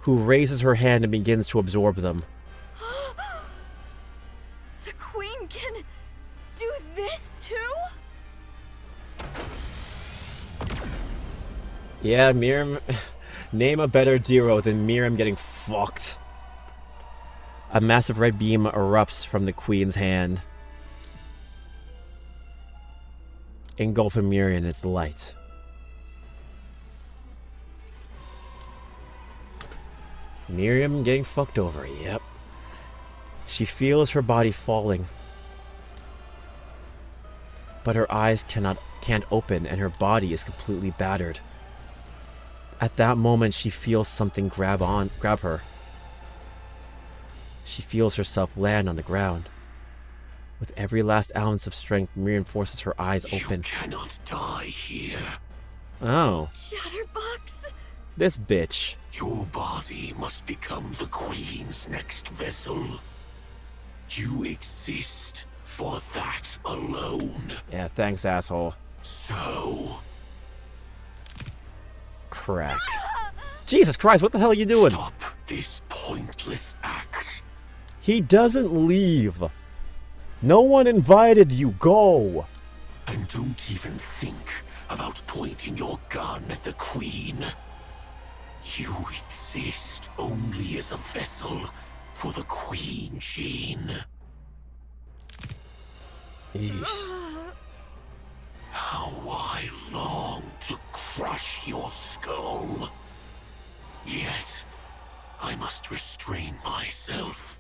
who raises her hand and begins to absorb them. The queen can do this too? Yeah, Miriam. Name a better duo than Miriam getting fucked. A massive red beam erupts from the queen's hand, engulfing Miriam in its light. Miriam getting fucked over, yep. She feels her body falling, but her eyes can't open and her body is completely battered. At that moment, she feels something grab her. She feels herself land on the ground. With every last ounce of strength, Miriam forces her eyes open. You cannot die here. Oh, Chatterbox! this bitch. Your body must become the Queen's next vessel. You exist for that alone. Yeah, thanks, asshole. So... Crack. Jesus Christ, what the hell are you doing? stop this pointless act. He doesn't leave. No one invited you. Go. And don't even think about pointing your gun at the Queen. You exist only as a vessel for the Queen, Jean. How I long to crush your skull. Yet, I must restrain myself,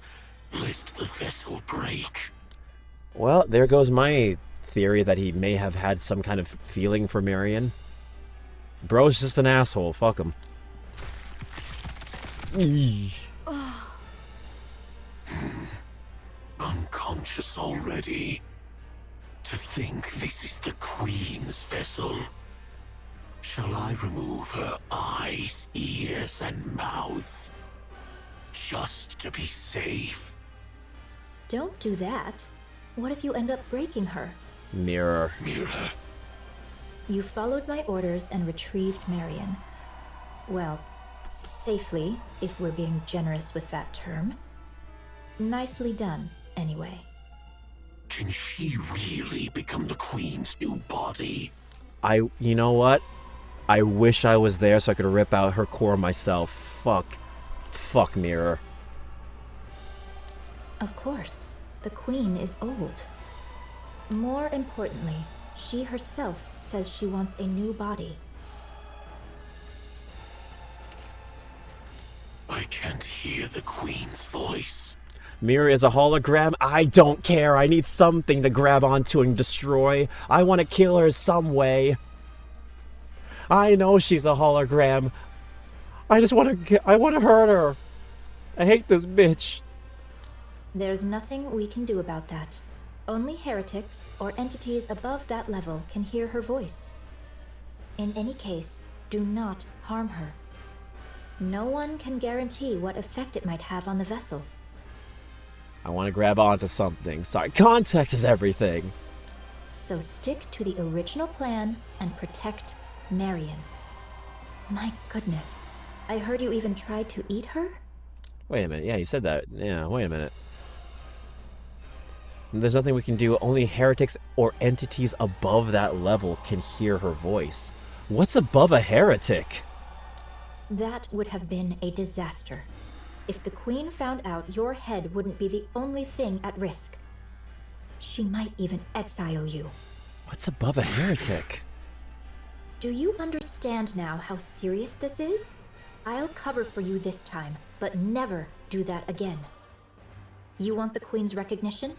lest the vessel break. Well, there goes my theory that he may have had some kind of feeling for Marion. Bro's just an asshole. Fuck him. Unconscious already. To think this is the Queen's vessel. Shall I remove her eyes, ears, and mouth? Just to be safe. Don't do that. What if you end up breaking her? Mirror. Mirror. You followed my orders and retrieved Marion. Well, safely, if we're being generous with that term. Nicely done, anyway. Can she really become the Queen's new body? You know what? I wish I was there so I could rip out her core myself. Fuck Mirror. Of course, the Queen is old. More importantly, she herself says she wants a new body. I can't hear the Queen's voice. Mirror is a hologram? I don't care. I need something to grab onto and destroy. I want to kill her some way. I know she's a hologram. I want to hurt her. I hate this bitch. There's nothing we can do about that. Only heretics or entities above that level can hear her voice. In any case, do not harm her. No one can guarantee what effect it might have on the vessel. I want to grab onto something. Sorry, context is everything. So stick to the original plan and protect Marion. My goodness, I heard you even tried to eat her? Wait a minute. Yeah, you said that. Yeah, wait a minute. There's nothing we can do. Only heretics or entities above that level can hear her voice. What's above a heretic? That would have been a disaster. If the Queen found out, your head wouldn't be the only thing at risk. She might even exile you. What's above a heretic? Do you understand now how serious this is? I'll cover for you this time, but never do that again. You want the Queen's recognition?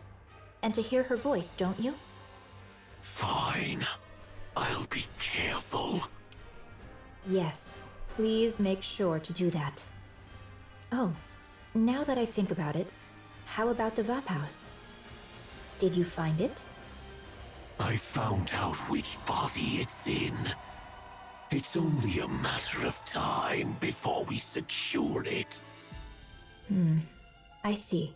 And to hear her voice, don't you? Fine. I'll be careful. Yes, please make sure to do that. Oh, now that I think about it, how about the Vap House? Did you find it? I found out which body it's in. It's only a matter of time before we secure it. I see.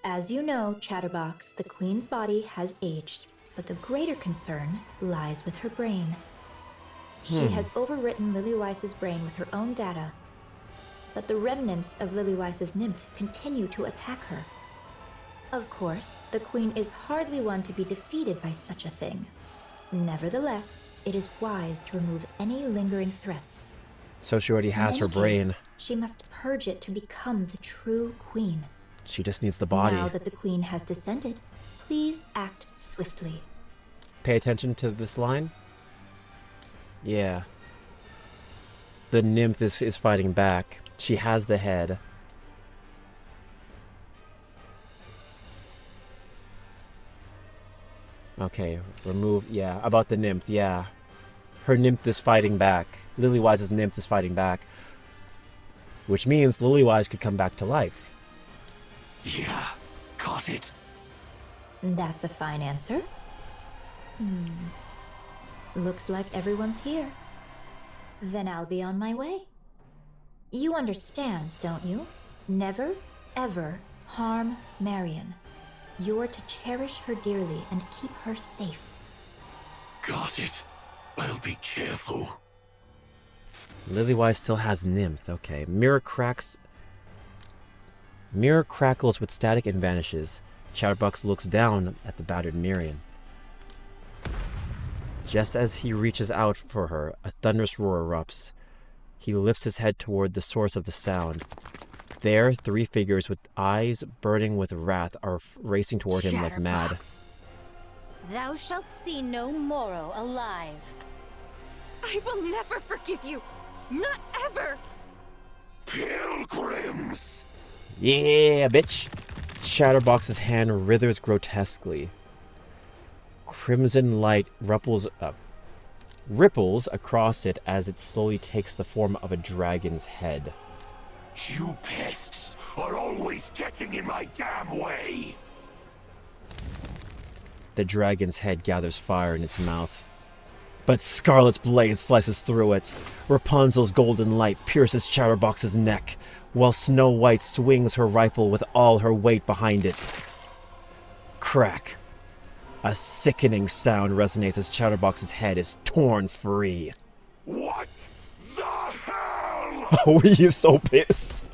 As you know, Chatterbox, the Queen's body has aged, but the greater concern lies with her brain. She has overwritten Lillyweiss's brain with her own data, but the remnants of Lillyweiss's nymph continue to attack her. Of course, the Queen is hardly one to be defeated by such a thing. Nevertheless, it is wise to remove any lingering threats. So she already has In her any brain. case, she must purge it to become the true Queen. She just needs the body. Now that the Queen has descended, please act swiftly. Pay attention to this line. Yeah. The nymph is fighting back. She has the head. Okay, remove, yeah, about the nymph, yeah. Her nymph is fighting back. Lilywise's nymph is fighting back. Which means Lilywise could come back to life. Yeah, got it. That's a fine answer. Looks like everyone's here. Then I'll be on my way. You understand, don't you? Never, ever harm Marion. You're to cherish her dearly and keep her safe. Got it. I'll be careful. Lilywise still has nymph, okay. Mirror crackles with static and vanishes. Chatterbox looks down at the battered Marion. Just as he reaches out for her, a thunderous roar erupts. He lifts his head toward the source of the sound. There, 3 figures with eyes burning with wrath are racing toward him like mad. Thou shalt see no Moro alive. I will never forgive you. Not ever. Pilgrims! Yeah, bitch! Chatterbox's hand withers grotesquely. Crimson light ripples across it as it slowly takes the form of a dragon's head. You pests are always getting in my damn way! The dragon's head gathers fire in its mouth. But Scarlet's blade slices through it. Rapunzel's golden light pierces Chatterbox's neck, while Snow White swings her rifle with all her weight behind it. Crack. A sickening sound resonates as Chatterbox's head is torn free. What the hell? Oh, he is so pissed.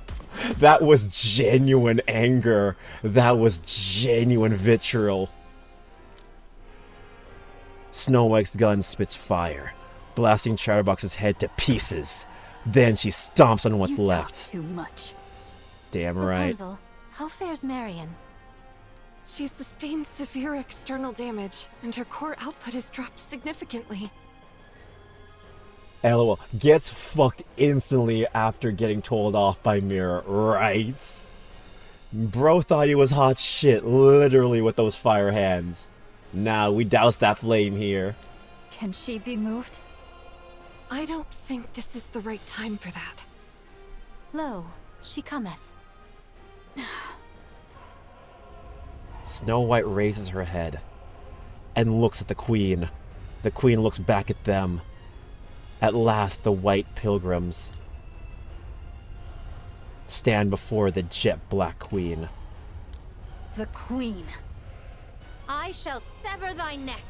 That was genuine anger. That was genuine vitriol. Snow White's gun spits fire, blasting Chatterbox's head to pieces. Then she stomps on what's left. Too much. Damn right. Rapunzel, how fares Marion? She's sustained severe external damage, and her core output has dropped significantly. LOL. Gets fucked instantly after getting told off by Mirror, right? Bro thought he was hot shit, literally, with those fire hands. Nah, we doused that flame here. Can she be moved? I don't think this is the right time for that. Lo, she cometh. Snow White raises her head and looks at the Queen. The Queen looks back at them. At last, the white pilgrims stand before the jet black Queen. The Queen. I shall sever thy neck.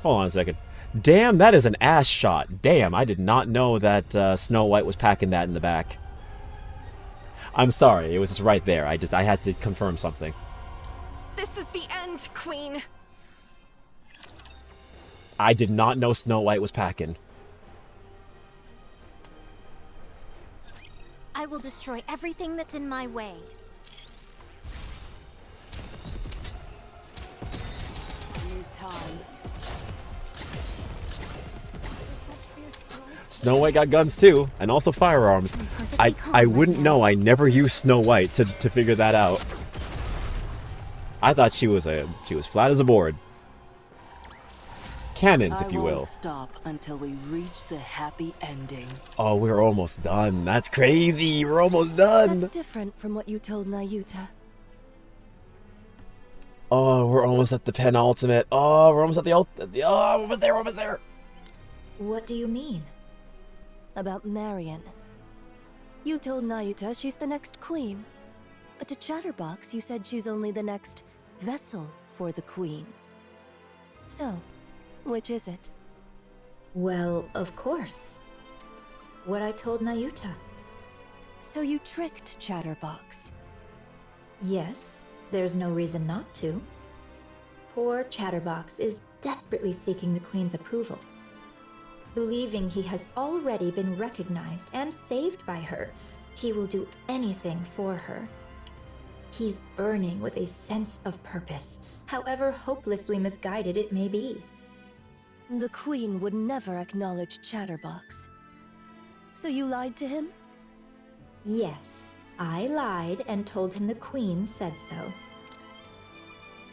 Hold on a second. Damn, that is an ass shot. Damn, I did not know that Snow White was packing that in the back. I'm sorry, it was just right there. I had to confirm something. This is the end, Queen. I did not know Snow White was packing. I will destroy everything that's in my way. Snow White got guns too, and also firearms. I wouldn't know. I never used Snow White to figure that out. I thought she was flat as a board. Cannons, if you will. Stop until we reach the happy ending. Oh, we're almost done. That's crazy. We're almost done. That's different from what you told Nayuta. Oh, we're almost at the penultimate. Oh, we're almost at the oh, almost there. Almost there. What do you mean? About Marion. You told Nayuta she's the next queen. But to Chatterbox, you said she's only the next vessel for the queen. So, which is it? Well, of course. What I told Nayuta. So you tricked Chatterbox? Yes, there's no reason not to. Poor Chatterbox is desperately seeking the Queen's approval. Believing he has already been recognized and saved by her, he will do anything for her. He's burning with a sense of purpose, however hopelessly misguided it may be. The Queen would never acknowledge Chatterbox. So you lied to him? Yes, I lied and told him the Queen said so.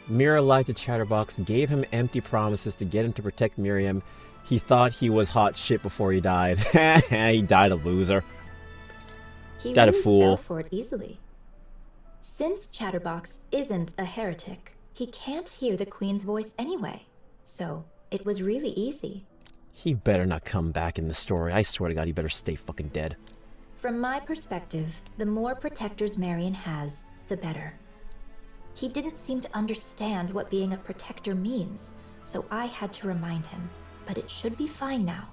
Mira lied to Chatterbox, gave him empty promises to get him to protect Miriam. He thought he was hot shit before he died. He died a loser. He Died really a fool. fell for it easily. Since Chatterbox isn't a heretic, he can't hear the Queen's voice anyway. So, it was really easy. He better not come back in the story. I swear to God, he better stay fucking dead. From my perspective, the more protectors Marion has, the better. He didn't seem to understand what being a protector means, so I had to remind him. But it should be fine now.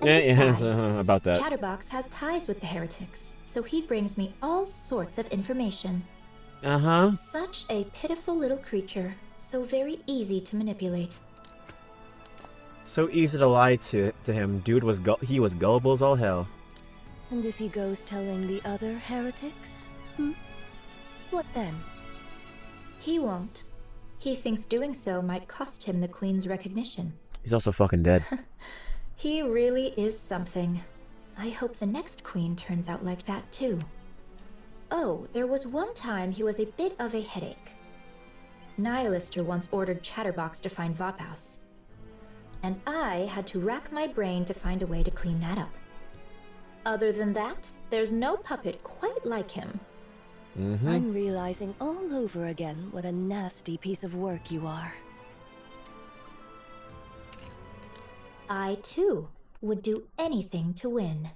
And besides, about that. Chatterbox has ties with the heretics, so he brings me all sorts of information. Uh-huh. Such a pitiful little creature, so very easy to manipulate. So easy to lie to him. Dude was he was gullible as all hell. And if he goes telling the other heretics? What then? He won't. He thinks doing so might cost him the Queen's recognition. He's also fucking dead. He really is something. I hope the next Queen turns out like that too. Oh, there was one time he was a bit of a headache. Nihilister once ordered Chatterbox to find Vophouse. And I had to rack my brain to find a way to clean that up. Other than that, there's no puppet quite like him. I'm realizing all over again what a nasty piece of work you are. I, too, would do anything to win.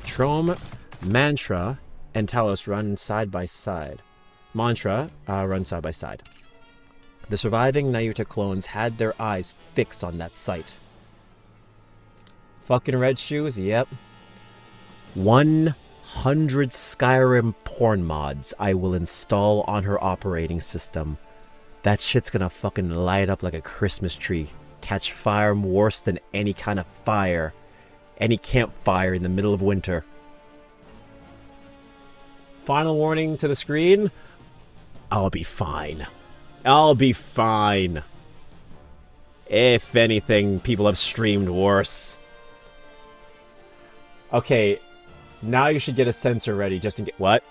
Trome, Mantra, and Talos run side by side. Mantra run side by side. The surviving Nayuta clones had their eyes fixed on that sight. Fucking red shoes, yep. 100 Skyrim porn mods I will install on her operating system. That shit's gonna fucking light up like a Christmas tree. Catch fire worse than any kind of fire. Any campfire in the middle of winter. Final warning to the screen. I'll be fine. I'll be fine. If anything, people have streamed worse. Okay, now you should get a sensor ready just in case. What?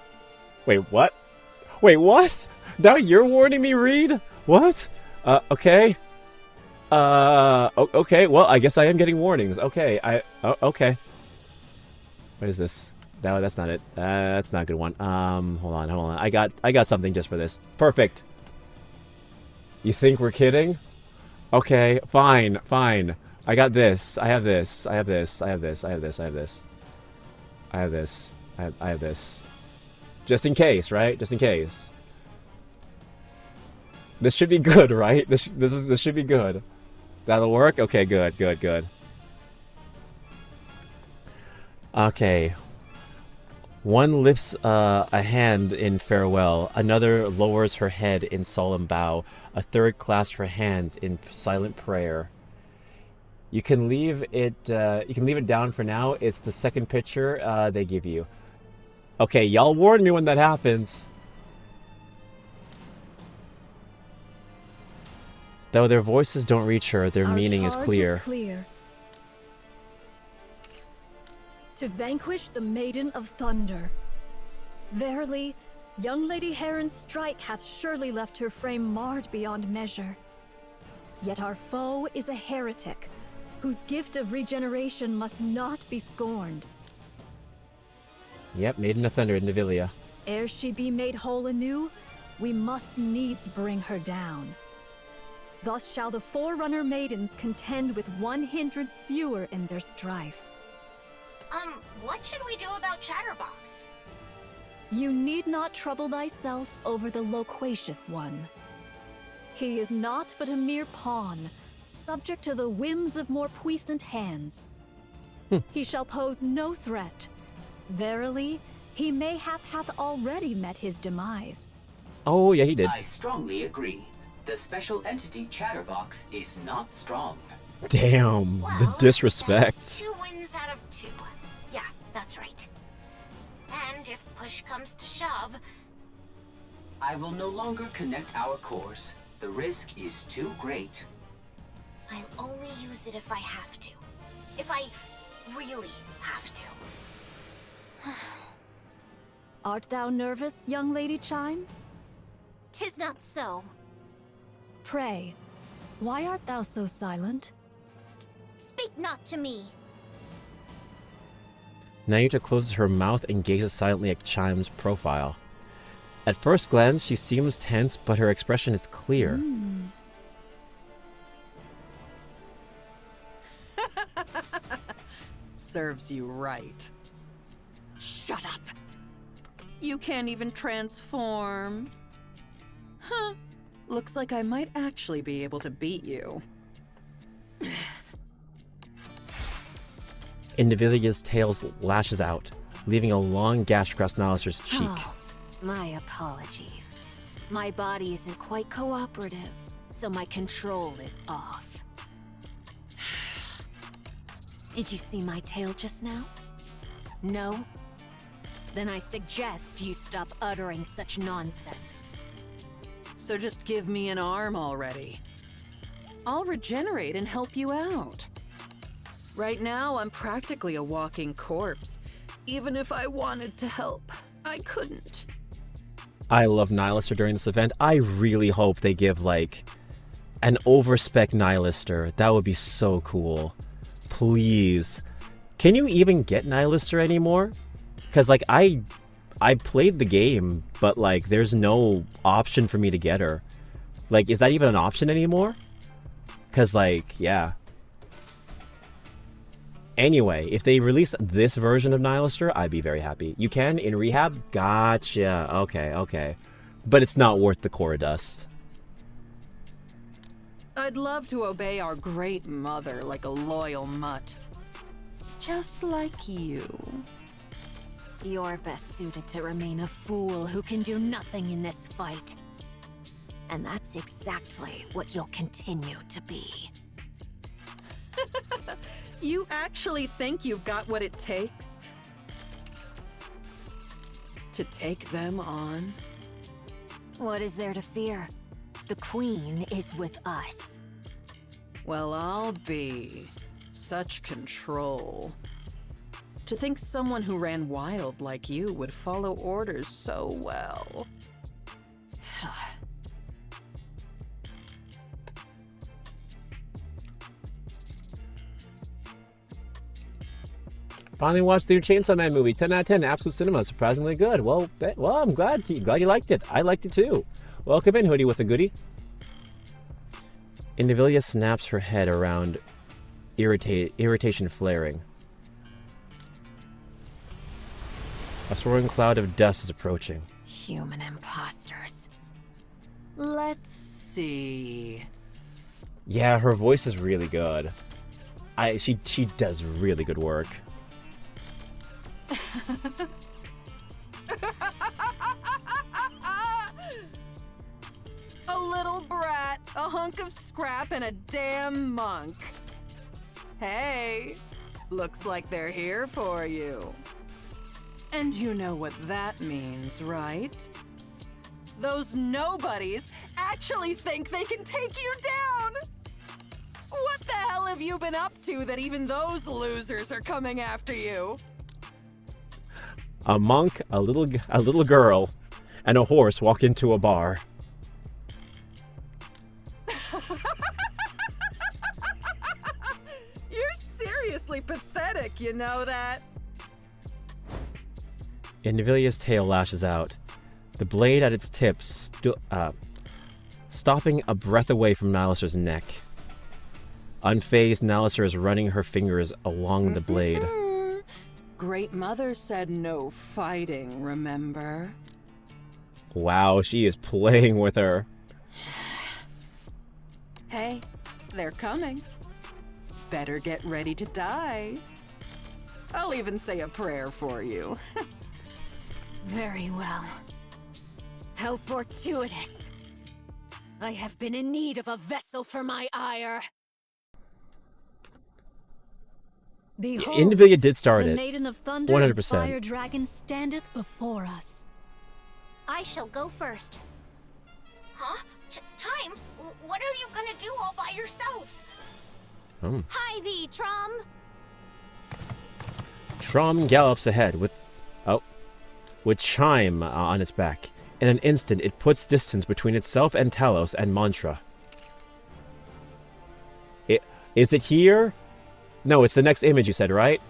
Wait, what? Wait, what? Now you're warning me, Reed? What? Okay. Okay, well, I guess I am getting warnings. Okay, okay. What is this? No, that's not it. That's not a good one. Hold on. I got something just for this. Perfect. You think we're kidding? Okay, fine. I got this. I have this. I have this. I have this. I have this. I have this. I have this. I have this. Just in case, right? Just in case. This should be good, right? This should be good. That'll work? Okay, good. Okay. One lifts a hand in farewell. Another lowers her head in solemn bow. A third clasps her hands in silent prayer. You can leave it down for now. It's the second picture they give you. Okay, y'all warn me when that happens. Though their voices don't reach her, their meaning is clear. To vanquish the Maiden of Thunder. Verily, young Lady Heron's strike hath surely left her frame marred beyond measure. Yet our foe is a heretic, whose gift of regeneration must not be scorned. Yep, Maiden of Thunder in Navilia. Ere she be made whole anew, we must needs bring her down. Thus shall the Forerunner Maidens contend with 100 fewer in their strife. What should we do about Chatterbox? You need not trouble thyself over the loquacious one. He is not but a mere pawn, subject to the whims of more puissant hands. He shall pose no threat. Verily, he mayhap hath already met his demise. Oh, yeah, he did. I strongly agree. The special entity Chatterbox is not strong. Damn, Well, the disrespect. That's 2 wins out of 2. Yeah, that's right. And if push comes to shove, I will no longer connect our cores. The risk is too great. I'll only use it if I have to. If I really have to. Art thou nervous, young Lady Chime? 'Tis not so. Pray, why art thou so silent? Speak not to me. Nayuta closes her mouth and gazes silently at Chime's profile. At first glance, she seems tense, but her expression is clear. Serves you right. Shut up! You can't even transform. Huh. Looks like I might actually be able to beat you. Individua's tail lashes out, leaving a long gash across Nihilistor's cheek. Oh, my apologies. My body isn't quite cooperative, so my control is off. Did you see my tail just now? No? Then I suggest you stop uttering such nonsense. So just give me an arm already. I'll regenerate and help you out. Right now, I'm practically a walking corpse. Even if I wanted to help, I couldn't. I love Nihilistor during this event. I really hope they give, like, an overspec Nihilistor. That would be so cool. Please. Can you even get Nihilistor anymore? Because, like, I played the game, but, like, there's no option for me to get her. Like, is that even an option anymore? Because, like, yeah. Anyway, if they release this version of Nihilistor, I'd be very happy. You can in rehab? Gotcha. Okay, okay. But it's not worth the core dust. I'd love to obey our great mother like a loyal mutt. Just like you. You're best suited to remain a fool who can do nothing in this fight. And that's exactly what you'll continue to be. You actually think you've got what it takes to take them on? What is there to fear? The Queen is with us. Well, I'll be. Such control. To think someone who ran wild like you would follow orders so well. Finally watched the new Chainsaw Man movie. 10 out of 10. Absolute cinema. Surprisingly good. Well, I'm glad you liked it. I liked it too. Welcome in, Hoodie with a goodie. Indivilia snaps her head around, irritation flaring. A swirling cloud of dust is approaching. Human imposters. Let's see. Yeah, her voice is really good. She does really good work. A little brat, a hunk of scrap, and a damn monk. Hey, looks like they're here for you. And you know what that means, right? Those nobodies actually think they can take you down! What the hell have you been up to that even those losers are coming after you? A monk, a little girl, and a horse walk into a bar. You're seriously pathetic, you know that? Indivilia's tail lashes out, the blade at its tip stopping a breath away from Nihilistor's neck. Unfazed, Nihilistor is running her fingers along the blade. Great Mother said no fighting, remember? Wow, she is playing with her. Hey, they're coming. Better get ready to die. I'll even say a prayer for you. Very well. How fortuitous. I have been in need of a vessel for my ire. Behold, Indivilia did start the it. Maiden of Thunder 100%. and Fire Dragon standeth before us. I shall go first. Huh? Time? What are you gonna do all by yourself? Hi thee, Trom. Trom gallops ahead with... Oh. with Chime on its back. In an instant, it puts distance between itself and Talos and Mantra. Is it here? No, it's the next image you said, right?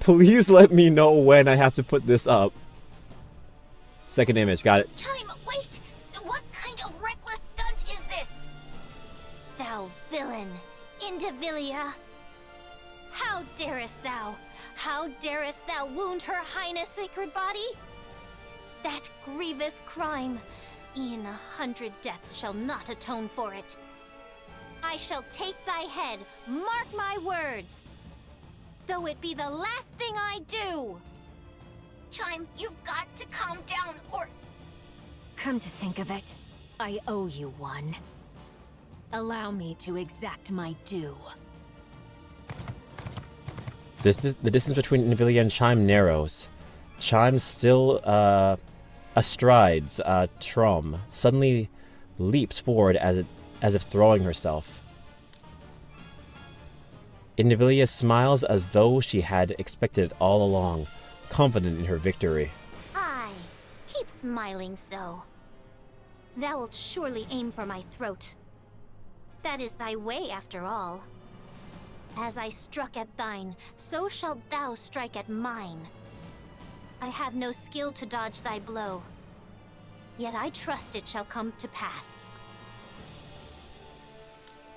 Please let me know when I have to put this up. Second image, got it. Chime, wait! What kind of reckless stunt is this? Thou villain, Indivilia! How darest thou? How darest thou wound Her Highness' sacred body? That grievous crime, e'en 100 deaths shall not atone for it. I shall take thy head, mark my words, though it be the last thing I do. Chime, you've got to calm down, or... Come to think of it, I owe you one. Allow me to exact my due. The distance between Indivilia and Chime narrows. Chime still astrides Trom, suddenly leaps forward as if throwing herself. Indivilia smiles as though she had expected it all along, confident in her victory. Aye, keep smiling so. Thou wilt surely aim for my throat. That is thy way, after all. As I struck at thine, so shalt thou strike at mine. I have no skill to dodge thy blow, yet I trust it shall come to pass.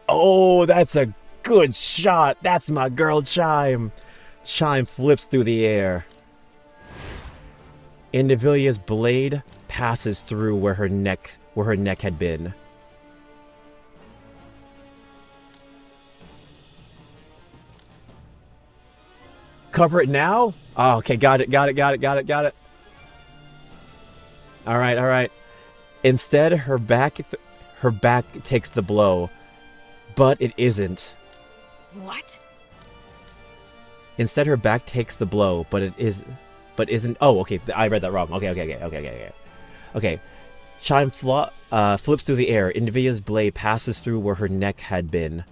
Oh, that's a good shot. That's my girl, Chime. Chime flips through the air. Indivilia's blade passes through where her neck had been. Cover it now? Oh, okay, got it. Alright. Instead, her back takes the blow, but it isn't. What? Instead, her back takes the blow, but isn't. Oh, okay, I read that wrong. Okay. Chime flips through the air. Indivilia's blade passes through where her neck had been.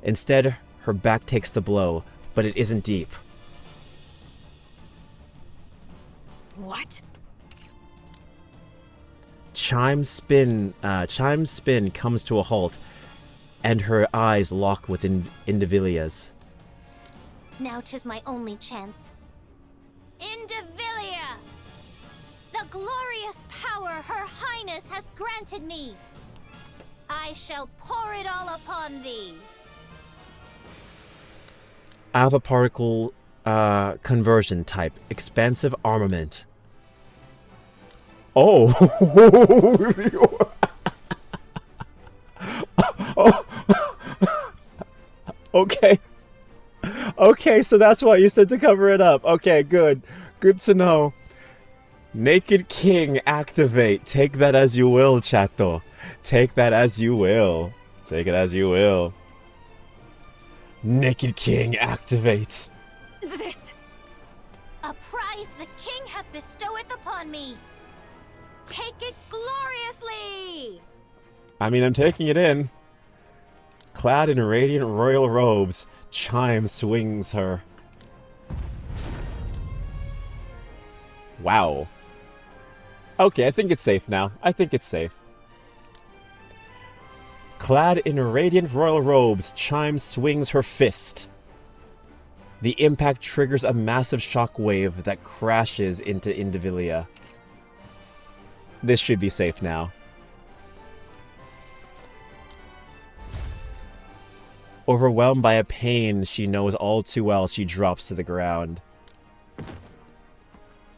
Instead, her back takes the blow, but it isn't deep. What? Chime's spin comes to a halt, and her eyes lock with Indivilia's. Now 'tis my only chance. Indivilia! The glorious power Her Highness has granted me! I shall pour it all upon thee! Alpha particle conversion type, expansive armament. Oh. Okay, so that's why you said to cover it up. Okay, good to know. Naked King activate. Take that as you will, chato. Take that as you will. Take it as you will. Naked King, activate! This! A prize the king hath bestoweth upon me! Take it gloriously! I mean, I'm taking it in. Clad in radiant royal robes, Chime swings her. Wow. Okay, I think it's safe now. Clad in radiant royal robes, Chime swings her fist. The impact triggers a massive shockwave that crashes into Indivilia. This should be safe now. Overwhelmed by a pain she knows all too well, she drops to the ground.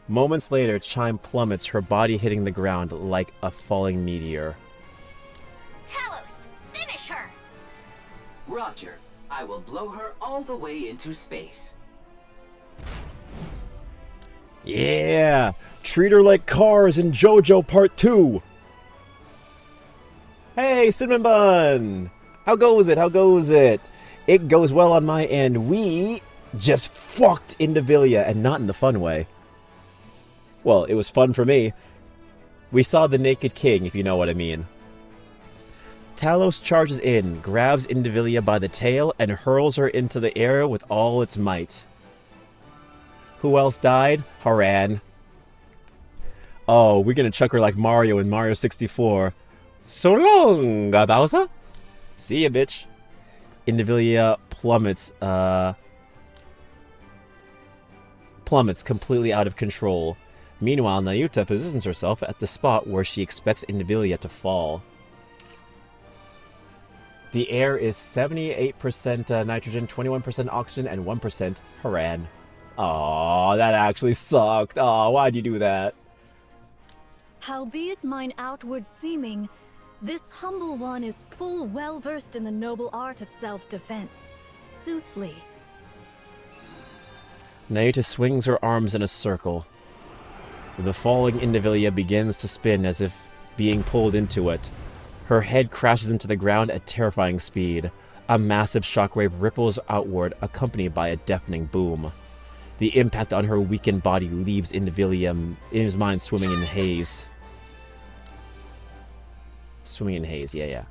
Moments later, Chime plummets, her body hitting the ground like a falling meteor. Talos, finish her! Roger. I will blow her all the way into space. Yeah! Treat her like Cars in JoJo Part 2! Hey, Cinnamon Bun! How goes it? It goes well on my end. We just fucked Indivilia, and not in the fun way. Well, it was fun for me. We saw the Naked King, if you know what I mean. Talos charges in, grabs Indivilia by the tail, and hurls her into the air with all its might. Who else died? Haran. Oh, we're gonna chuck her like Mario in Mario 64. So long, Bowser. See ya, bitch. Indivilia plummets completely out of control. Meanwhile, Nayuta positions herself at the spot where she expects Indivilia to fall. The air is 78% nitrogen, 21% oxygen, and 1% Haran. Aw, that actually sucked. Aw, why'd you do that? Howbeit mine outward seeming, this humble one is full well versed in the noble art of self-defense. Soothly. Nayuta swings her arms in a circle. The falling Indivilia begins to spin as if being pulled into it. Her head crashes into the ground at terrifying speed. A massive shockwave ripples outward, accompanied by a deafening boom. The impact on her weakened body leaves Indivilia in his mind swimming in haze. Swimming in haze, yeah.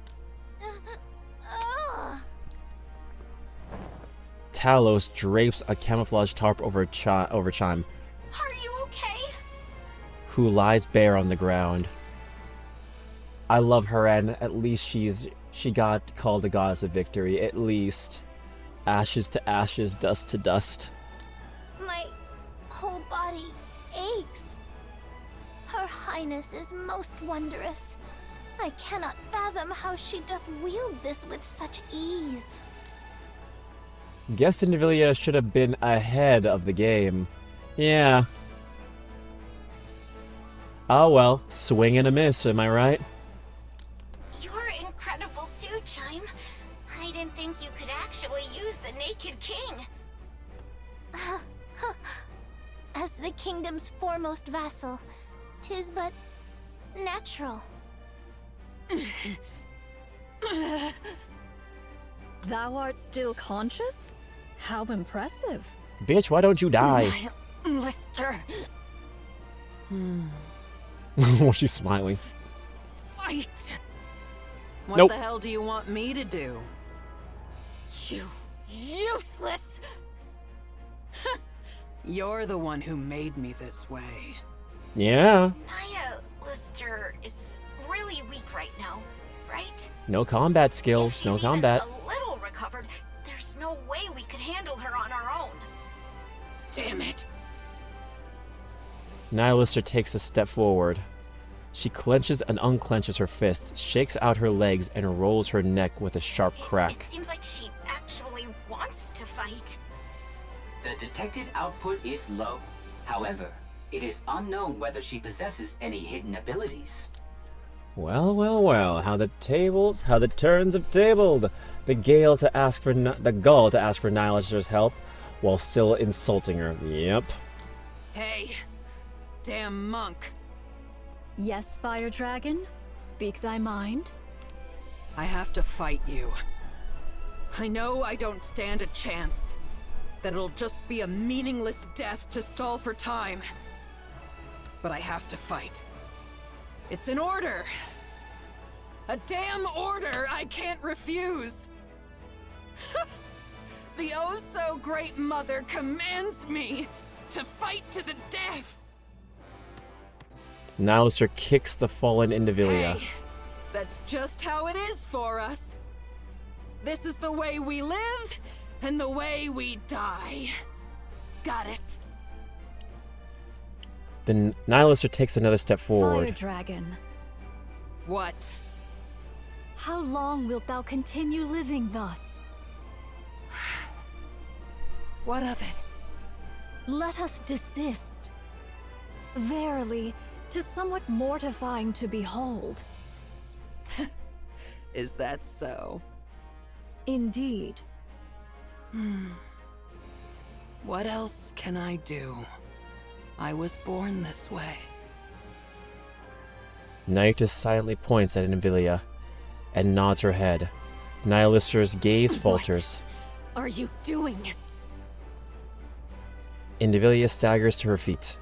Talos drapes a camouflage tarp over Chime, Are you okay? who lies bare on the ground. I love Haran. At least she got called the goddess of victory. At least. Ashes to ashes, dust to dust. My whole body aches. Her Highness is most wondrous. I cannot fathom how she doth wield this with such ease. Guess Indivilia should have been ahead of the game. Yeah. Oh well, swing and a miss, am I right? You're incredible too, Chime. I didn't think you could actually use the Naked King. As the kingdom's foremost vassal, 'tis but natural. Thou art still conscious? How impressive. Bitch, why don't you die? Lister, Oh, she's smiling. fight! What Nope. the hell do you want me to do? You useless! You're the one who made me this way. Yeah. Naya Lister is really weak right now, right? No combat If skills, she's no even combat. a little recovered, there's no way we could handle her on our own. Damn it! Nihilister takes a step forward. She clenches and unclenches her fists, shakes out her legs, and rolls her neck with a sharp crack. It seems like she actually wants to fight. The detected output is low. However, it is unknown whether she possesses any hidden abilities. Well, well, well, how the turns have tabled. The gall to ask for Nihilister's help while still insulting her. Yep. Hey, damn monk. Yes, Fire Dragon? Speak thy mind. I have to fight you. I know I don't stand a chance. That it'll just be a meaningless death to stall for time. But I have to fight. It's an order. A damn order I can't refuse. The oh-so-great mother commands me to fight to the death. Nihilister kicks the fallen Indivilia. Hey, that's just how it is for us. This is the way we live and the way we die. Got it? Then Nihilister takes another step Fire forward. Dragon, What? how long wilt thou continue living thus? What of it? Let us desist. Verily, 'tis somewhat mortifying to behold. Is that so? Indeed. What else can I do? I was born this way. Nayuta silently points at Indivilia and nods her head. Nihilister's gaze falters. Are you doing? Indivilia staggers to her feet.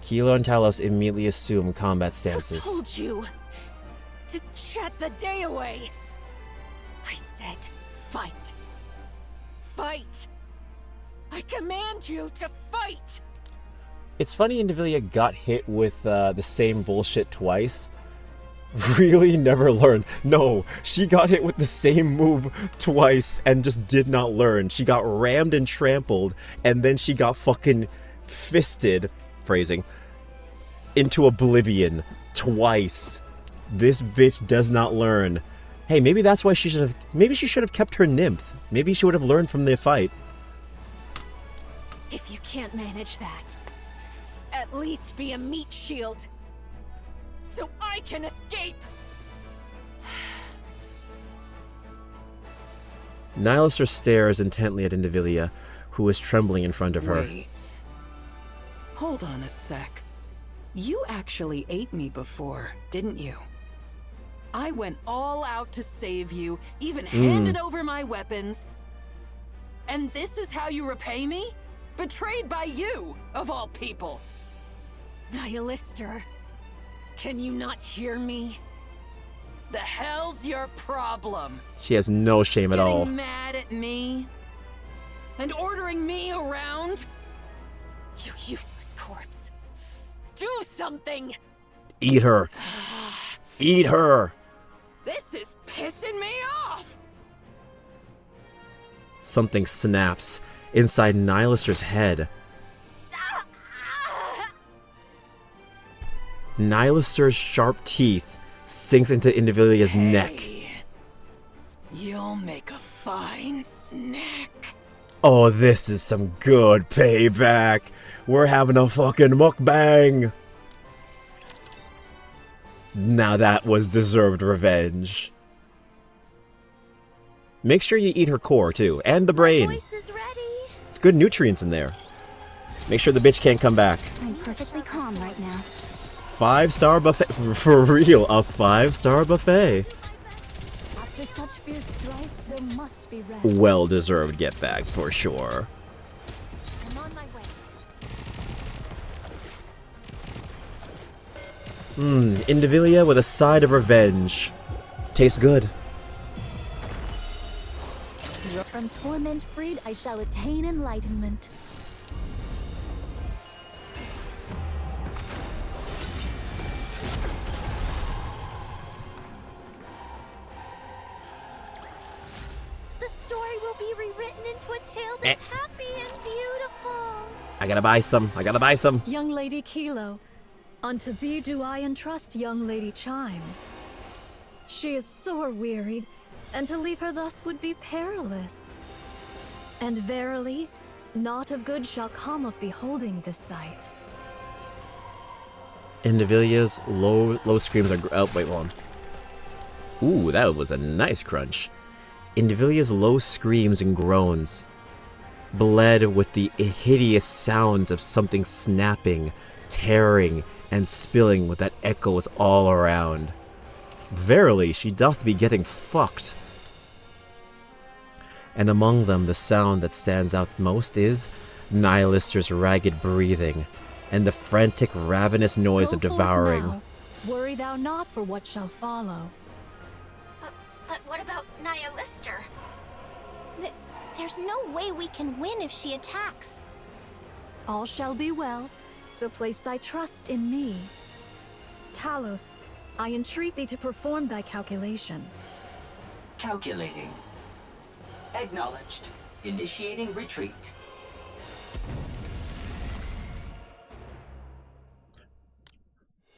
Kilo and Talos immediately assume combat I stances. told you to chat the day away. I said fight. Fight. I command you to fight! It's funny Indivilia got hit with the same bullshit twice. Really never learned. No, she got hit with the same move twice and just did not learn. She got rammed and trampled, and then she got fucking fisted, phrasing, into oblivion twice. This bitch does not learn. Hey, maybe that's why she should have kept her nymph. Maybe she would have learned from the fight. If you can't manage that, at least be a meat shield, so I can escape! Nihilister stares intently at Indivilia, who is trembling in front of her. Wait. Hold on a sec. You actually ate me before, didn't you? I went all out to save you, even handed over my weapons. And this is how you repay me? Betrayed by you, of all people! Nihilister, can you not hear me? The hell's your problem? She has no shame at all. Getting mad at me? And ordering me around? You useless corpse. Do something! Eat her. Eat her. This is pissing me off! Something snaps inside Nihilister's head. Nihilister's sharp teeth sinks into Indivilia's neck. You'll make a fine snack. Oh, this is some good payback. We're having a fucking mukbang. Now that was deserved revenge. Make sure you eat her core too, and the brain. It's good nutrients in there. Make sure the bitch can't come back. I'm perfectly calm right now. 5-star buffet. For real, a 5-star buffet. After such fierce strife, there must be rest. Well deserved get back for sure. I'm on my way. Indivilia with a side of revenge. Tastes good. From torment freed, I shall attain enlightenment. The story will be rewritten into a tale that's happy and beautiful. I gotta buy some. I gotta buy some. Young Lady Kilo, unto thee do I entrust young Lady Chime. She is sore wearied, and to leave her thus would be perilous. And verily, naught of good shall come of beholding this sight. Indivilia's low screams are. Oh, wait, hold on. Ooh, that was a nice crunch. Indivilia's low screams and groans bled with the hideous sounds of something snapping, tearing, and spilling with that echoes all around. Verily, she doth be getting fucked. And among them, the sound that stands out most is Nihilister's ragged breathing, and the frantic, ravenous noise of devouring. Now. Worry thou not for what shall follow. But what about Nihilister? There's no way we can win if she attacks. All shall be well, so place thy trust in me. Talos, I entreat thee to perform thy calculation. Calculating. Acknowledged. Initiating retreat.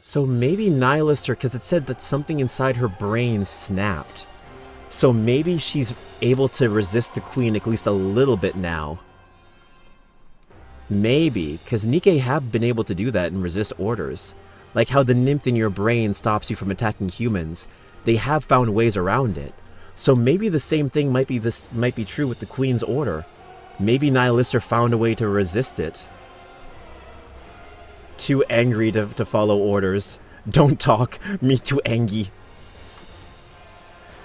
So maybe Nihilister, because it said that something inside her brain snapped. So maybe she's able to resist the queen at least a little bit now. Maybe, because Nikke have been able to do that and resist orders. Like how the nymph in your brain stops you from attacking humans. They have found ways around it. So maybe the same thing might be true with the queen's order. Maybe Nihilister found a way to resist it. Too angry to follow orders. Don't talk, me too angry.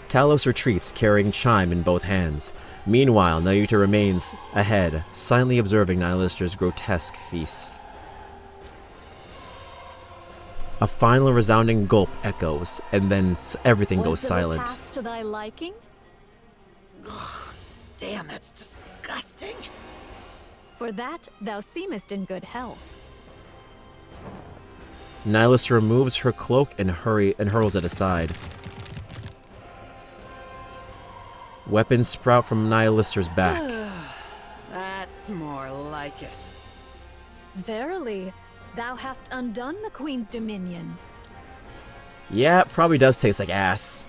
Talos retreats, carrying Chime in both hands. Meanwhile, Nayuta remains ahead, silently observing Nihilister's grotesque feast. A final resounding gulp echoes, and then everything goes silent. Was the repast to thy liking? Damn, that's disgusting. For that, thou seemest in good health. Nihilist removes her cloak and hurls it aside. Weapons sprout from Nihilister's back. That's more like it. Verily, thou hast undone the Queen's dominion. Yeah, it probably does taste like ass.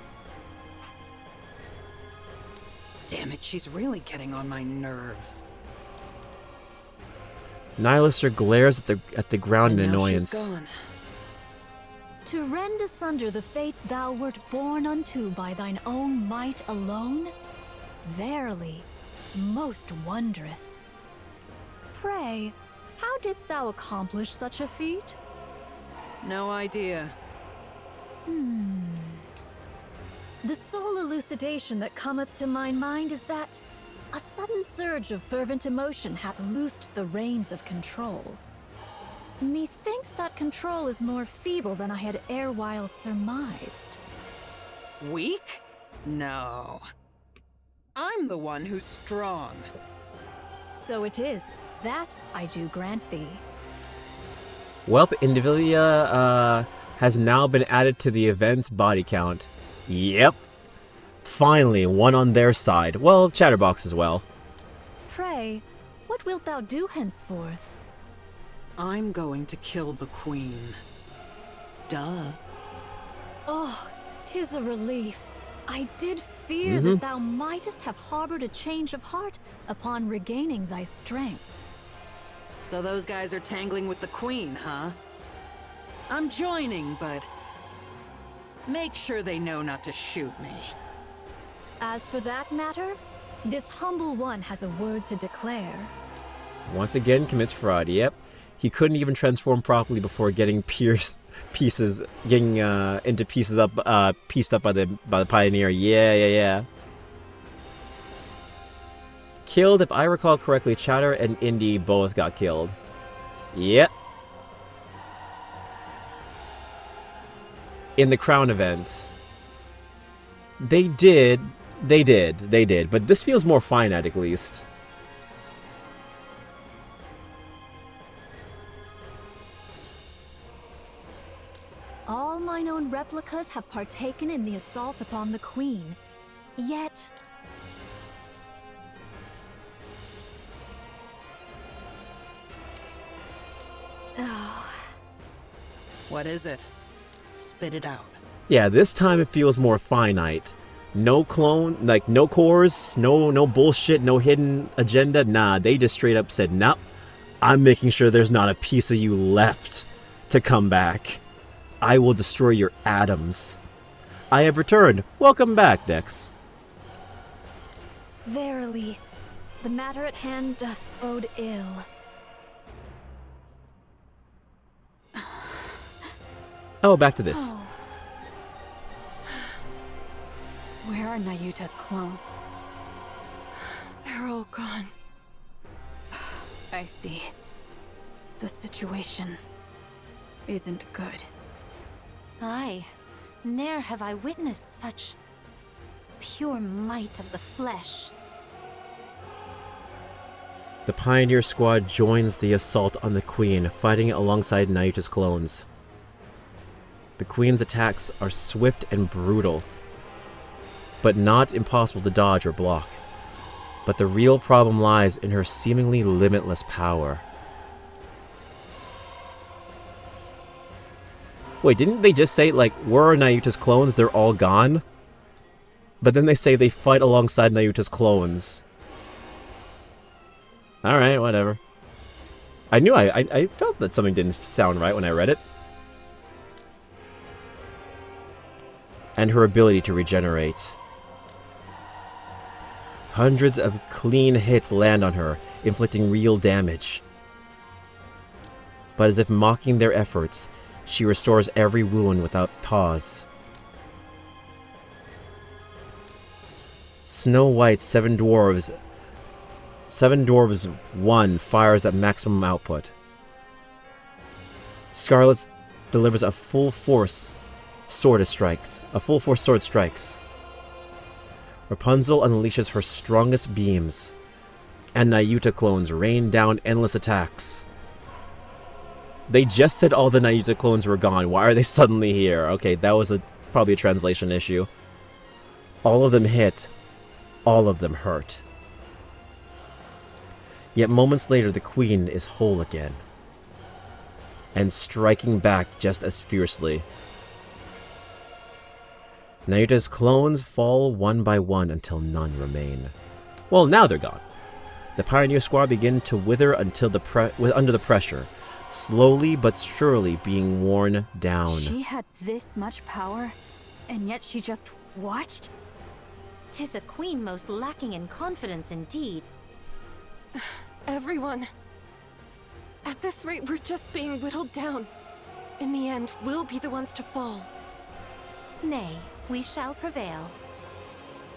Damn it, she's really getting on my nerves. Nihilister glares at the ground in And now annoyance. she's gone. To rend asunder the fate thou wert born unto by thine own might alone? Verily, most wondrous. Pray, how didst thou accomplish such a feat? No idea. The sole elucidation that cometh to mine mind is that a sudden surge of fervent emotion hath loosed the reins of control. Methinks that control is more feeble than I had erewhile surmised. Weak? No. I'm the one who's strong. So it is. That I do grant thee. Welp, Indivilia has now been added to the event's body count. Yep. Finally, one on their side. Well, Chatterbox as well. Pray, what wilt thou do henceforth? I'm going to kill the Queen. Duh. Oh, 'tis a relief. I did fear that thou mightest have harbored a change of heart upon regaining thy strength. So those guys are tangling with the Queen, huh? I'm joining, but make sure they know not to shoot me. As for that matter, this humble one has a word to declare. Once again commits fraud. Yep. He couldn't even transform properly before getting pieced up by the Pioneer. Yeah. Killed, if I recall correctly, Chatter and Indy both got killed. Yep. In the Crown event. They did, but this feels more finite at least. All mine own replicas have partaken in the assault upon the Queen. Yet... Oh. What is it? Spit it out. Yeah, this time it feels more finite. No clone, like no cores, no bullshit, no hidden agenda. Nah, they just straight up said, "Nope, I'm making sure there's not a piece of you left to come back. I will destroy your atoms. I have returned. Welcome back, Dex." Verily, the matter at hand doth bode ill. Oh, back to this. Oh. Where are Nayuta's clones? They're all gone. I see. The situation isn't good. Aye, ne'er have I witnessed such pure might of the flesh. The Pioneer Squad joins the assault on the Queen, fighting alongside Nayuta's clones. The Queen's attacks are swift and brutal, but not impossible to dodge or block. But the real problem lies in her seemingly limitless power. Wait, didn't they just say, like, where are Nayuta's clones? They're all gone? But then they say they fight alongside Nayuta's clones. Alright, whatever. I knew I felt that something didn't sound right when I read it. And her ability to regenerate. Hundreds of clean hits land on her, inflicting real damage. But as if mocking their efforts, she restores every wound without pause. Snow White's Seven Dwarves 1 fires at maximum output. Scarlet's delivers a full force sword strikes. Rapunzel unleashes her strongest beams, and Nayuta clones rain down endless attacks. They just said all the Nayuta clones were gone. Why are they suddenly here? Okay, that was probably a translation issue. All of them hit. All of them hurt. Yet moments later, the queen is whole again, and striking back just as fiercely. Nayuta's clones fall one by one until none remain. Well, now they're gone. The Pioneer Squad begin to wither until under the pressure, slowly but surely being worn down. She had this much power, and yet she just watched? 'Tis a queen most lacking in confidence indeed. Everyone. At this rate, we're just being whittled down. In the end, we'll be the ones to fall. Nay, we shall prevail.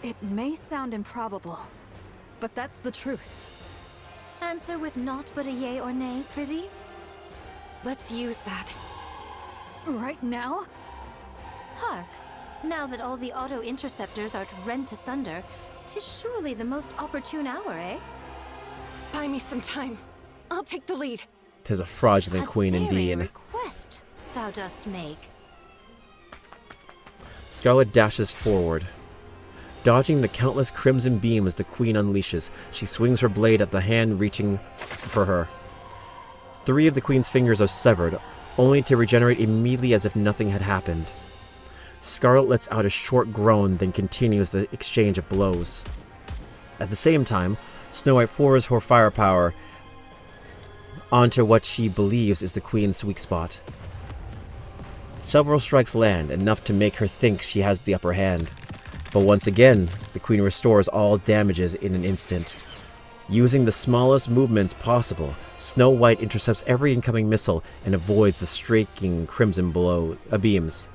It may sound improbable, but that's the truth. Answer with naught but a yea or nay, prithee? Let's use that. Right now? Hark! Now that all the auto-interceptors are rent asunder, 'tis surely the most opportune hour, eh? Buy me some time. I'll take the lead. 'Tis a fraudulent queen daring indeed. request thou dost make. Scarlet dashes forward. Dodging the countless crimson beams the queen unleashes, she swings her blade at the hand reaching for her. 3 of the queen's fingers are severed, only to regenerate immediately as if nothing had happened. Scarlet lets out a short groan, then continues the exchange of blows. At the same time, Snow White pours her firepower onto what she believes is the queen's weak spot. Several strikes land, enough to make her think she has the upper hand. But once again, the queen restores all damages in an instant. Using the smallest movements possible, Snow White intercepts every incoming missile and avoids the striking crimson beams. Beams.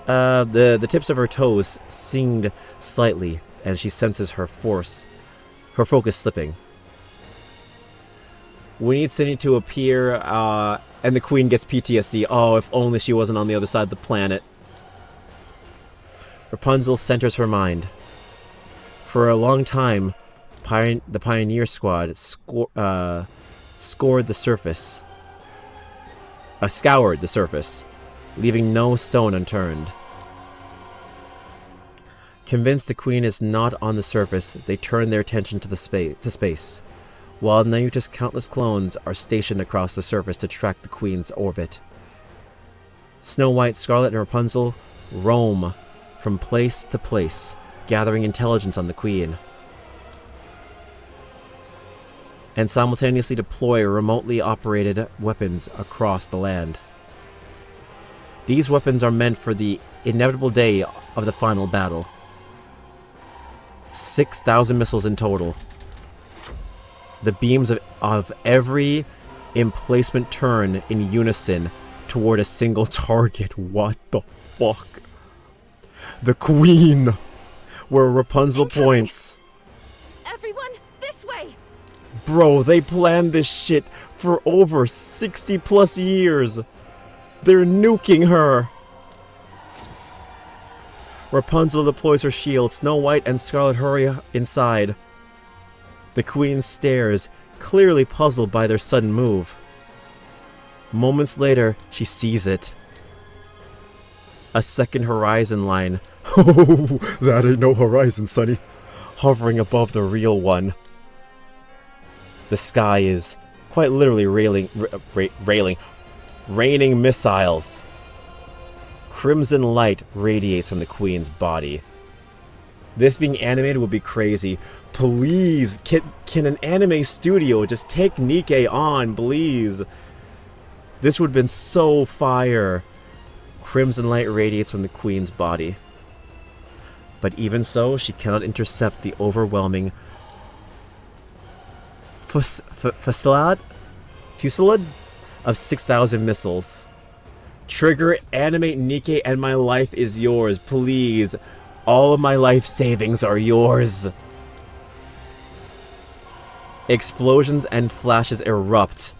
The tips of her toes singed slightly, and she senses her focus slipping. We need Cindy to appear, and the queen gets PTSD. Oh, if only she wasn't on the other side of the planet. Rapunzel centers her mind. For a long time, the Pioneer Squad scoured the surface, leaving no stone unturned. Convinced the queen is not on the surface, they turn their attention to space, while Nayuta's countless clones are stationed across the surface to track the queen's orbit. Snow White, Scarlet, and Rapunzel roam from place to place, gathering intelligence on the queen, and simultaneously deploy remotely operated weapons across the land. These weapons are meant for the inevitable day of the final battle. 6,000 missiles in total. The beams of every emplacement turn in unison toward a single target. What the fuck? The queen! Where Rapunzel points. Everyone, this way! Bro, they planned this shit for over 60 plus years. They're nuking her. Rapunzel deploys her shield. Snow White and Scarlet hurry inside. The queen stares, clearly puzzled by their sudden move. Moments later, she sees it. A second horizon line. Oh, that ain't no horizon, sonny. Hovering above the real one. The sky is quite literally raining missiles. Crimson light radiates from the queen's body. This being animated would be crazy. Please, can an anime studio just take Nikke on, please? This would have been so fire. Crimson light radiates from the queen's body. But even so, she cannot intercept the overwhelming fusillade of 6,000 missiles. Trigger, animate Nikke, and my life is yours, please. All of my life savings are yours. Explosions and flashes erupt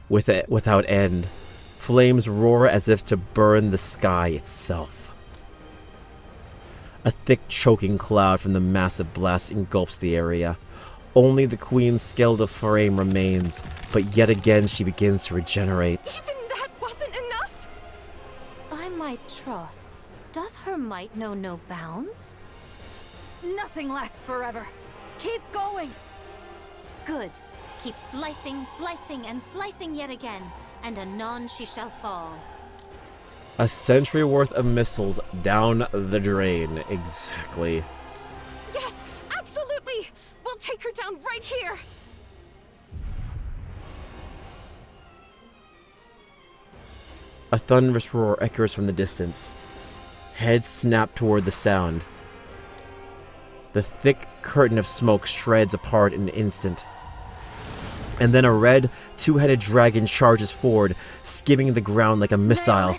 without end. Flames roar as if to burn the sky itself. A thick, choking cloud from the massive blast engulfs the area. Only the queen's skeletal frame remains, but yet again she begins to regenerate. Even that wasn't enough? By my troth, doth her might know no bounds? Nothing lasts forever. Keep going. Good. Keep slicing, slicing, and slicing yet again, and anon she shall fall. A century worth of missiles down the drain. Exactly. Yes, absolutely! We'll take her down right here! A thunderous roar echoes from the distance. Heads snap toward the sound. The thick curtain of smoke shreds apart in an instant. And then a red, two-headed dragon charges forward, skimming the ground like a missile.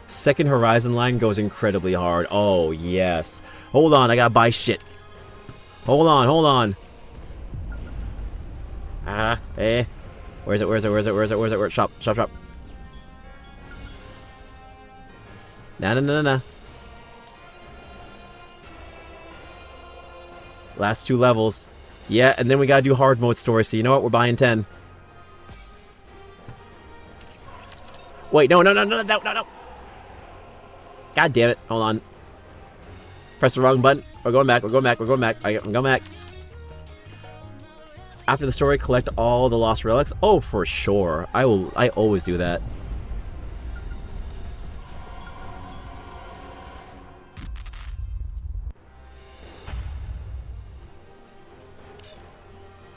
Second horizon line goes incredibly hard. Oh, yes. Hold on, I gotta buy shit. Hold on. Where's it? Shop. Nah. Last 2 levels. Yeah, and then we gotta do hard mode story, so you know what? We're buying 10. Wait, no. God damn it. Hold on. Press the wrong button. We're going back. I'm going back. After the story, collect all the lost relics. Oh, for sure. I always do that.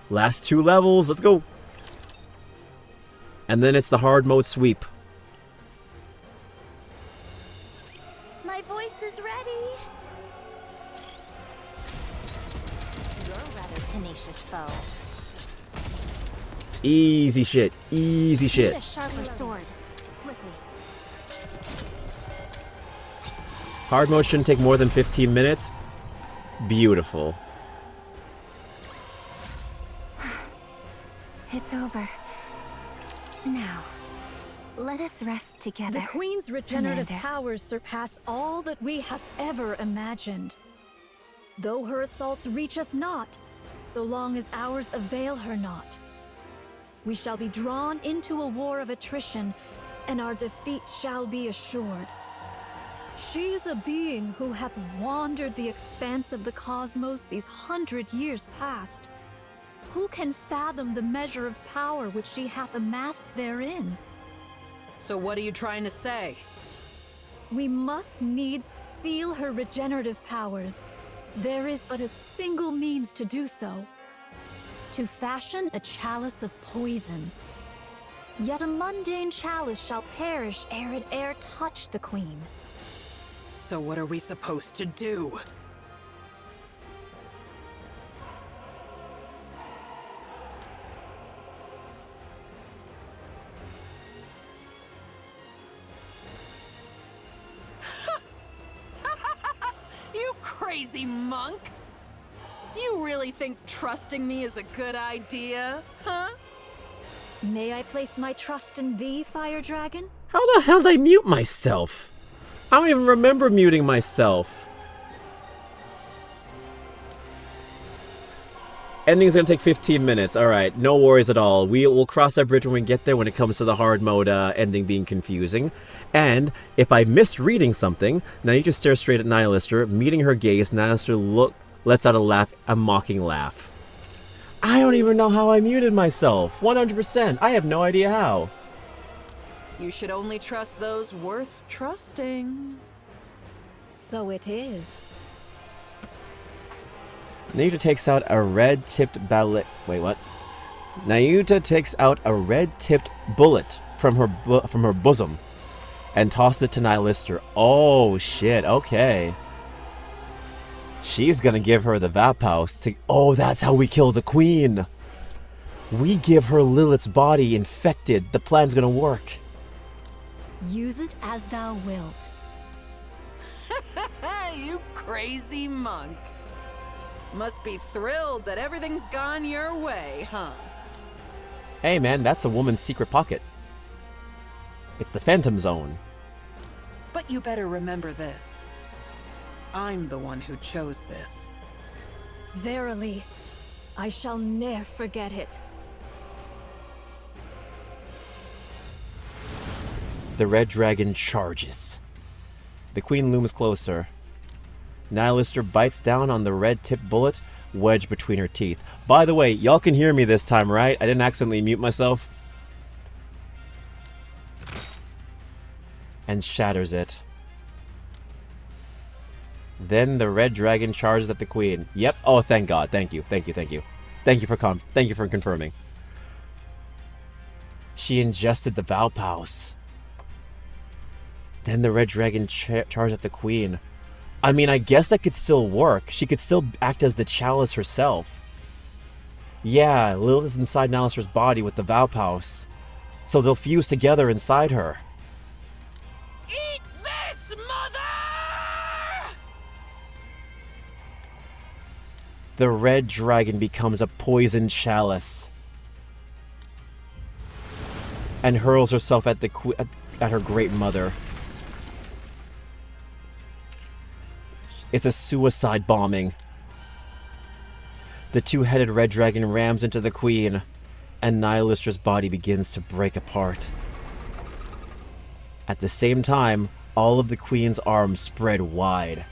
Last 2 levels. Let's go. And then it's the hard mode sweep. My voice is ready. You're a rather tenacious foe. Easy shit. Need a sharper sword. Swiftly. Hard mode shouldn't take more than 15 minutes. Beautiful. It's over. Now, let us rest together. The Queen's regenerative Commander. powers surpass all that we have ever imagined. Though her assaults reach us not, so long as ours avail her not. We shall be drawn into a war of attrition, and our defeat shall be assured. She is a being who hath wandered the expanse of the cosmos these 100 years past. Who can fathom the measure of power which she hath amassed therein? So what are you trying to say? We must needs seal her regenerative powers. There is but a single means to do so. To fashion a chalice of poison. Yet a mundane chalice shall perish ere it e'er touch the Queen. So what are we supposed to do? You crazy monk! You really think trusting me is a good idea, huh? May I place my trust in thee, Fire Dragon? How the hell did I mute myself? I don't even remember muting myself. Ending's gonna take 15 minutes. Alright, no worries at all. We'll cross that bridge when we get there when it comes to the hard mode ending being confusing. And if I missed reading something, now you just stare straight at Nihilister, meeting her gaze. Nihilister lets out a laugh, a mocking laugh. I don't even know how I muted myself. 100%. I have no idea how. You should only trust those worth trusting. So it is. Nayuta takes out a red-tipped ballet. Wait, what? Nayuta takes out a red-tipped bullet from her bosom and tosses it to Nihilister. Oh shit! Okay. She's gonna give her the Vapouse to. Oh, that's how we kill the Queen. We give her Lilith's body infected. The plan's gonna work. Use it as thou wilt. You crazy monk. Must be thrilled that everything's gone your way, huh? Hey man, that's a woman's secret pocket. It's the Phantom Zone. But you better remember this. I'm the one who chose this. Verily, I shall ne'er forget it. The red dragon charges. The queen looms closer. Nihilister bites down on the red-tipped bullet, wedged between her teeth. By the way, y'all can hear me this time, right? I didn't accidentally mute myself. And shatters it. Then the red dragon charges at the queen. Yep. Oh, thank God. Thank you. Thank you. Thank you. Thank you for confirming. She ingested the Valpaus. Then the red dragon charged at the queen. I mean, I guess that could still work. She could still act as the chalice herself. Yeah, Lilith is inside Nihilister's body with the Valpaus. So they'll fuse together inside her. Eat this, mother! The red dragon becomes a poison chalice. And hurls herself at at her great mother. It's a suicide bombing. The two-headed red dragon rams into the queen, and Nihilister's body begins to break apart. At the same time, all of the queen's arms spread wide.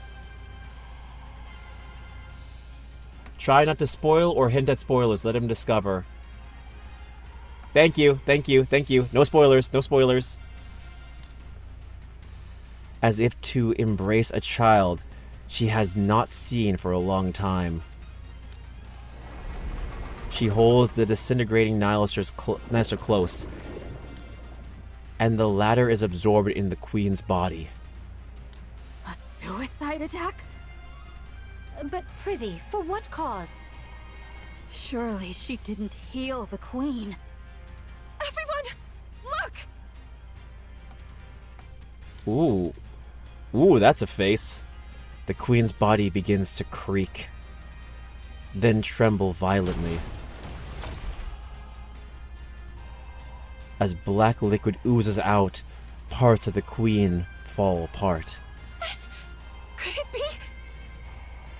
Try not to spoil or hint at spoilers. Let him discover. Thank you, thank you, thank you. No spoilers, no spoilers. As if to embrace a child she has not seen for a long time. She holds the disintegrating Nihilister close, and the latter is absorbed in the queen's body. A suicide attack? But prithee, for what cause? Surely she didn't heal the queen. Everyone, look! Ooh. Ooh, that's a face. The queen's body begins to creak, then tremble violently. As black liquid oozes out, parts of the queen fall apart. Could it be?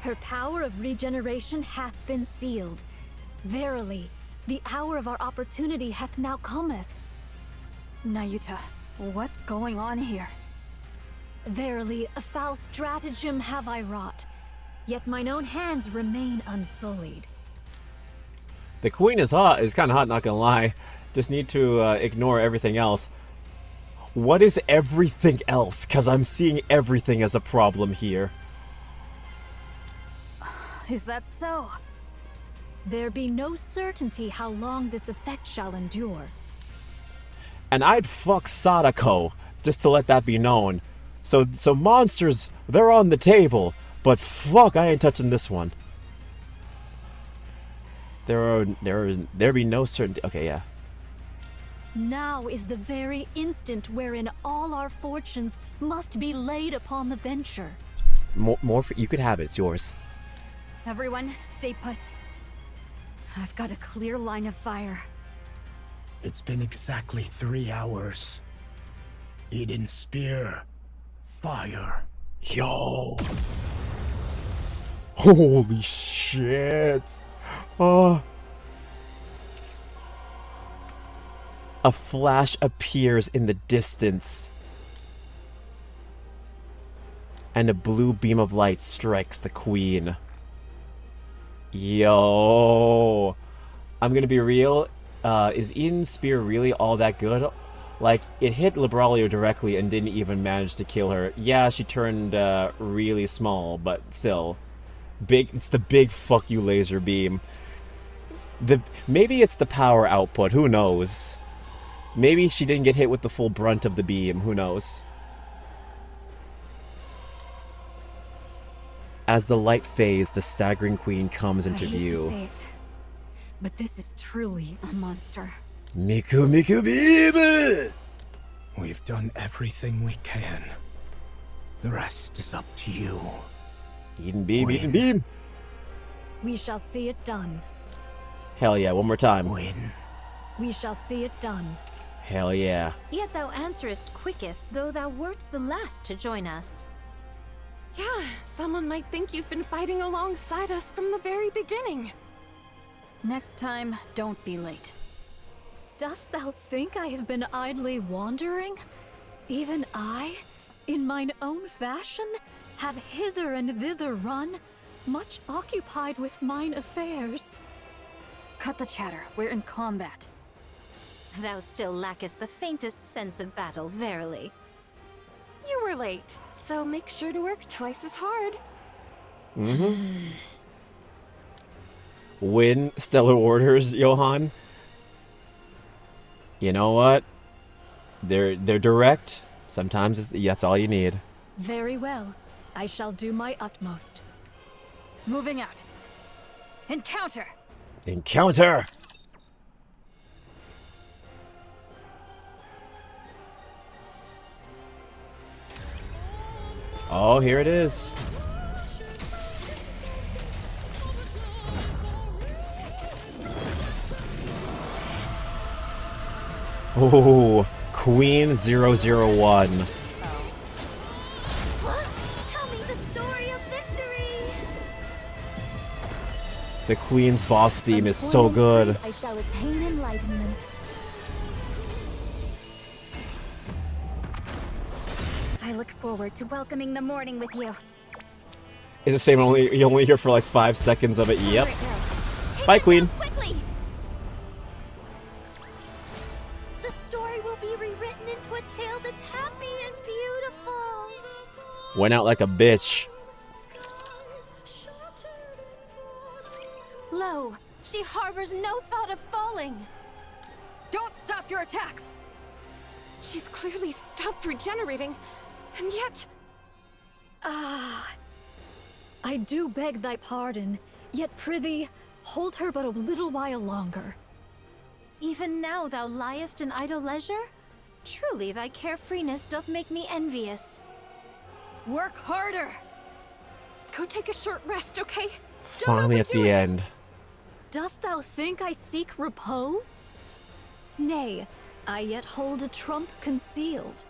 Her power of regeneration hath been sealed. Verily, the hour of our opportunity hath now cometh. Nayuta, what's going on here? Verily, a foul stratagem have I wrought, yet mine own hands remain unsullied. The queen is hot. Is kind of hot, not gonna lie. Just need to ignore everything else. What is everything else? Because I'm seeing everything as a problem here. Is that so? There be no certainty how long this effect shall endure. And I'd fuck Sadako, just to let that be known. So monsters, they're on the table, but fuck, I ain't touching this one. There be no certainty. Okay, yeah. Now is the very instant wherein all our fortunes must be laid upon the venture. More for, you could have it. It's yours. Everyone, stay put. I've got a clear line of fire. It's been exactly 3 hours. Eden Spear. Fire. Yo. Holy shit. A flash appears in the distance, and a blue beam of light strikes the queen. Yo. I'm gonna be real. Is Eden's spear really all that good? Like, it hit Libralio directly and didn't even manage to kill her. Yeah, she turned really small, but still. Big. It's the big fuck you laser beam. Maybe it's the power output, who knows? Maybe she didn't get hit with the full brunt of the beam, who knows? As the light fades, the staggering queen comes into view. I hate to say it, but this is truly a monster. Miku Miku Beam! We've done everything we can. The rest is up to you. Eden beam, Eden beam! We shall see it done. Hell yeah, one more time. Win. We shall see it done. Hell yeah. Yet thou answerest quickest, though thou wert the last to join us. Yeah, someone might think you've been fighting alongside us from the very beginning. Next time, don't be late. Dost thou think I have been idly wandering? Even I, in mine own fashion, have hither and thither run, much occupied with mine affairs. Cut the chatter. We're in combat. Thou still lackest the faintest sense of battle, verily. You were late, so make sure to work twice as hard. Mm-hmm. Win stellar orders, Johan. You know what? They're direct. Sometimes that's all you need. Very well. I shall do my utmost. Moving out. Encounter! Encounter! Oh, here it is. Oh, Queen 001. Tell me the story of victory! The Queen's boss theme is so good. I shall attain enlightenment. I look forward to welcoming the morning with you. It's the same, you only hear for like 5 seconds of it. Yep. Bye, Queen. Quickly! The story will be rewritten into a tale that's happy and beautiful. Went out like a bitch. Lo, she harbors no thought of falling. Don't stop your attacks! She's clearly stopped regenerating, and yet... I do beg thy pardon, yet prithee, hold her but a little while longer. Even now thou liest in idle leisure? Truly thy carefreeness doth make me envious. Work harder! Go take a short rest, okay? Finally at the end. Dost thou think I seek repose? Nay, I yet hold a trump concealed.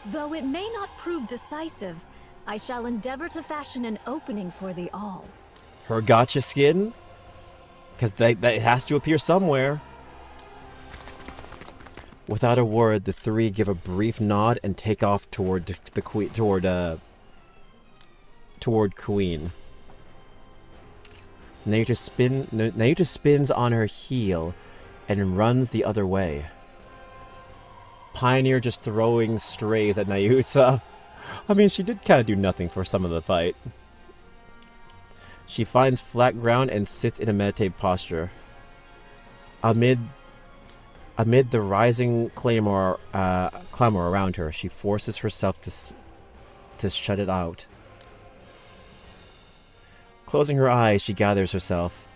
Though it may not prove decisive, I shall endeavor to fashion an opening for thee all. Her Gatcha skin? Because that has to appear somewhere. Without a word, the three give a brief nod and take off toward the queen, toward Queen. Nayuta spins on her heel and runs the other way. Pioneer just throwing strays at Nayuta. I mean, she did kind of do nothing for some of the fight. She finds flat ground and sits in a meditative posture. Amid the rising clamor around her, she forces herself to shut it out. Closing her eyes, she gathers herself.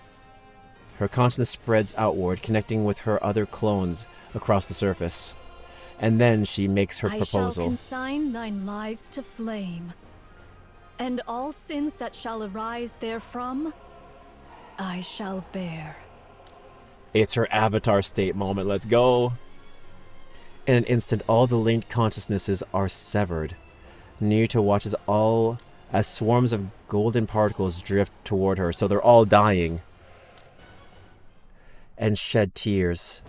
Her consciousness spreads outward, connecting with her other clones across the surface. And then she makes her proposal. I shall consign thine lives to flame, and all sins that shall arise therefrom, I shall bear. It's her avatar state moment. Let's go. In an instant, all the linked consciousnesses are severed. Nayuta watches all as swarms of golden particles drift toward her, so they're all dying. And shed tears.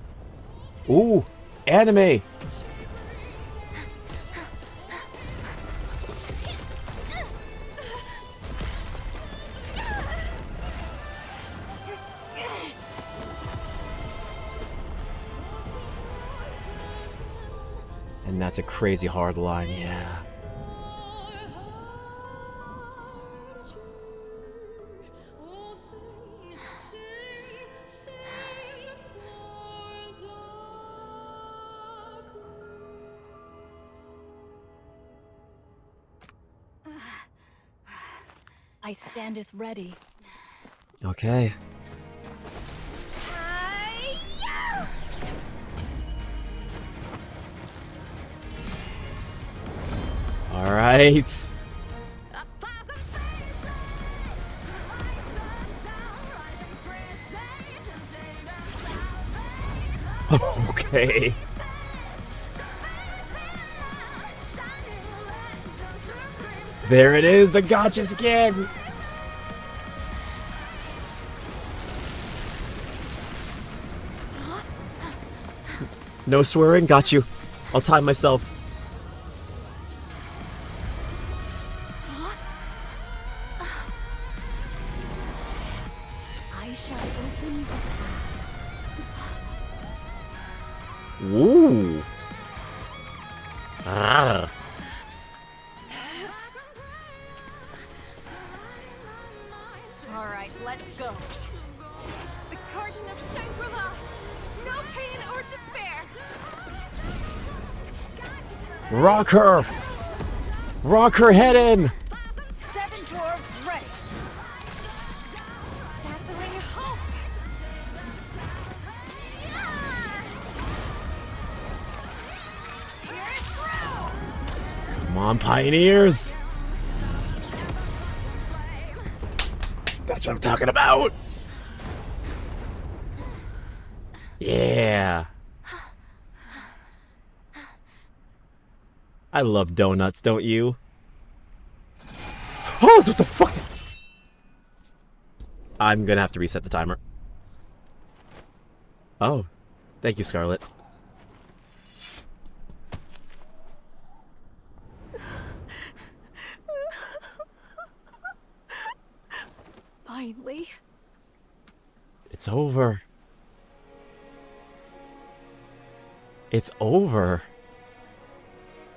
Ooh, anime! And that's a crazy hard line, yeah. I standeth ready. Okay. All right. Okay. There it is, the Gatcha skin! No swearing, got you. I'll time myself. I shall open the Ooh. Ah. Alright, let's go. The Garden of Shangri-La! No pain or despair! Rock her! Rock her head in! 7 dwarves ready! Dazzling hope! Come on, pioneers! That's what I'm talking about! Yeah! I love donuts, don't you? Oh, what the fuck? I'm gonna have to reset the timer. Oh, thank you, Scarlet. Finally. It's over. It's over.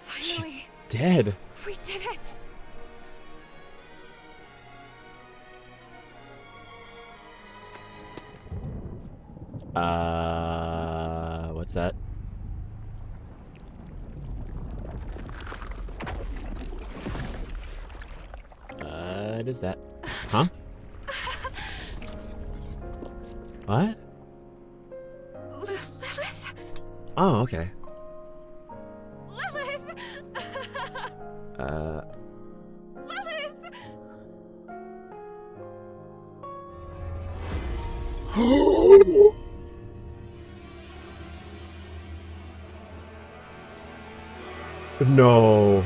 Finally! She's dead. We did it! What's that? What is that? Huh? What? Lilith! Oh, okay. Lilith! Lilith! No.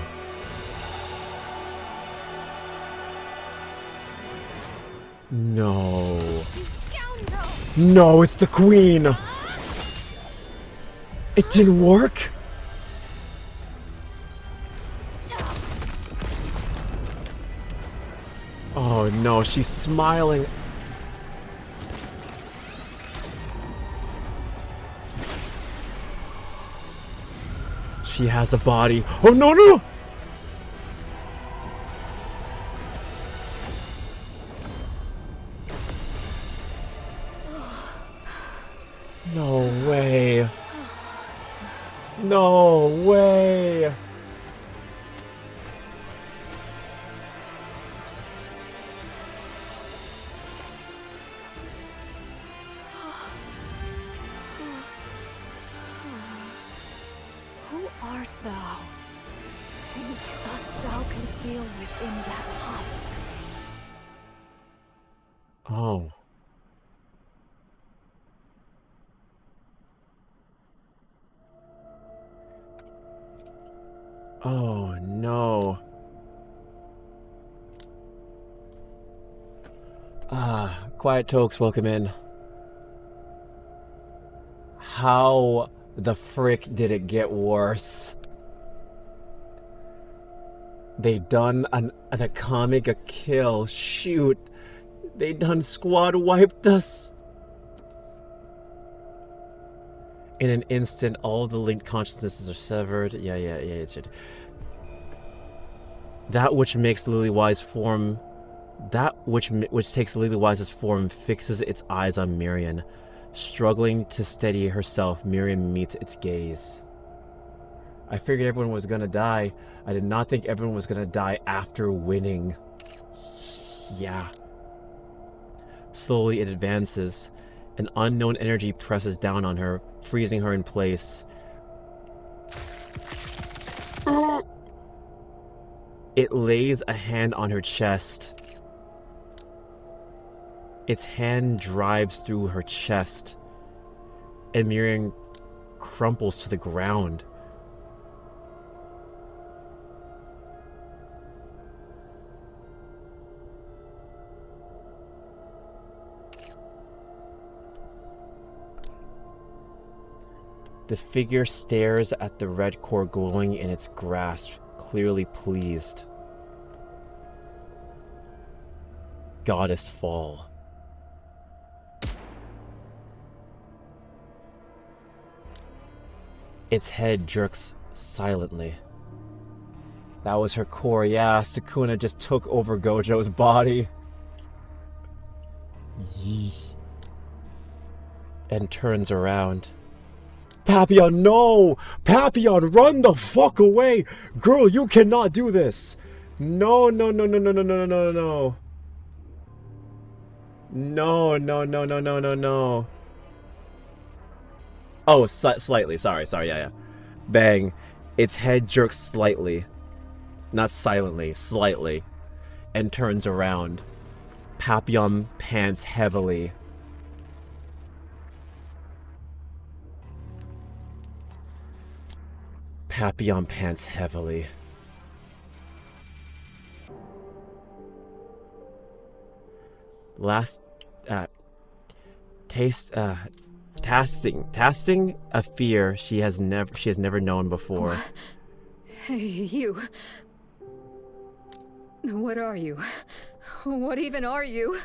No. No, it's the queen. It didn't work. Oh no, she's smiling. She has a body. Oh no, no! No way. No way. Who art thou? Who dost thou conceal within that husk? Oh. Oh no. Quiet Tokes, welcome in. How the frick did it get worse? They done the comic a kill. Shoot. They done squad wiped us. In an instant, all the linked consciousnesses are severed. Yeah, it should. That which makes Lilywise's form... That which takes Lilywise's form fixes its eyes on Miriam. Struggling to steady herself, Miriam meets its gaze. I figured everyone was gonna die. I did not think everyone was gonna die after winning. Yeah. Slowly it advances. An unknown energy presses down on her, freezing her in place. It lays a hand on her chest. Its hand drives through her chest, and Miriam crumples to the ground. The figure stares at the red core glowing in its grasp, clearly pleased. Goddess fall. Its head jerks silently. That was her core, yeah. Sukuna just took over Gojo's body. Yee. And turns around. Papillon, no! Papillon, run the fuck away! Girl, you cannot do this! No, no, no, no, no, no, no, no, no. No, no, no, no, no, no, no. Oh, slightly. Sorry, yeah. Bang. Its head jerks slightly. Not silently, slightly. And turns around. Papillon pants heavily. Papillon pants heavily. Tasting a fear she has never known before. Hey, you. What are you? What even are you?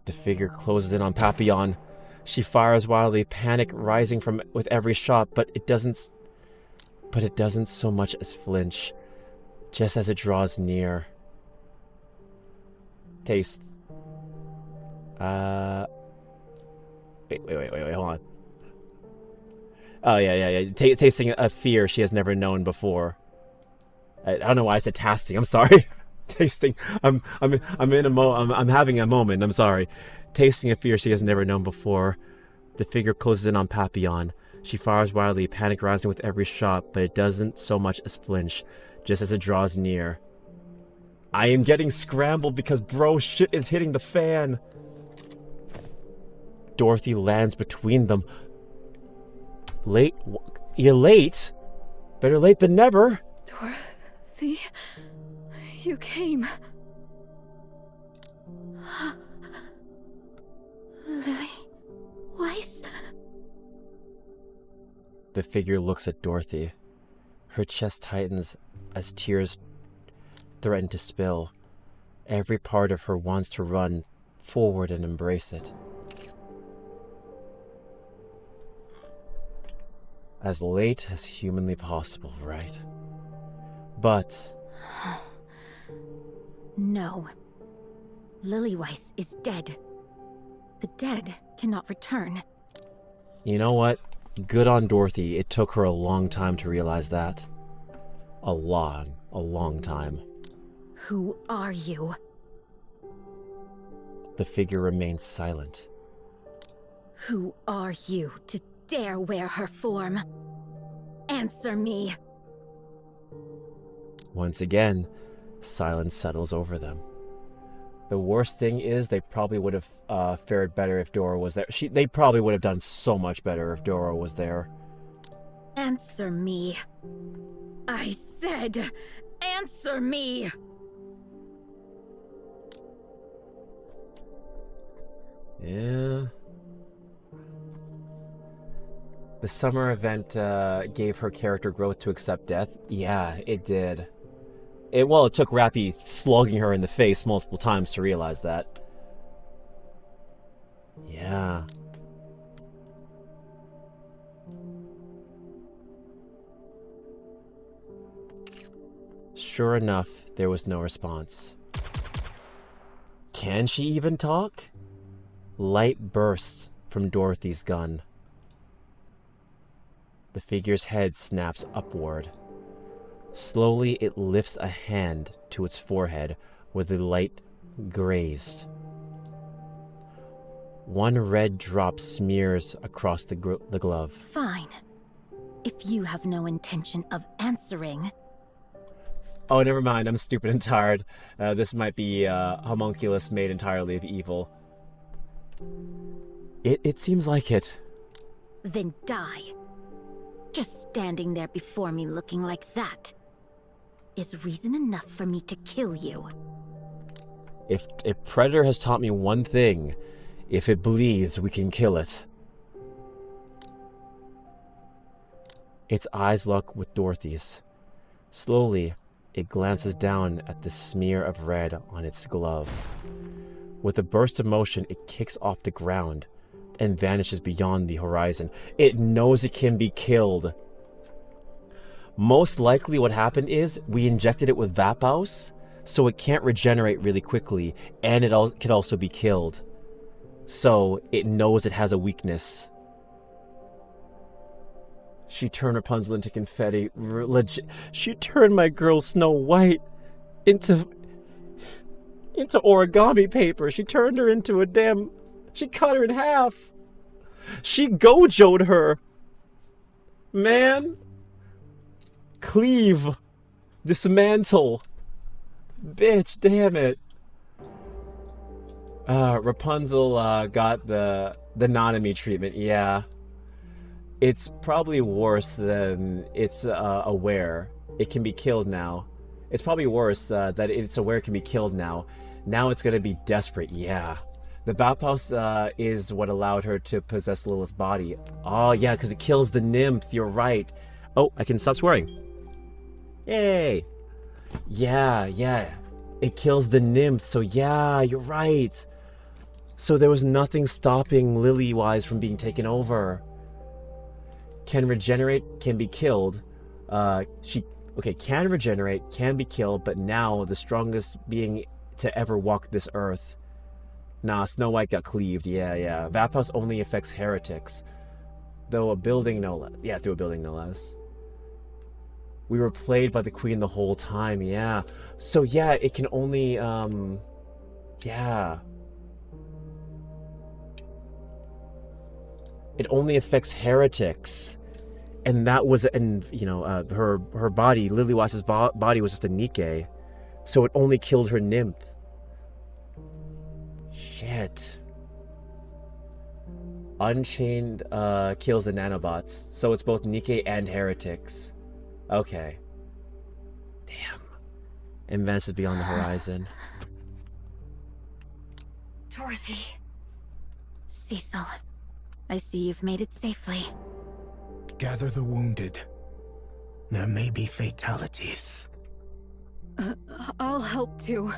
The figure closes in on Papillon. She fires wildly, panic rising with every shot, but it doesn't so much as flinch, just as it draws near. Taste. Wait, hold on. Oh, yeah. Tasting a fear she has never known before. I don't know why I said tasting. I'm sorry. Tasting. I'm having a moment. I'm sorry. Tasting a fear she has never known before. The figure closes in on Papillon. She fires wildly, panic rising with every shot, but it doesn't so much as flinch, just as it draws near. I am getting scrambled because bro shit is hitting the fan. Dorothy lands between them. Late? You're late? Better late than never. Dorothy, you came. Lily Weiss? The figure looks at Dorothy. Her chest tightens as tears threaten to spill. Every part of her wants to run forward and embrace it. As late as humanly possible, right? But... No. Lily Weiss is dead. The dead cannot return. You know what? Good on Dorothy. It took her a long time to realize that. A long time. Who are you? The figure remains silent. Who are you to dare wear her form? Answer me. Once again, silence settles over them. The worst thing is they probably would have fared better if Dora was there. They probably would have done so much better if Dora was there. Answer me. I said, answer me! Yeah. The summer event gave her character growth to accept death. Yeah, it did. It took Rappy slugging her in the face multiple times to realize that. Yeah. Sure enough, there was no response. Can she even talk? Light bursts from Dorothy's gun. The figure's head snaps upward. Slowly, it lifts a hand to its forehead where the light grazed. One red drop smears across the glove. Fine. If you have no intention of answering... Oh, never mind. I'm stupid and tired. This might be homunculus made entirely of evil. It seems like it. Then die. Just standing there before me looking like that is reason enough for me to kill you. If Predator has taught me one thing, if it bleeds, we can kill it. Its eyes lock with Dorothy's. Slowly, it glances down at the smear of red on its glove. With a burst of motion, it kicks off the ground and vanishes beyond the horizon. It knows it can be killed. Most likely what happened is we injected it with Vapaus, so it can't regenerate really quickly, and it can also be killed. So it knows it has a weakness. She turned Rapunzel into confetti. She turned my girl Snow White into origami paper. She turned her into a damn... She cut her in half. She Gojo'd her. Man. Cleave. Dismantle. Bitch, damn it. Rapunzel got the Nanami treatment, yeah. It's probably worse than it's aware. It can be killed now. It's probably worse that it's aware it can be killed now. Now it's gonna be desperate, yeah. The Vapaus is what allowed her to possess Lilith's body. Oh yeah, because it kills the nymph, you're right. Oh, I can stop swearing. Yay. Yeah. It kills the nymph, so yeah, you're right. So there was nothing stopping Lily-wise from being taken over. Can regenerate, can be killed. Can regenerate, can be killed, but now the strongest being to ever walk this earth. Nah, Snow White got cleaved, yeah. Vapaus only affects heretics. Though a building no less. Yeah, through a building no less. We were played by the queen the whole time, yeah. So yeah, it can only, yeah. It only affects heretics. And that was, her body, Lily-Wise's body was just a Nikke. So it only killed her nymph. Shit. Unchained kills the nanobots. So it's both Nikke and heretics. Okay. Damn. And vanishes beyond the horizon. Dorothy. Cecil. I see you've made it safely. Gather the wounded. There may be fatalities. I'll help too.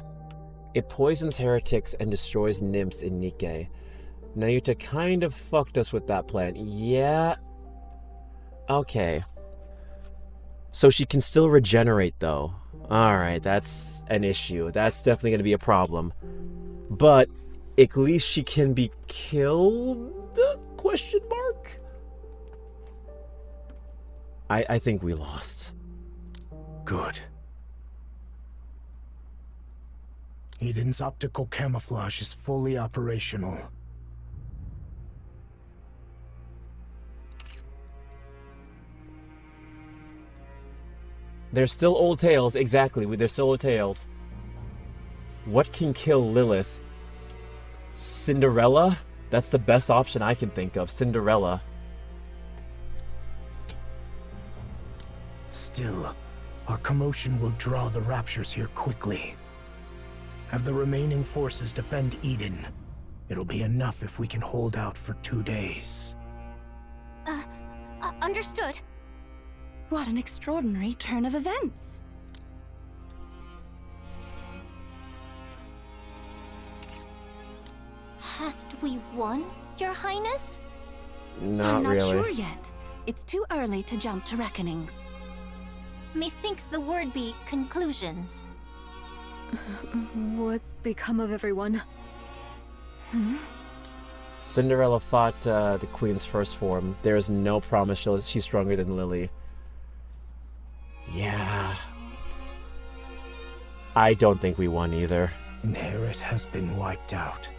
It poisons heretics and destroys nymphs in Nikke. Nayuta kind of fucked us with that plan. Yeah. Okay. So she can still regenerate though. Alright, that's an issue. That's definitely going to be a problem. But at least she can be killed? Question mark? I think we lost. Good. Eden's optical camouflage is fully operational. There's still old tales, exactly. There's still old tales. What can kill Lilith? Cinderella? That's the best option I can think of. Cinderella. Still, our commotion will draw the Raptures here quickly. Have the remaining forces defend Eden. It'll be enough if we can hold out for 2 days. Understood. What an extraordinary turn of events. Hast we won, Your Highness? I'm not sure yet. It's too early to jump to reckonings. Methinks the word be conclusions. What's become of everyone? Cinderella fought the Queen's first form. There is no promise she's stronger than Lily. Yeah. I don't think we won either. Inherit has been wiped out.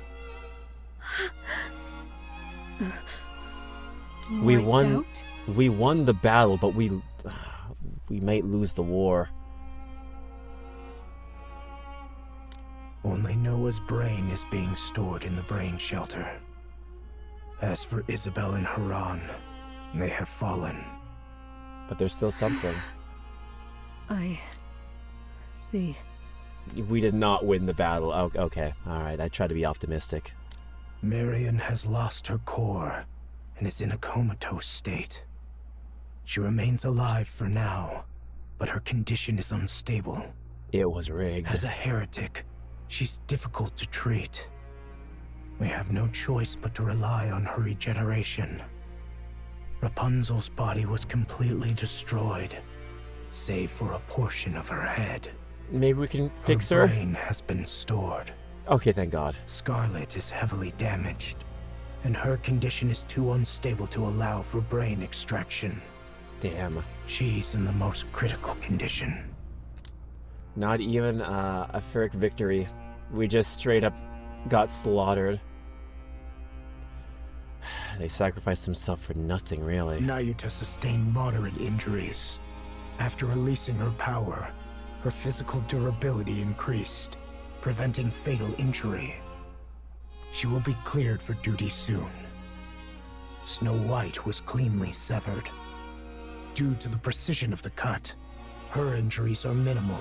We won the battle, but we might lose the war. Only Noah's brain is being stored in the brain shelter. As for Isabel and Haran, they have fallen. But there's still something. I see. We did not win the battle. Oh, okay, alright, I try to be optimistic. Marion has lost her core and is in a comatose state. She remains alive for now, but her condition is unstable. It was rigged. As a heretic, she's difficult to treat. We have no choice but to rely on her regeneration. Rapunzel's body was completely destroyed, save for a portion of her head. Maybe we can fix her? Her brain has been stored. Okay, thank God. Scarlet is heavily damaged, and her condition is too unstable to allow for brain extraction. Damn. She's in the most critical condition. Not even a Pyrrhic victory. We just straight up got slaughtered. They sacrificed themselves for nothing, really. Nayuta sustained moderate injuries. After releasing her power, her physical durability increased, preventing fatal injury. She will be cleared for duty soon. Snow White was cleanly severed. Due to the precision of the cut, her injuries are minimal.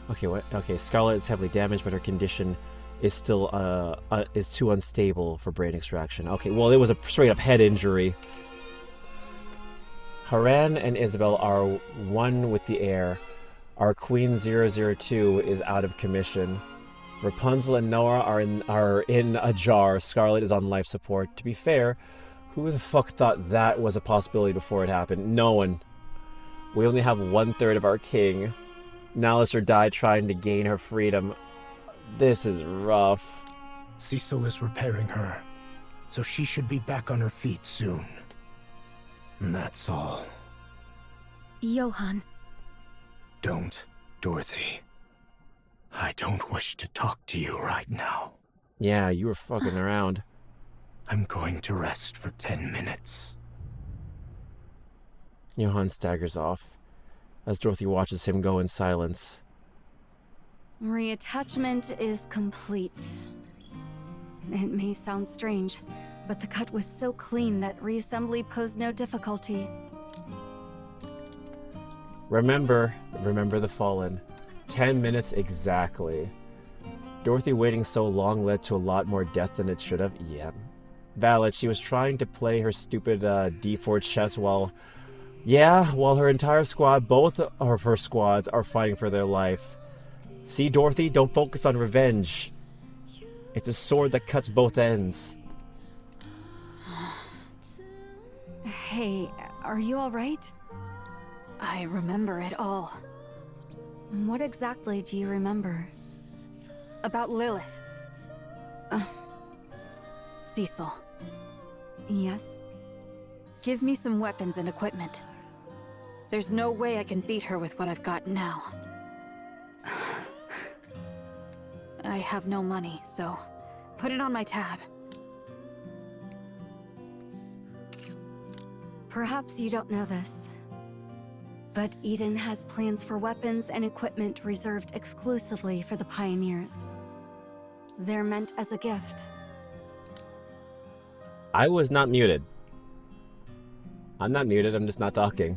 Okay, what? Okay, Scarlet is heavily damaged, but her condition is still is too unstable for brain extraction. Okay, well, it was a straight up head injury. Haran and Isabel are one with the air. Our Queen 002 is out of commission. Rapunzel and Noah are in a jar. Scarlet is on life support. To be fair, who the fuck thought that was a possibility before it happened? No one. We only have 1/3 of our king. Nalister died trying to gain her freedom. This is rough. Cecil is repairing her, so she should be back on her feet soon. And that's all. Johann. Don't, Dorothy. I don't wish to talk to you right now. Yeah, you were fucking around. I'm going to rest for 10 minutes. Johann staggers off as Dorothy watches him go in silence. Reattachment is complete. It may sound strange, but the cut was so clean that reassembly posed no difficulty. Remember the fallen. 10 minutes exactly. Dorothy waiting so long led to a lot more death than it should have. Yeah. Valid, she was trying to play her stupid D4 chess while her entire squad, both of her squads, are fighting for their life. See, Dorothy, don't focus on revenge. It's a sword that cuts both ends. Hey, are you alright? I remember it all. What exactly do you remember? About Lilith. Cecil. Yes? Give me some weapons and equipment. There's no way I can beat her with what I've got now. I have no money, so put it on my tab. Perhaps you don't know this, but Eden has plans for weapons and equipment reserved exclusively for the Pioneers. They're meant as a gift. I was not muted. I'm not muted, I'm just not talking.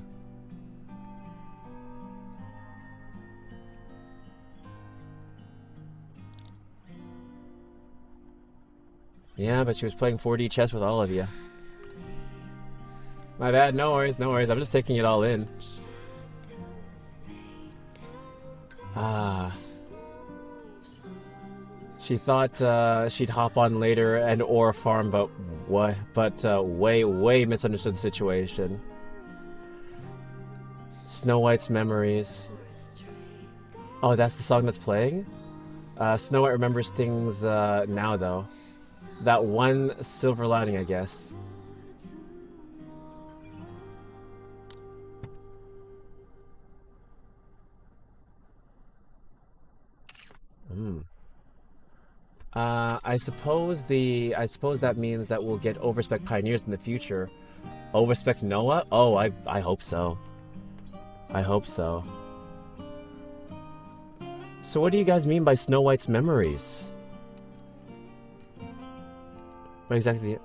Yeah, but she was playing 4D chess with all of you. My bad, no worries, no worries. I'm just taking it all in. She thought she'd hop on later and ore farm, but way misunderstood the situation. Snow White's memories. Oh, that's the song that's playing? Snow White remembers things now, though. That one silver lining, I guess. I suppose that means that we'll get overspec pioneers in the future. Overspec Noah? Oh, I hope so. I hope so. So what do you guys mean by Snow White's memories? What exactly?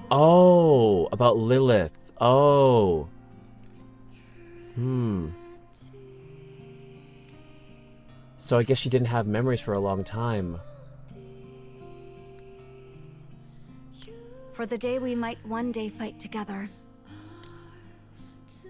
Oh, about Lilith. Oh. So I guess she didn't have memories for a long time. For the day we might one day fight together.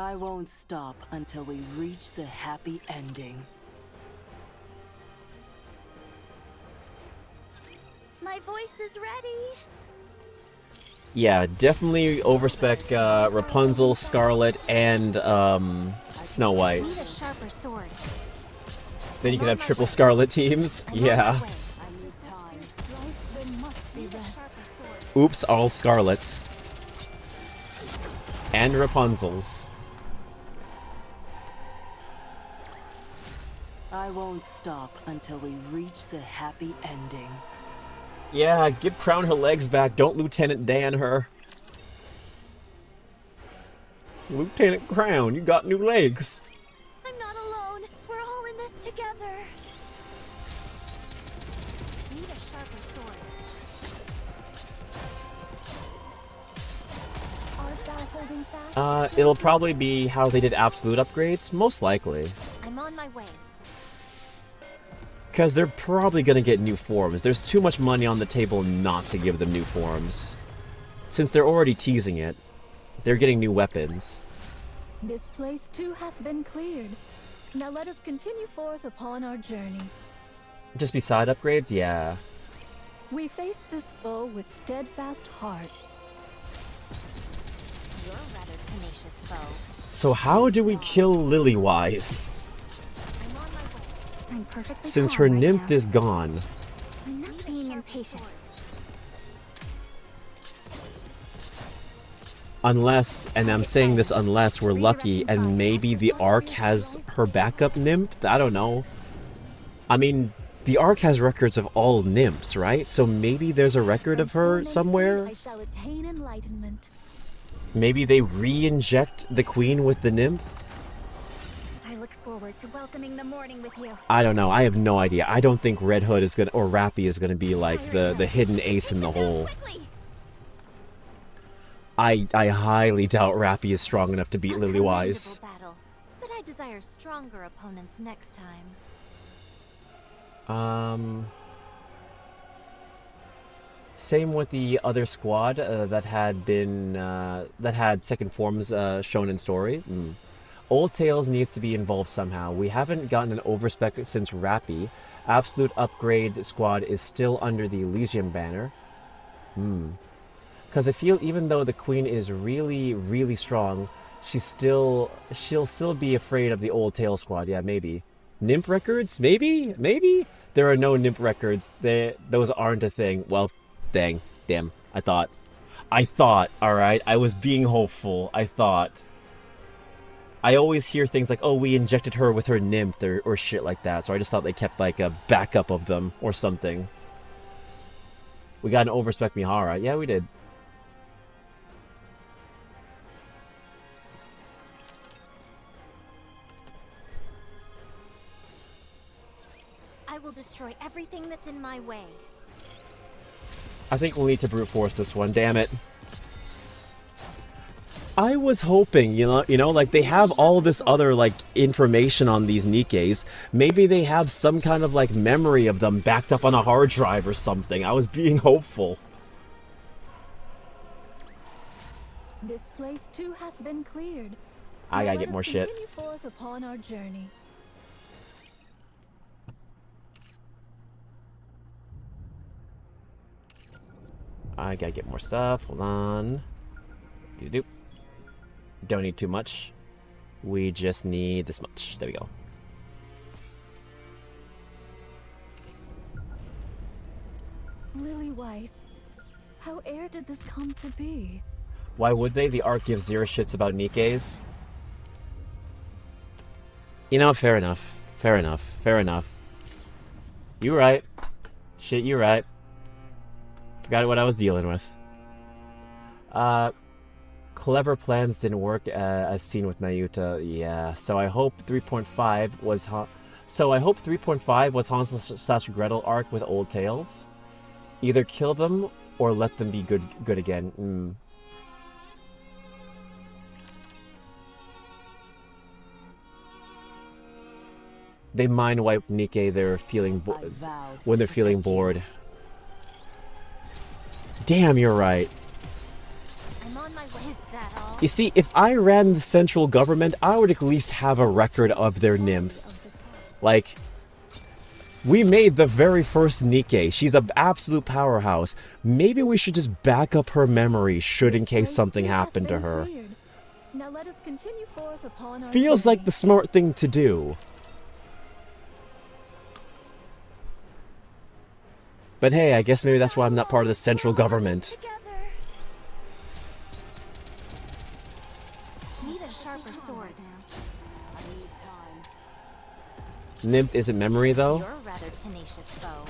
I won't stop until we reach the happy ending. My voice is ready. Yeah, definitely overspec Rapunzel, Scarlet, and Snow White. Need a sharper sword. Then you can have triple Scarlet teams. Yeah. Oops, all Scarlets. And Rapunzels. I won't stop until we reach the happy ending. Yeah, give Crown her legs back. Don't Lieutenant Dan her. Lieutenant Crown, you got new legs. I'm not alone. We're all in this together. Need a sharper sword. Art thou holding fast? It'll probably be how they did absolute upgrades, most likely. I'm on my way. Because they're probably going to get new forms. There's too much money on the table not to give them new forms. Since they're already teasing it, they're getting new weapons. This place too hath been cleared. Now let us continue forth upon our journey. Just be side upgrades? Yeah. We face this foe with steadfast hearts. You're a rather tenacious foe. So how do we kill Lilywise? I'm perfectly Since calm her right nymph now. is gone. I'm not being impatient. Unless, and I'm saying this unless we're lucky, and maybe the Ark has her backup nymph? I don't know. I mean, the Ark has records of all nymphs, right? So maybe there's a record of her somewhere? I shall attain enlightenment. Maybe they re-inject the queen with the nymph? I look forward to welcoming the morning with you. I don't know. I have no idea. I don't think Red Hood is gonna, or Rappy is gonna be like the hidden ace in the hole. I highly doubt Rappy is strong enough to beat Lilywise. Battle, but I desire stronger opponents next time. Same with the other squad that had been that had second forms shown in story. Old Tails needs to be involved somehow. We haven't gotten an overspec since Rappy. Absolute upgrade squad is still under the Elysium banner. Because I feel even though the queen is really, really strong, she'll still be afraid of the Old Tail squad. Yeah, maybe. Nymph records? Maybe? Maybe? There are no nymph records. Those aren't a thing. Well, dang. Damn. I thought. Alright? I was being hopeful. I thought. I always hear things like, oh, we injected her with her nymph or shit like that. So I just thought they kept like a backup of them or something. We got an overspec Mihara. Yeah, we did. I will destroy everything that's in my way. I think we'll need to brute force this one. Damn it. I was hoping, you know, like they have all this other like information on these Nikkes. Maybe they have some kind of like memory of them backed up on a hard drive or something. I was being hopeful. This place too hath been cleared. I gotta Now get let more us shit. continue forth upon our journey. I gotta get more stuff. Hold on. Doop. Don't need too much. We just need this much. There we go. Lilywise, how ere did this come to be? Why would they? The Ark gives zero shits about Nikkes. You know, fair enough. Fair enough. Fair enough. You right. Shit, you right. Forgot what I was dealing with. Clever plans didn't work as seen with Nayuta. Yeah, so I hope 3.5 was Hansel/Gretel arc with Old Tails. Either kill them or let them be good again. They mind wipe Nikke. When they're feeling bored. Damn, you're right. on my way. Is that all? You see, if I ran the central government, I would at least have a record of their nymph. Like, we made the very first Nikke. She's an absolute powerhouse. Maybe we should just back up her memory should in case something happened to her. Now let us continue forth upon our Feels like the smart thing to do. But hey, I guess maybe that's why I'm not part of the central government. Need a sharper sword. Nymph isn't memory though. You're rather tenacious foe.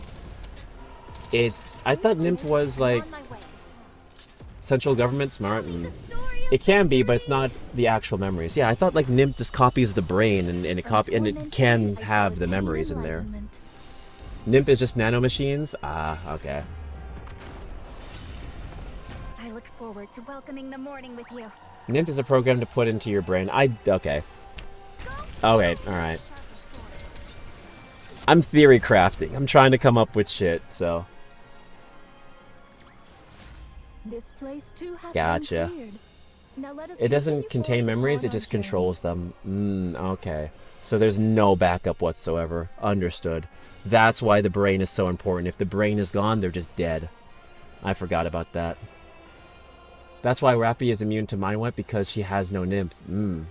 I thought Nymph was like central government smart, and it can be, but it's not the actual memories. Yeah, I thought like Nymph just copies the brain and it can have the memories in there. Nymph is just nanomachines? Ah, okay. I look forward to welcoming the morning with you. Nymph is a program to put into your brain. Okay. Okay, alright. I'm theory crafting. I'm trying to come up with shit, so. This place too hath Gotcha. been cleared. Now let us It doesn't continue contain forth memories, upon it just our journey. controls them. Okay. So there's no backup whatsoever. Understood. That's why the brain is so important. If the brain is gone, they're just dead. I forgot about that. That's why Rappy is immune to Mind Wipe, because she has no nymph. I'm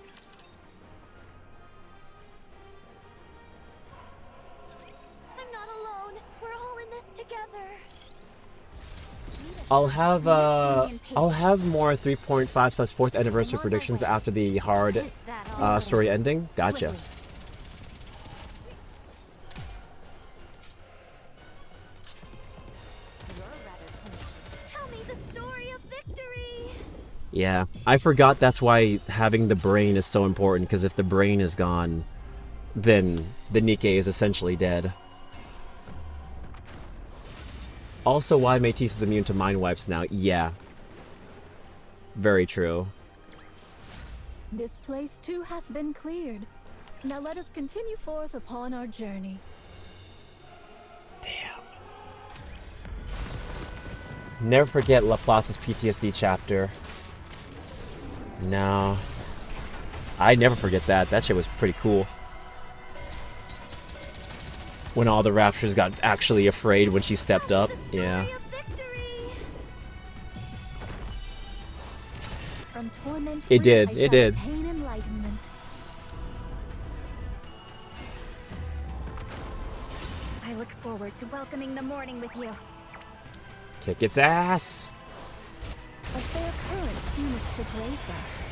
not alone. We're all in this together. I'll have more 3.5/4th anniversary predictions after the hard story ending. Gotcha. Tell me the story of victory. Yeah, I forgot that's why having the brain is so important, because if the brain is gone, then the Nikke is essentially dead. Also why Métis is immune to mind wipes now. Yeah. Very true. This place too hath been cleared. Now let us continue forth upon our journey. Never forget Laplace's PTSD chapter. No. I never forget that. That shit was pretty cool. When all the Raptures got actually afraid when she stepped up. Yeah. From torment It did, I it shall did. attain enlightenment. I look forward to welcoming the morning with you. Kick its ass! A fair current seemeth to grace us.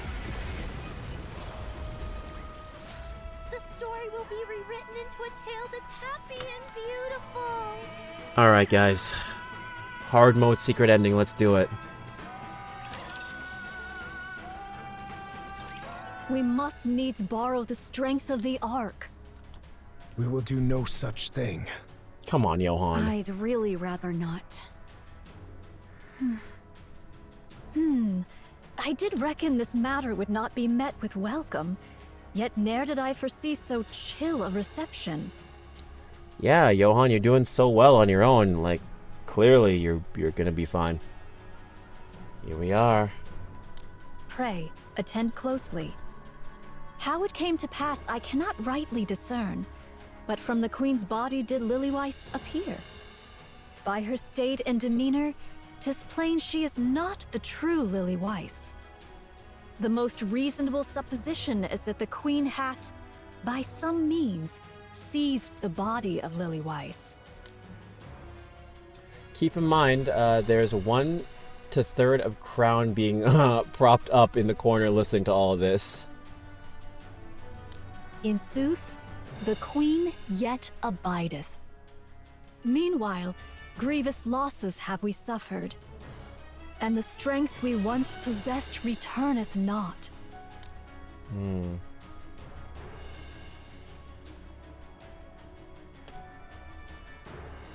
The story will be rewritten into a tale that's happy and beautiful. Alright, guys. Hard mode secret ending, let's do it. We must needs borrow the strength of the Ark. We will do no such thing. Come on, Johan. I'd really rather not. I did reckon this matter would not be met with welcome, yet ne'er did I foresee so chill a reception. Yeah, Johan, you're doing so well on your own. Like, clearly you're gonna be fine. Here we are. Pray, attend closely. How it came to pass I cannot rightly discern, but from the Queen's body did Lilyweiss appear. By her state and demeanor, 'tis plain she is not the true Lilyweiss. The most reasonable supposition is that the Queen hath, by some means, seized the body of Lilyweiss. Keep in mind, there's 1/3 of Crown being propped up in the corner listening to all of this. In sooth, the Queen yet abideth. Meanwhile, grievous losses have we suffered, and the strength we once possessed returneth not.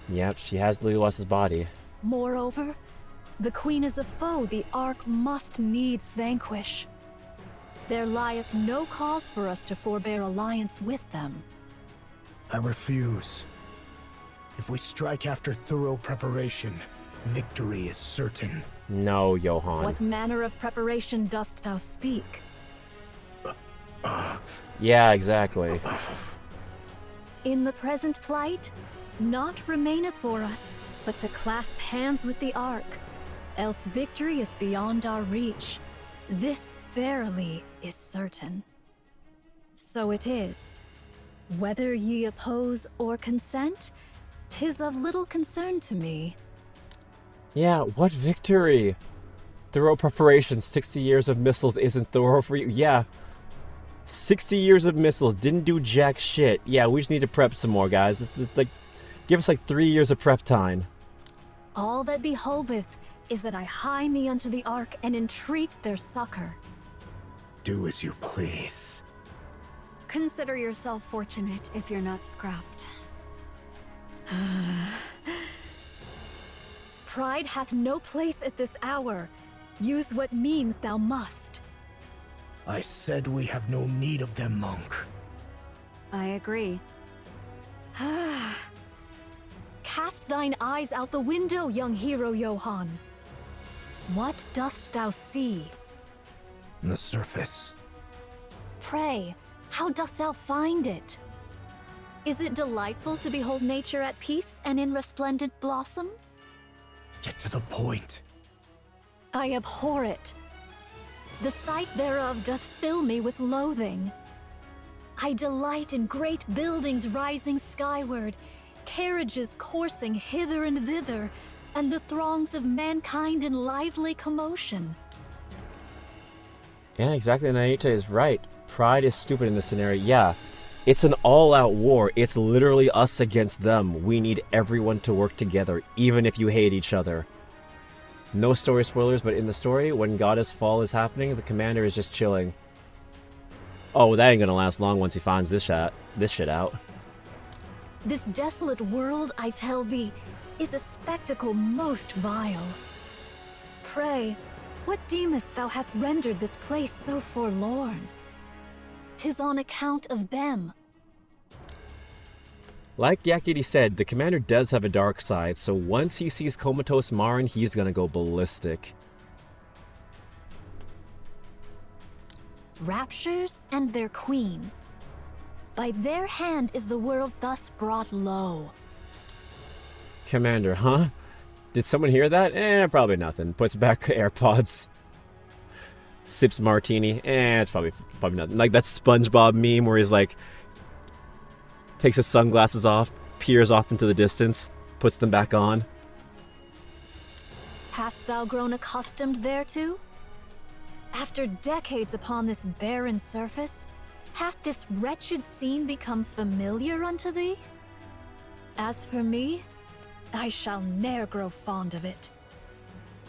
Yep, she has Lilyweiss' body. Moreover, the Queen is a foe the Ark must needs vanquish. There lieth no cause for us to forbear alliance with them. I refuse. If we strike after thorough preparation, victory is certain. No, Johann. What manner of preparation dost thou speak? Yeah, exactly. In the present plight, naught remaineth for us, but to clasp hands with the Ark, else victory is beyond our reach. This verily is certain. So it is. Whether ye oppose or consent, 'tis of little concern to me. Yeah, what victory? Thorough preparation, 60 years of missiles isn't thorough for you. Yeah. 60 years of missiles, didn't do jack shit. Yeah, we just need to prep some more, guys. It's like, give us like 3 years of prep time. All that behoveth is that I hie me unto the Ark and entreat their succor. Do as you please. Consider yourself fortunate if you're not scrapped. Pride hath no place at this hour. Use what means thou must. I said we have no need of them, monk. I agree. Cast thine eyes out the window, young hero Johann. What dost thou see? The surface. Pray, how doth thou find it? Is it delightful to behold nature at peace and in resplendent blossom? Get to the point. I abhor it. The sight thereof doth fill me with loathing. I delight in great buildings rising skyward, carriages coursing hither and thither, and the throngs of mankind in lively commotion. Yeah, exactly. Naita is right. Pride is stupid in this scenario. Yeah, it's an all-out war. It's literally us against them. We need everyone to work together, even if you hate each other. No story spoilers, but in the story, when Goddess Fall is happening, the commander is just chilling. Oh, that ain't gonna last long once he finds this shit out. This desolate world, I tell thee, is a spectacle most vile. Pray, what deemest thou hath rendered this place so forlorn? 'Tis on account of them. Like Yakity said, the commander does have a dark side, so once he sees Comatose Marin, he's gonna go ballistic. Raptures and their queen. By their hand is the world thus brought low. Commander, huh? Did someone hear that? Probably nothing. Puts back AirPods. Sips martini. It's probably nothing. Like that SpongeBob meme where he's like, takes his sunglasses off, peers off into the distance, puts them back on. Hast thou grown accustomed thereto? After decades upon this barren surface, hath this wretched scene become familiar unto thee? As for me, I shall ne'er grow fond of it.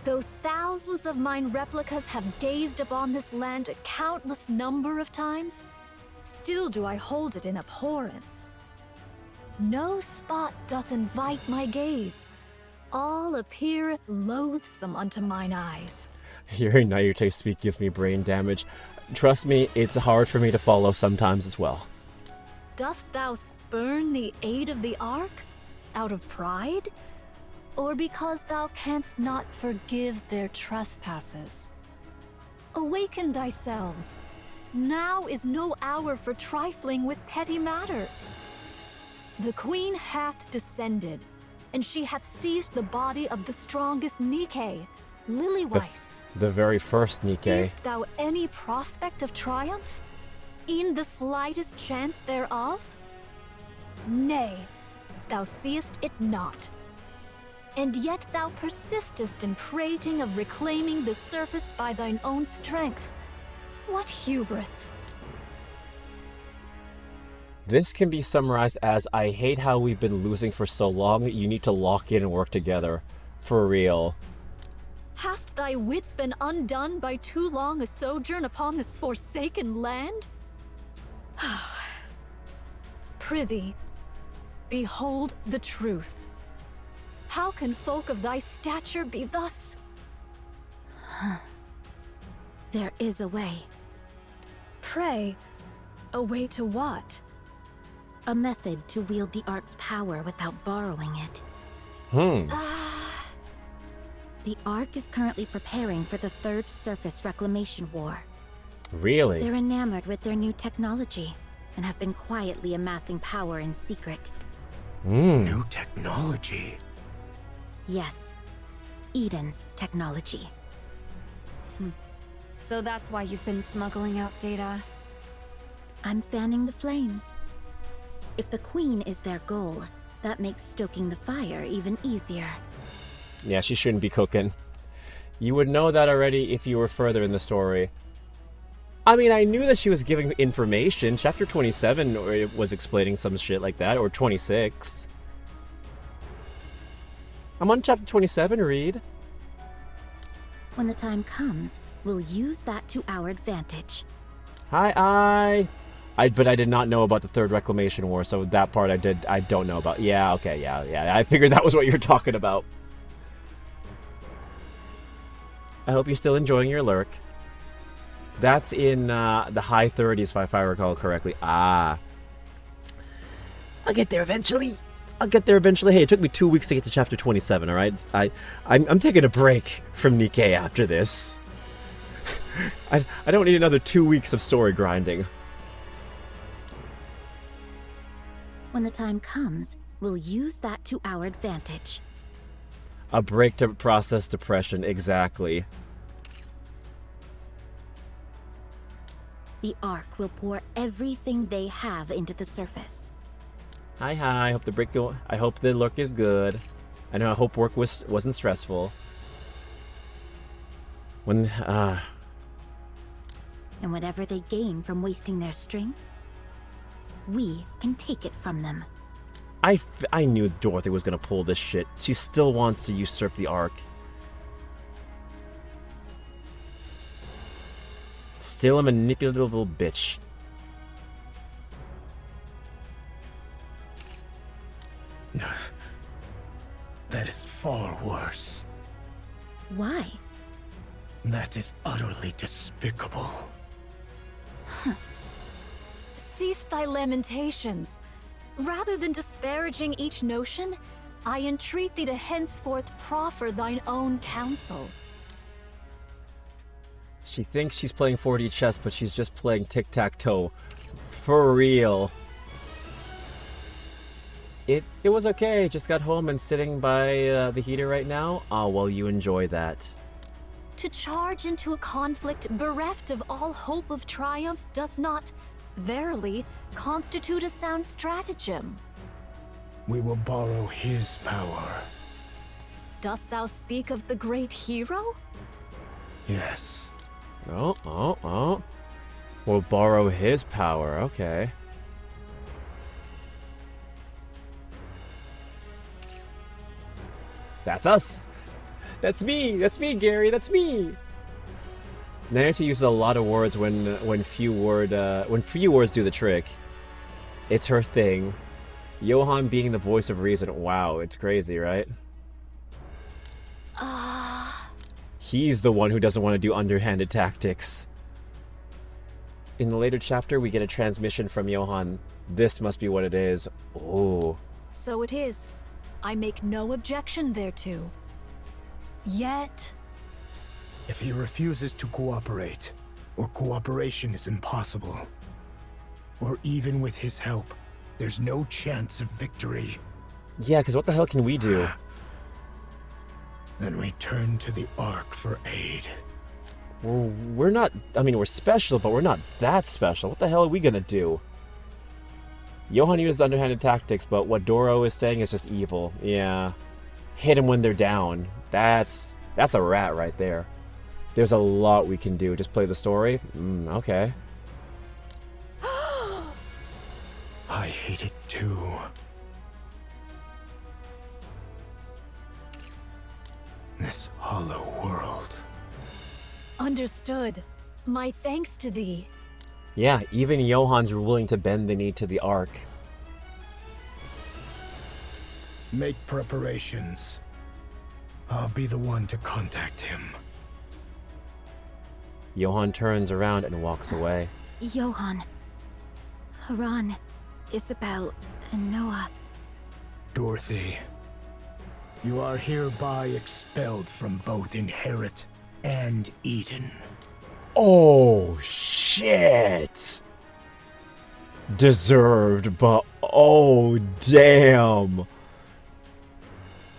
Though thousands of mine replicas have gazed upon this land a countless number of times, still do I hold it in abhorrence. No spot doth invite my gaze. All appeareth loathsome unto mine eyes. Hearing Naute speak gives me brain damage. Trust me, it's hard for me to follow sometimes as well. Dost thou spurn the aid of the Ark? Out of pride? Or because thou canst not forgive their trespasses? Awaken thyselves. Now is no hour for trifling with petty matters. The queen hath descended, and she hath seized the body of the strongest Nikke, Lilyweiss. The very first Nikke. Seest thou any prospect of triumph? E'en the slightest chance thereof? Nay, thou seest it not. And yet thou persistest in prating of reclaiming the surface by thine own strength. What hubris! This can be summarized as, I hate how we've been losing for so long, you need to lock in and work together. For real. Hast thy wits been undone by too long a sojourn upon this forsaken land? Prithee, behold the truth. How can folk of thy stature be thus? There is a way. Pray, a way to what? A method to wield the Ark's power without borrowing it. The Ark is currently preparing for the Third Surface Reclamation War. Really? They're enamored with their new technology and have been quietly amassing power in secret. New technology? Yes, Eden's technology. So that's why you've been smuggling out data? I'm fanning the flames. If the Queen is their goal, that makes stoking the fire even easier. Yeah, she shouldn't be cooking. You would know that already if you were further in the story. I mean, I knew that she was giving information. Chapter 27 was explaining some shit like that, or 26. I'm on chapter 27, Reed. When the time comes, we'll use that to our advantage. But I did not know about the Third Reclamation War, so that part I don't know about. Yeah, okay, yeah. I figured that was what you were talking about. I hope you're still enjoying your lurk. That's in the high 30s, if I recall correctly. I'll get there eventually. Hey, it took me 2 weeks to get to chapter 27, alright? I'm taking a break from Nikke after this. I don't need another 2 weeks of story grinding. When the time comes, we'll use that to our advantage. A break to process depression, exactly. The Ark will pour everything they have into the surface. Hi. I hope I hope the lurk is good. I hope work wasn't stressful. And whatever they gain from wasting their strength, we can take it from them. I knew Dorothy was gonna pull this shit. She still wants to usurp the Ark. Still a manipulative little bitch. That is far worse. Why? That is utterly despicable. Cease thy lamentations. Rather than disparaging each notion, I entreat thee to henceforth proffer thine own counsel. She thinks she's playing 4D chess, but she's just playing tic-tac-toe. For real. It was okay. Just got home and sitting by the heater right now. Oh, well, you enjoy that. To charge into a conflict bereft of all hope of triumph doth not, verily, constitute a sound stratagem. We will borrow his power. Dost thou speak of the great hero? Yes. Oh. We'll borrow his power, okay. That's us! That's me, Gary, that's me! Naruto uses a lot of words when few words do the trick. It's her thing. Johan being the voice of reason. Wow, it's crazy, right? He's the one who doesn't want to do underhanded tactics. In the later chapter, we get a transmission from Johan. This must be what it is. Oh. So it is. I make no objection thereto. Yet... If he refuses to cooperate, or cooperation is impossible, or even with his help, there's no chance of victory. Yeah, because what the hell can we do? Then we turn to the Ark for aid. Well, we're not... I mean, we're special, but we're not that special. What the hell are we gonna do? Johan uses underhanded tactics, but what Doro is saying is just evil. Yeah. Hit them when they're down. That's a rat right there. There's a lot we can do. Just play the story? Okay. I hate it too. This hollow world. Understood. My thanks to thee. Yeah, even Johan's willing to bend the knee to the Ark. Make preparations. I'll be the one to contact him. Johan turns around and walks away. Johan, Haran, Isabel, and Noah. Dorothy. You are hereby expelled from both Inherit and Eden. Oh, shit! Deserved, but oh, damn.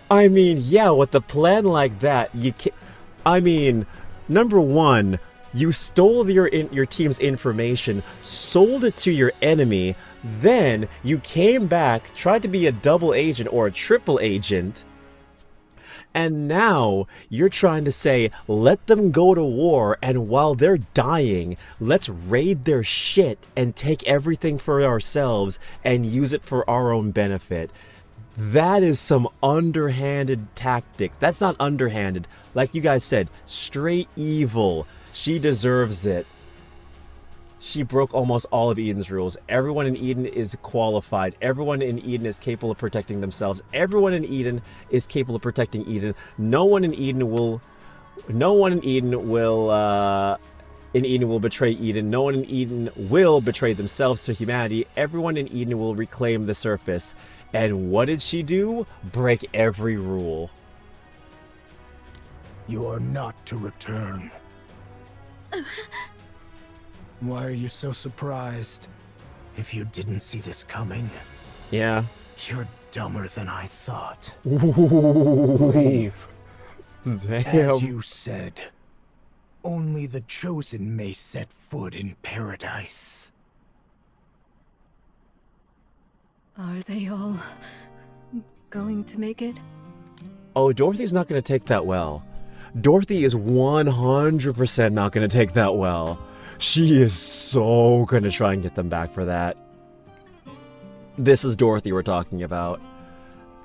I mean, yeah, with a plan like that, you can't... I mean, number one, you stole your team's information, sold it to your enemy, then you came back, tried to be a double agent or a triple agent, and now you're trying to say, let them go to war, and while they're dying, let's raid their shit and take everything for ourselves and use it for our own benefit. That is some underhanded tactics. That's not underhanded. Like you guys said, straight evil. She deserves it. She broke almost all of Eden's rules. Everyone in Eden is qualified. Everyone in Eden is capable of protecting themselves. Everyone in Eden is capable of protecting Eden. No one in Eden will betray Eden. No one in Eden will betray themselves to humanity. Everyone in Eden will reclaim the surface. And what did she do? Break every rule. You are not to return. Why are you so surprised? If you didn't see this coming... Yeah. You're dumber than I thought. Ooh. Leave. Damn. As you said, only the chosen may set foot in paradise. Are they all going to make it? Oh, Dorothy's not going to take that well. Dorothy is 100% not going to take that well. She is so going to try and get them back for that. This is Dorothy we're talking about.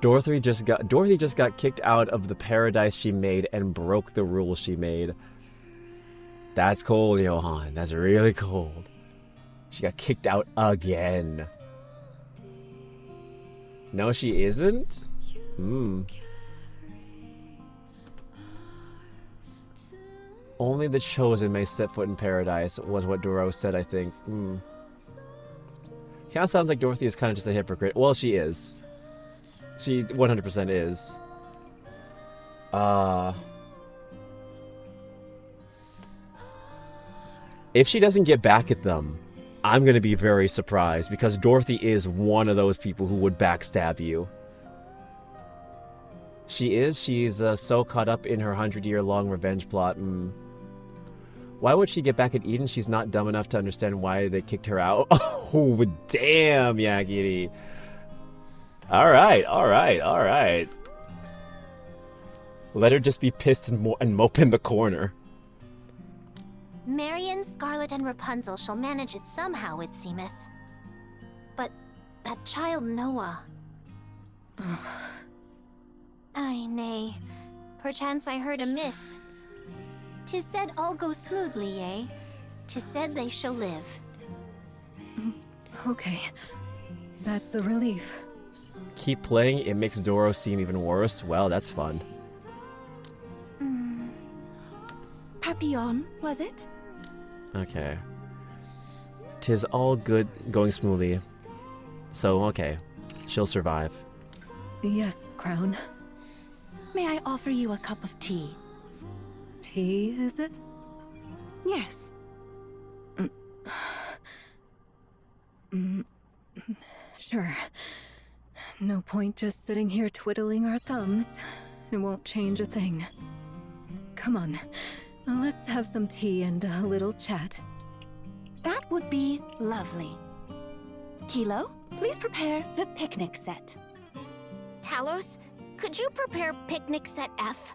Dorothy just got kicked out of the paradise she made and broke the rules she made. That's cold, Johan. That's really cold. She got kicked out again. No, she isn't? Only the chosen may set foot in paradise, was what Doro said, I think. Kind of sounds like Dorothy is kind of just a hypocrite. Well, she is. She 100% is. If she doesn't get back at them, I'm going to be very surprised, because Dorothy is one of those people who would backstab you. She is. She's so caught up in her 100-year-long revenge plot. Why would she get back at Eden? She's not dumb enough to understand why they kicked her out. Oh, damn, Yakiri. Alright. Let her just be pissed and mope in the corner. Marion, Scarlet, and Rapunzel shall manage it somehow, it seemeth. But that child Noah... Ay, nay. Perchance I heard amiss. 'Tis said all goes smoothly, yea. 'Tis said they shall live. Okay. That's a relief. Keep playing, it makes Doro seem even worse. Well, that's fun. Papillon, was it? Okay. 'Tis all good, going smoothly. So, okay. She'll survive. Yes, Crown. May I offer you a cup of tea? Tea, is it? Yes. Sure. No point just sitting here twiddling our thumbs. It won't change a thing. Come on. Let's have some tea and a little chat. That would be lovely. Kilo, please prepare the picnic set. Talos, could you prepare picnic set F?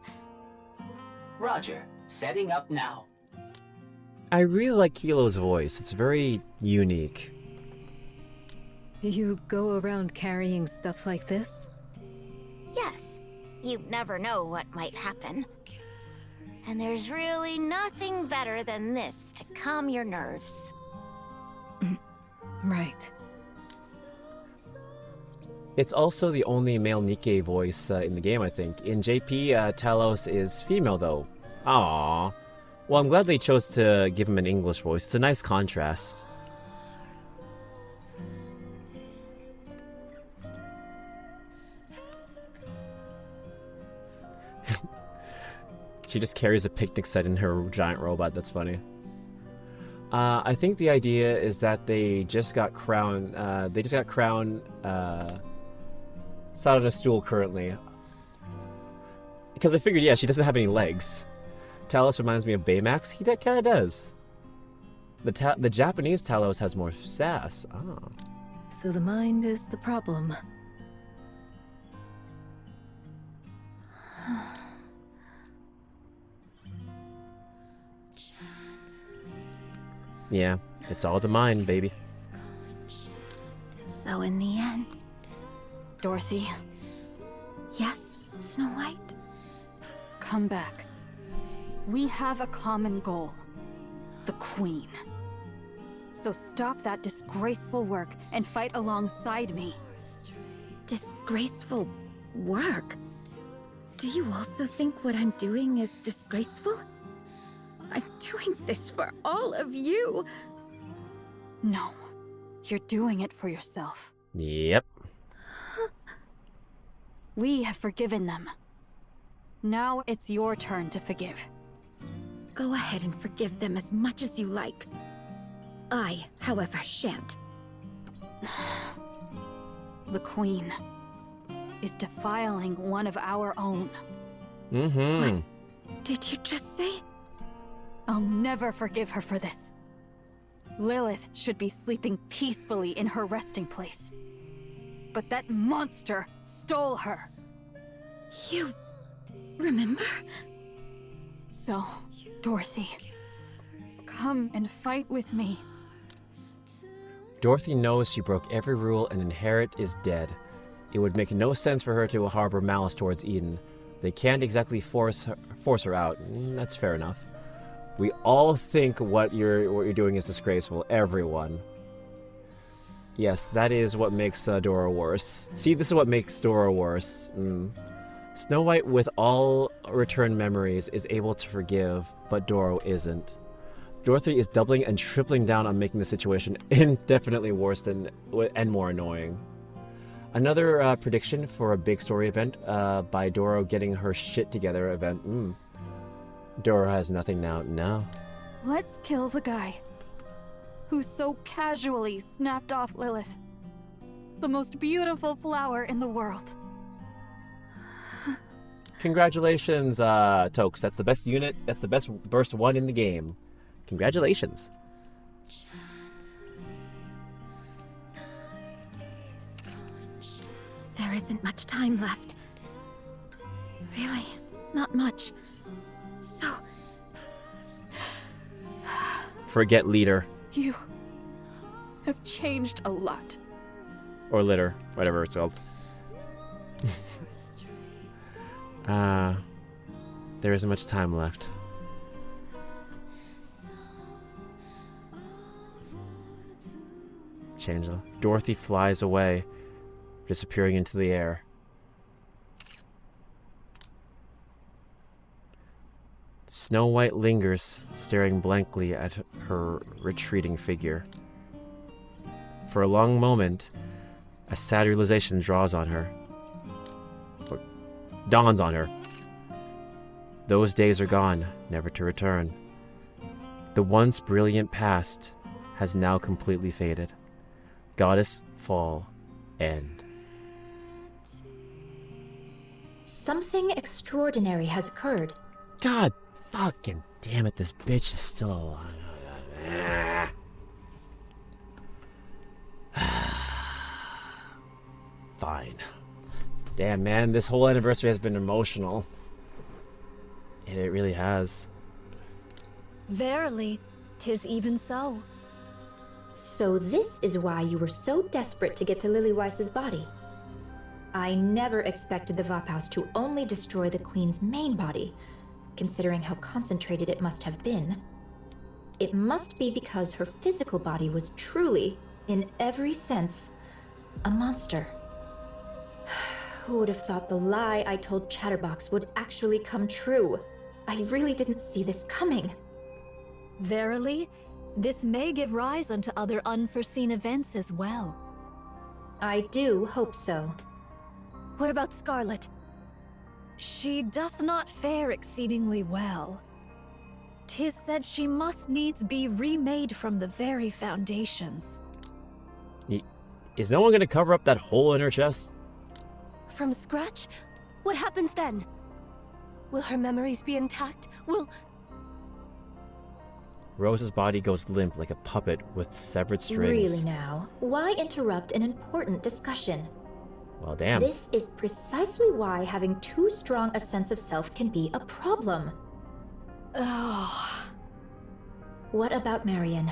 Roger. Setting up now. I really like Kilo's voice. It's very unique. You go around carrying stuff like this? Yes. You never know what might happen. And there's really nothing better than this to calm your nerves. Right. It's also the only male Nikke voice in the game, I think. In JP, Talos is female, though. Aww. Well, I'm glad they chose to give him an English voice. It's a nice contrast. She just carries a picnic set in her giant robot. That's funny. I think the idea is that they just got crowned. Sat on a stool currently. Because I figured, yeah, she doesn't have any legs. Talos reminds me of Baymax. He kind of does. The Japanese Talos has more sass. Ah. So the mind is the problem. Yeah, it's all the mind, baby. So in the end... Dorothy, Yes, Snow White? come back. We have a common goal. The Queen. So stop that disgraceful work and fight alongside me. Disgraceful work? Do you also think what I'm doing is disgraceful? I'm doing this for all of you. No. You're doing it for yourself. Yep. We have forgiven them. Now it's your turn to forgive. Go ahead and forgive them as much as you like. I, however, shan't. The Queen is defiling one of our own. Mm-hmm. What did you just say? I'll never forgive her for this. Lilith should be sleeping peacefully in her resting place. But that monster stole her. You... remember? So, Dorothy, come and fight with me. Dorothy knows she broke every rule and Inherit is dead. It would make no sense for her to harbor malice towards Eden. They can't exactly force her out. That's fair enough. We all think what you're doing is disgraceful. Everyone. Yes, that is what makes Dora worse. See, this is what makes Dora worse. Snow White, with all returned memories, is able to forgive, but Dora isn't. Dorothy is doubling and tripling down on making the situation indefinitely worse and more annoying. Another prediction for a big story event by Dora getting her shit together event. Dora has nothing now. No. Let's kill the guy who so casually snapped off Lilith. The most beautiful flower in the world. Congratulations, Tokes. That's the best unit. That's the best burst one in the game. Congratulations. There isn't much time left. Really, not much. So... Forget leader. You have changed a lot. Or litter. Whatever it's called. There isn't much time left. Change though. Dorothy flies away, disappearing into the air. Snow White lingers, staring blankly at her retreating figure. For a long moment, a sad realization dawns on her. Those days are gone, never to return. The once brilliant past has now completely faded. Goddess fall end. Something extraordinary has occurred. God fucking damn it, this bitch is still alive. Fine. Damn, man, this whole anniversary has been emotional. It really has. Verily, 'tis even so. So this is why you were so desperate to get to Lily Weiss's body. I never expected the Vaphaus to only destroy the Queen's main body, considering how concentrated it must have been. It must be because her physical body was truly, in every sense, a monster. Who would have thought the lie I told Chatterbox would actually come true? I really didn't see this coming. Verily, this may give rise unto other unforeseen events as well. I do hope so. What about Scarlet? She doth not fare exceedingly well. 'Tis said she must needs be remade from the very foundations. Is no one gonna cover up that hole in her chest? From scratch? What happens then? Will her memories be intact? Will... Rose's body goes limp like a puppet with severed strings. Really now, why interrupt an important discussion? Well, damn. This is precisely why having too strong a sense of self can be a problem. Oh. What about Marion?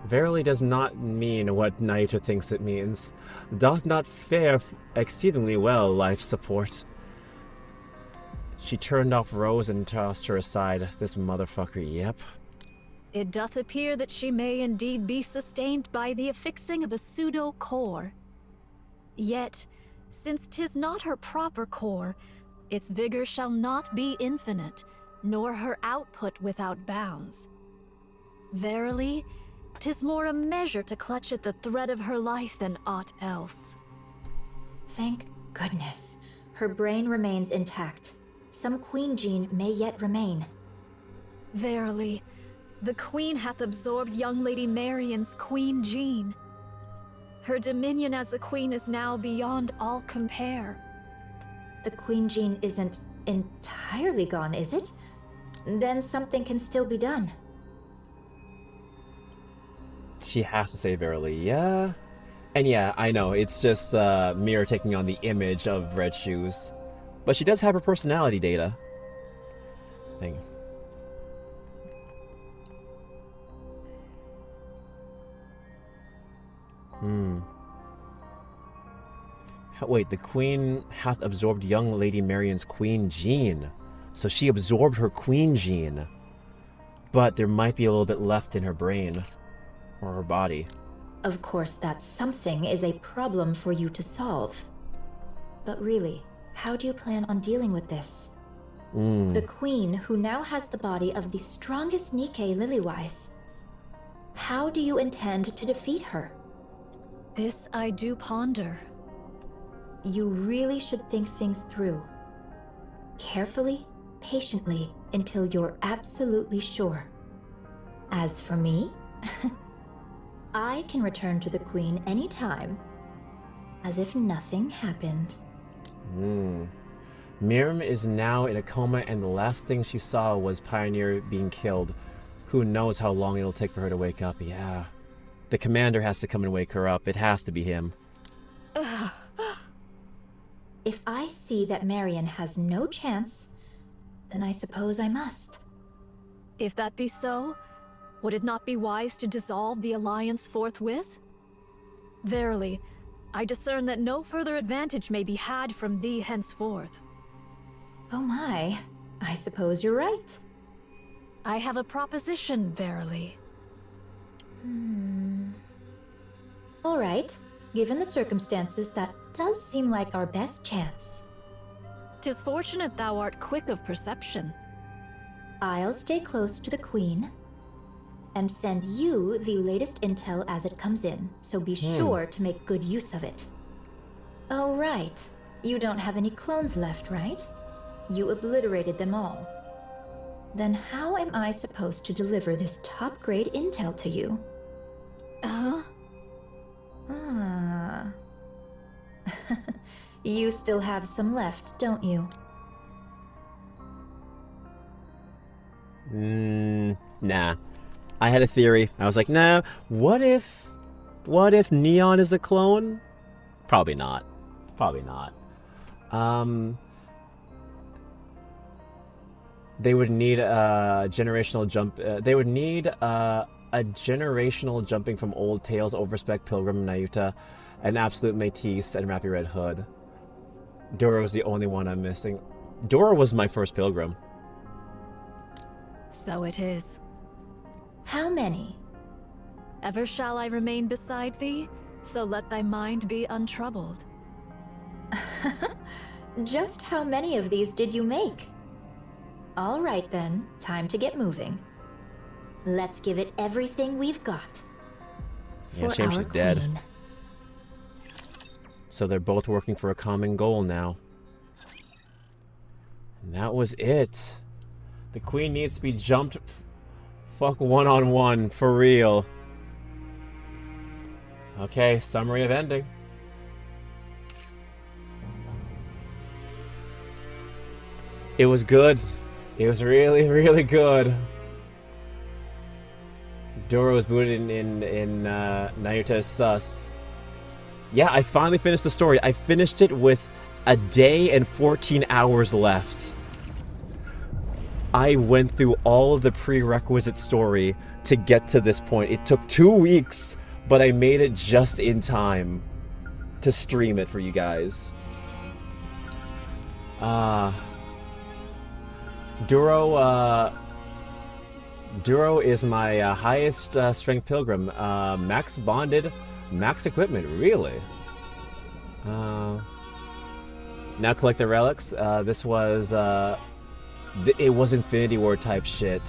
Verily does not mean what Naito thinks it means. Doth not fare exceedingly well, life support. She turned off Rose and tossed her aside. This motherfucker, yep. It doth appear that she may indeed be sustained by the affixing of a pseudo-core. Yet, since 'tis not her proper core, its vigor shall not be infinite, nor her output without bounds. Verily, 'tis more a measure to clutch at the thread of her life than aught else. Thank goodness. Her brain remains intact. Some queen gene may yet remain. Verily, the queen hath absorbed young Lady Marion's queen gene. Her dominion as a queen is now beyond all compare. The queen gene isn't entirely gone, is it? Then something can still be done. She has to say verily, yeah. And yeah, I know, it's just Mirror taking on the image of Red Shoes. But she does have her personality data. Thing. Wait, the queen hath absorbed young Lady Marion's queen gene. So she absorbed her queen gene. But there might be a little bit left in her brain. Or her body. Of course, that something is a problem for you to solve. But really, how do you plan on dealing with this? The queen, who now has the body of the strongest Nikke Lilywise. How do you intend to defeat her? This I do ponder. You really should think things through. Carefully, patiently, until you're absolutely sure. As for me, I can return to the queen anytime, as if nothing happened. Miriam is now in a coma, and the last thing she saw was Pioneer being killed. Who knows how long it'll take for her to wake up? Yeah. The commander has to come and wake her up. It has to be him. If I see that Marion has no chance, then I suppose I must. If that be so, would it not be wise to dissolve the alliance forthwith? Verily, I discern that no further advantage may be had from thee henceforth. Oh my, I suppose you're right. I have a proposition, verily. All right, given the circumstances, that does seem like our best chance. 'Tis fortunate thou art quick of perception. I'll stay close to the queen and send you the latest intel as it comes in, so be sure to make good use of it. Oh, right. You don't have any clones left, right? You obliterated them all. Then how am I supposed to deliver this top-grade intel to you? You still have some left, don't you? Nah. I had a theory. I was like, nah, what if Neon is a clone? Probably not. Probably not. They would need a generational jump. They would need a generational jumping from Old Tales, Overspec, Pilgrim, Nayuta, an Absolute Métis, and Rappy Red Hood. Dora was the only one I'm missing. Dora was my first Pilgrim. So it is. How many? Ever shall I remain beside thee, so let thy mind be untroubled. Just how many of these did you make? All right then, time to get moving. Let's give it everything we've got. Yeah, shame she's dead. So they're both working for a common goal now. And that was it. The queen needs to be jumped fuck one-on-one for real. Okay, summary of ending. It was good. It was really, really good. Dora was booted in Nayuta's sus. Yeah, I finally finished the story. I finished it with a day and 14 hours left. I went through all of the prerequisite story to get to this point. It took 2 weeks, but I made it just in time to stream it for you guys. Duro is my highest strength pilgrim. Max bonded, max equipment, really. Now collect the relics. This was, it was Infinity War type shit.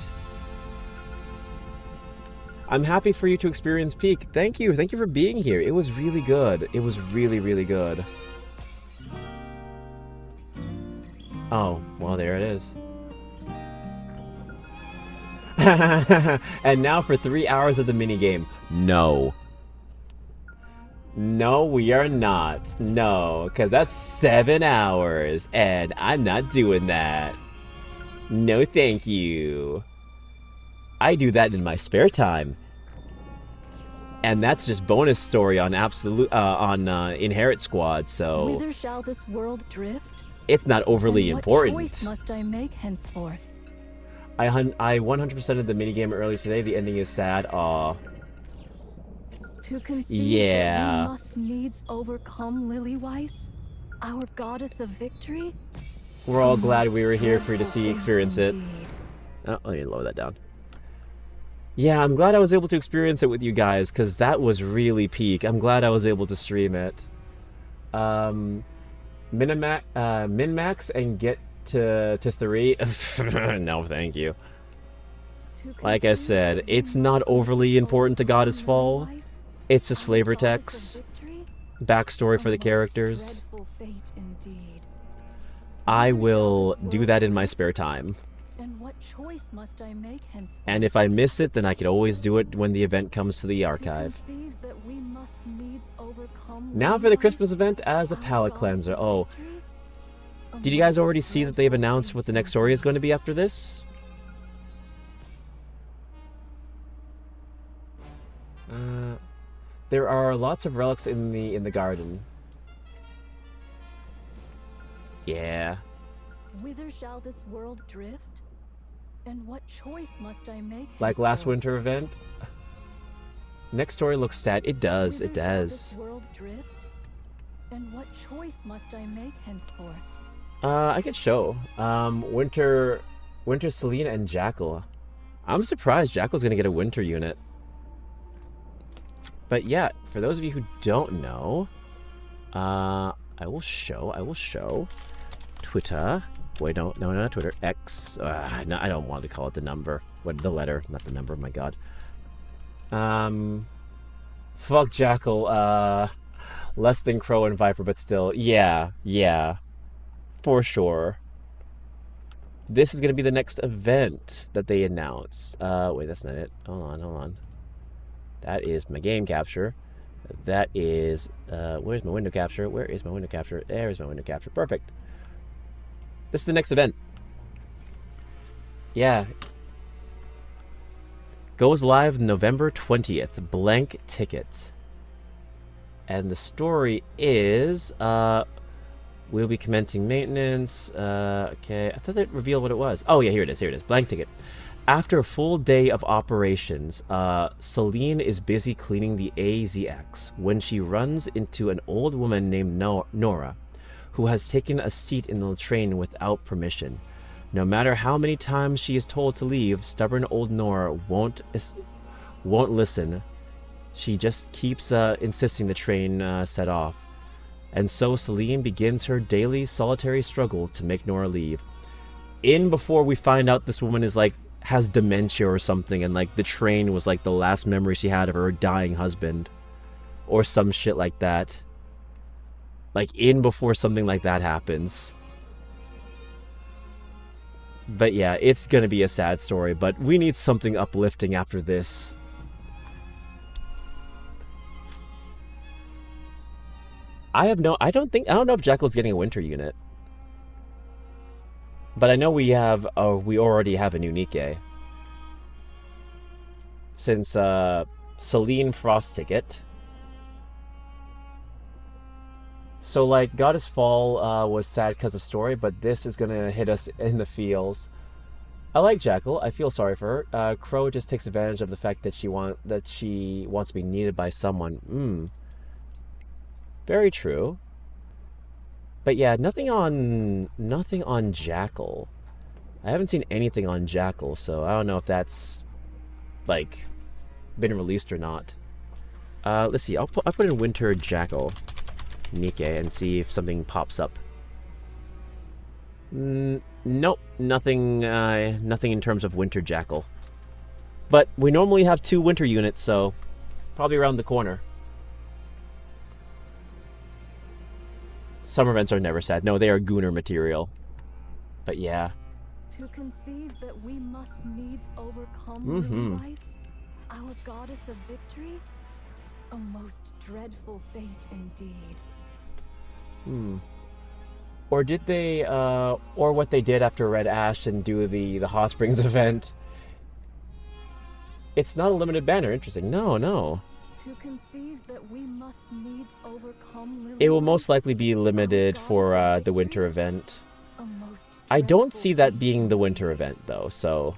I'm happy for you to experience Peak. Thank you for being here. It was really good. It was really, really good. Oh, well, there it is. And now for 3 hours of the minigame. No. No, we are not. No, because that's 7 hours, and I'm not doing that. No, thank you. I do that in my spare time. And that's just bonus story on Inherit Squad, so Whither shall this world drift? It's not overly important. What choice must I make henceforth? I 100%ed the minigame earlier today. The ending is sad. Aw. To conceive yeah. that we must needs overcome Lilyweiss, our goddess of victory. We're all glad we were here for you to experience it. Oh, let me lower that down. Yeah, I'm glad I was able to experience it with you guys, because that was really peak. I'm glad I was able to stream it. Min-max and get to 3. No, thank you. Like I said, it's not overly important to Goddess Fall. It's just flavor text, backstory for the characters. I will do that in my spare time. And if I miss it, then I could always do it when the event comes to the archive. Now for the Christmas event as a palate cleanser. Oh, did you guys already see that they've announced what the next story is going to be after this? There are lots of relics in the garden. Yeah. Whither shall this world drift? And what choice must I make? Like last winter event? Next story looks sad. It does, it does. World drift? And what choice must I make henceforth? I could show. Winter Selena and Jackal. I'm surprised Jackal's gonna get a winter unit. But yeah, for those of you who don't know, I will show. Twitter. Wait, no, not Twitter. X. No, I don't want to call it the number. What, the letter, not the number, my god. Fuck Jackal, less than Crow and Viper, but still, yeah. For sure. This is gonna be the next event that they announced. Wait, that's not it. Hold on. That is my game capture. That is, where's my window capture? Where is my window capture? There's my window capture. Perfect. This is the next event. Yeah. Goes live November 20th. Blank ticket. And the story is, we'll be commencing maintenance. Okay, I thought they'd reveal what it was. Oh yeah, here it is. Blank ticket. After a full day of operations, Celine is busy cleaning the AZX when she runs into an old woman named Nora, who has taken a seat in the train without permission. No matter how many times she is told to leave, stubborn old Nora won't listen. She just keeps insisting the train set off. And so Celine begins her daily solitary struggle to make Nora leave. Before we find out this woman is has dementia or something, and the train was the last memory she had of her dying husband. Or some shit like that. Like, in before something like that happens. But yeah, it's gonna be a sad story, but we need something uplifting after this. I don't know if Jekyll's getting a winter unit. But I know we already have a new Nikke. Since, Celine Frost Ticket. So, like, Goddess Fall was sad because of story, but this is gonna hit us in the feels. I like Jekyll. I feel sorry for her. Crow just takes advantage of the fact that she wants to be needed by someone. Very true. But yeah, nothing on Jackal. I haven't seen anything on Jackal, so I don't know if that's, like, been released or not. Let's see. I'll put in Winter Jackal Nikke and see if something pops up. Nope, nothing in terms of Winter Jackal. But we normally have 2 winter units, so probably around the corner. Summer events are never sad. No, they are Gooner material. But yeah. To conceive that we must needs overcome Liliwise, our goddess of victory, a most dreadful fate indeed. Or did they, or what they did after Red Ash and do the Hot Springs event. It's not a limited banner. Interesting. No. To conceive that we must needs overcome It will most likely be limited for the winter event. I don't see that being the winter event, though, so...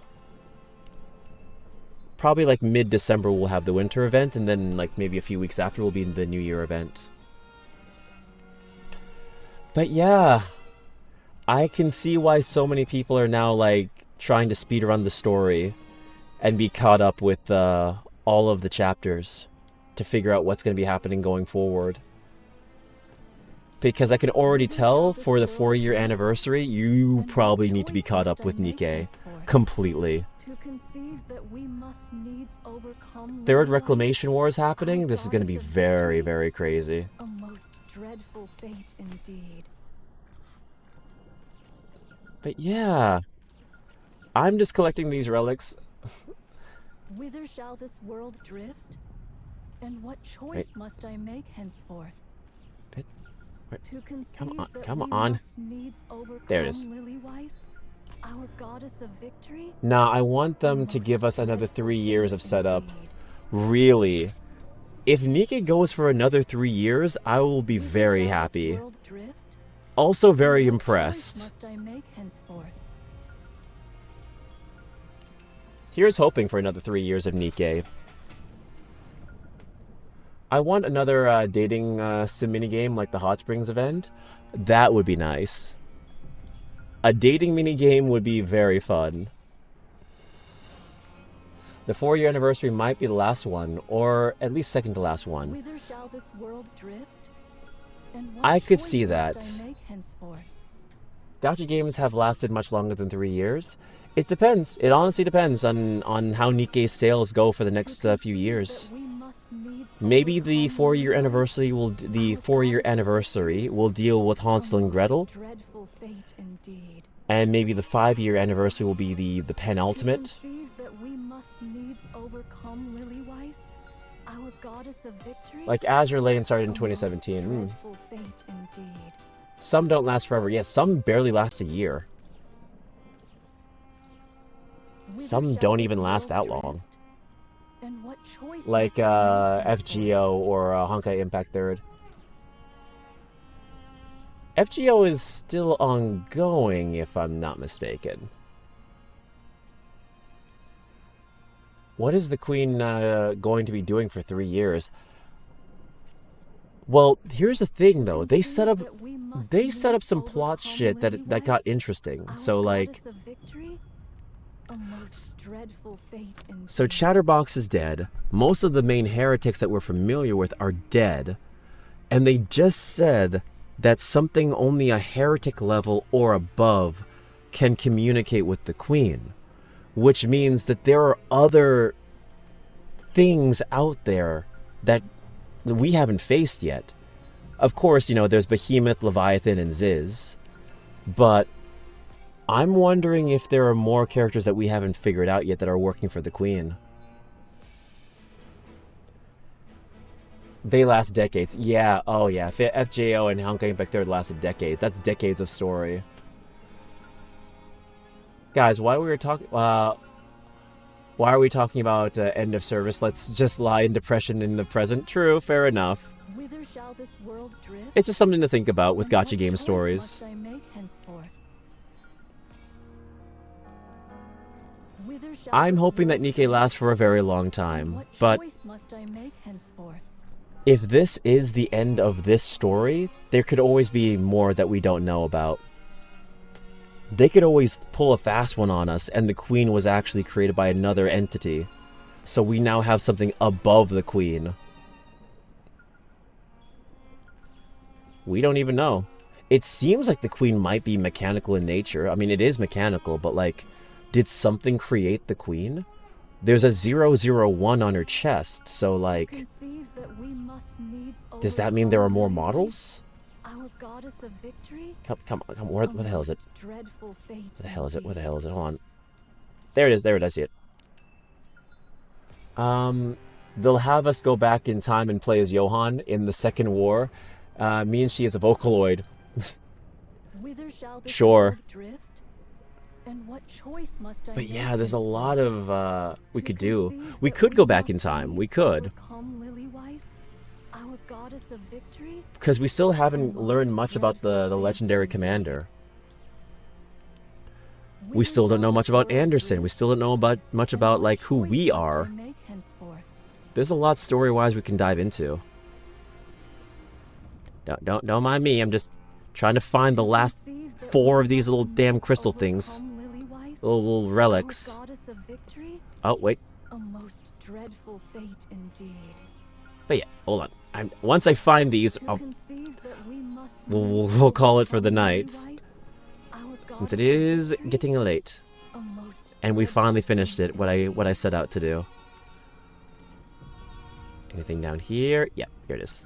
Probably, like, mid-December we'll have the winter event, and then, like, maybe a few weeks after will be the New Year event. But yeah, I can see why so many people are now, like, trying to speedrun the story and be caught up with all of the chapters to figure out what's going to be happening going forward. Because I can already tell for the 4-year anniversary, you probably need to be caught up with Nikke completely. Third Reclamation War is happening. This is going to be very, very crazy. A most dreadful fate indeed. But yeah, I'm just collecting these relics. Whither shall this world drift? And what choice must I make henceforth? To conceive come on. There it is. Liliwise, our goddess of victory? Nah, I want them to give us another 3 years of setup. Really. If Nikke goes for another 3 years, I will be very happy. Also very impressed. Here's hoping for another 3 years of Nikke. I want another dating sim minigame like the Hot Springs event. That would be nice. A dating minigame would be very fun. The 4-year anniversary might be the last one, or at least second to last one. Whither shall this world drift? And what I could choice see must that. I make henceforth? Gacha games have lasted much longer than 3 years. It depends. It honestly depends on how Nikke's sales go for the next few years. Maybe the 4-year anniversary will deal with Hansel and Gretel, and maybe the 5-year anniversary will be the penultimate. Like Azure Lane started in 2017. Some don't last forever. Yes, some barely last a year. Some don't even last that long. Like FGO or Honkai Impact 3rd. FGO is still ongoing, if I'm not mistaken. What is the Queen going to be doing for 3 years? Well, here's the thing, though. They set up some plot shit that got interesting. So, like, so Chatterbox is dead. Most of the main heretics that we're familiar with are dead. And they just said that something only a heretic level or above can communicate with the Queen. Which means that there are other things out there that we haven't faced yet. Of course, you know, there's Behemoth, Leviathan, and Ziz. But I'm wondering if there are more characters that we haven't figured out yet that are working for the Queen. They last decades. Yeah, oh yeah. FJO and Honkai Impact 3rd lasted decades. That's decades of story. Guys, why are we talking about end of service? Let's just lie in depression in the present. True, fair enough. Whither shall this world drift? It's just something to think about with And what gacha game choice stories. must I make henceforth? Whither shall I'm this hoping that world Nikke lasts for a very long And time, what but choice must I make henceforth? if this is the end of this story, there could always be more that we don't know about. They could always pull a fast one on us, and the Queen was actually created by another entity. So we now have something above the Queen. We don't even know. It seems like the Queen might be mechanical in nature. I mean, it is mechanical, but like, did something create the Queen? There's a 001 on her chest, so like, does that mean there are more models? Our goddess of victory? Come on, where the hell is it? Dreadful fate. Where the hell is it? Where the hell is it? Hold on. There it is, I see it. They'll have us go back in time and play as Johann in the Second War. Me and she as a Vocaloid. Whither shall this Sure. world drift? And what choice must I But make yeah, there's a lot of we could do. conceive We that could we go back must in time. We needs could. overcome Lily-wise, our goddess of victory? Because we still haven't learned much about the legendary commander. We still don't know much about Anderson. We still don't know much about like who we are. Make henceforth. There's a lot story-wise we can dive into. Don't mind me. I'm just trying to find the last 4 of these little damn crystal things. Little relics. Goddess of victory? Oh, wait. A most dreadful fate indeed. But yeah, hold on. Once I find these, we'll call it for the night. Since it is getting late. And we finally finished it, what I set out to do. Anything down here? Yeah, here it is.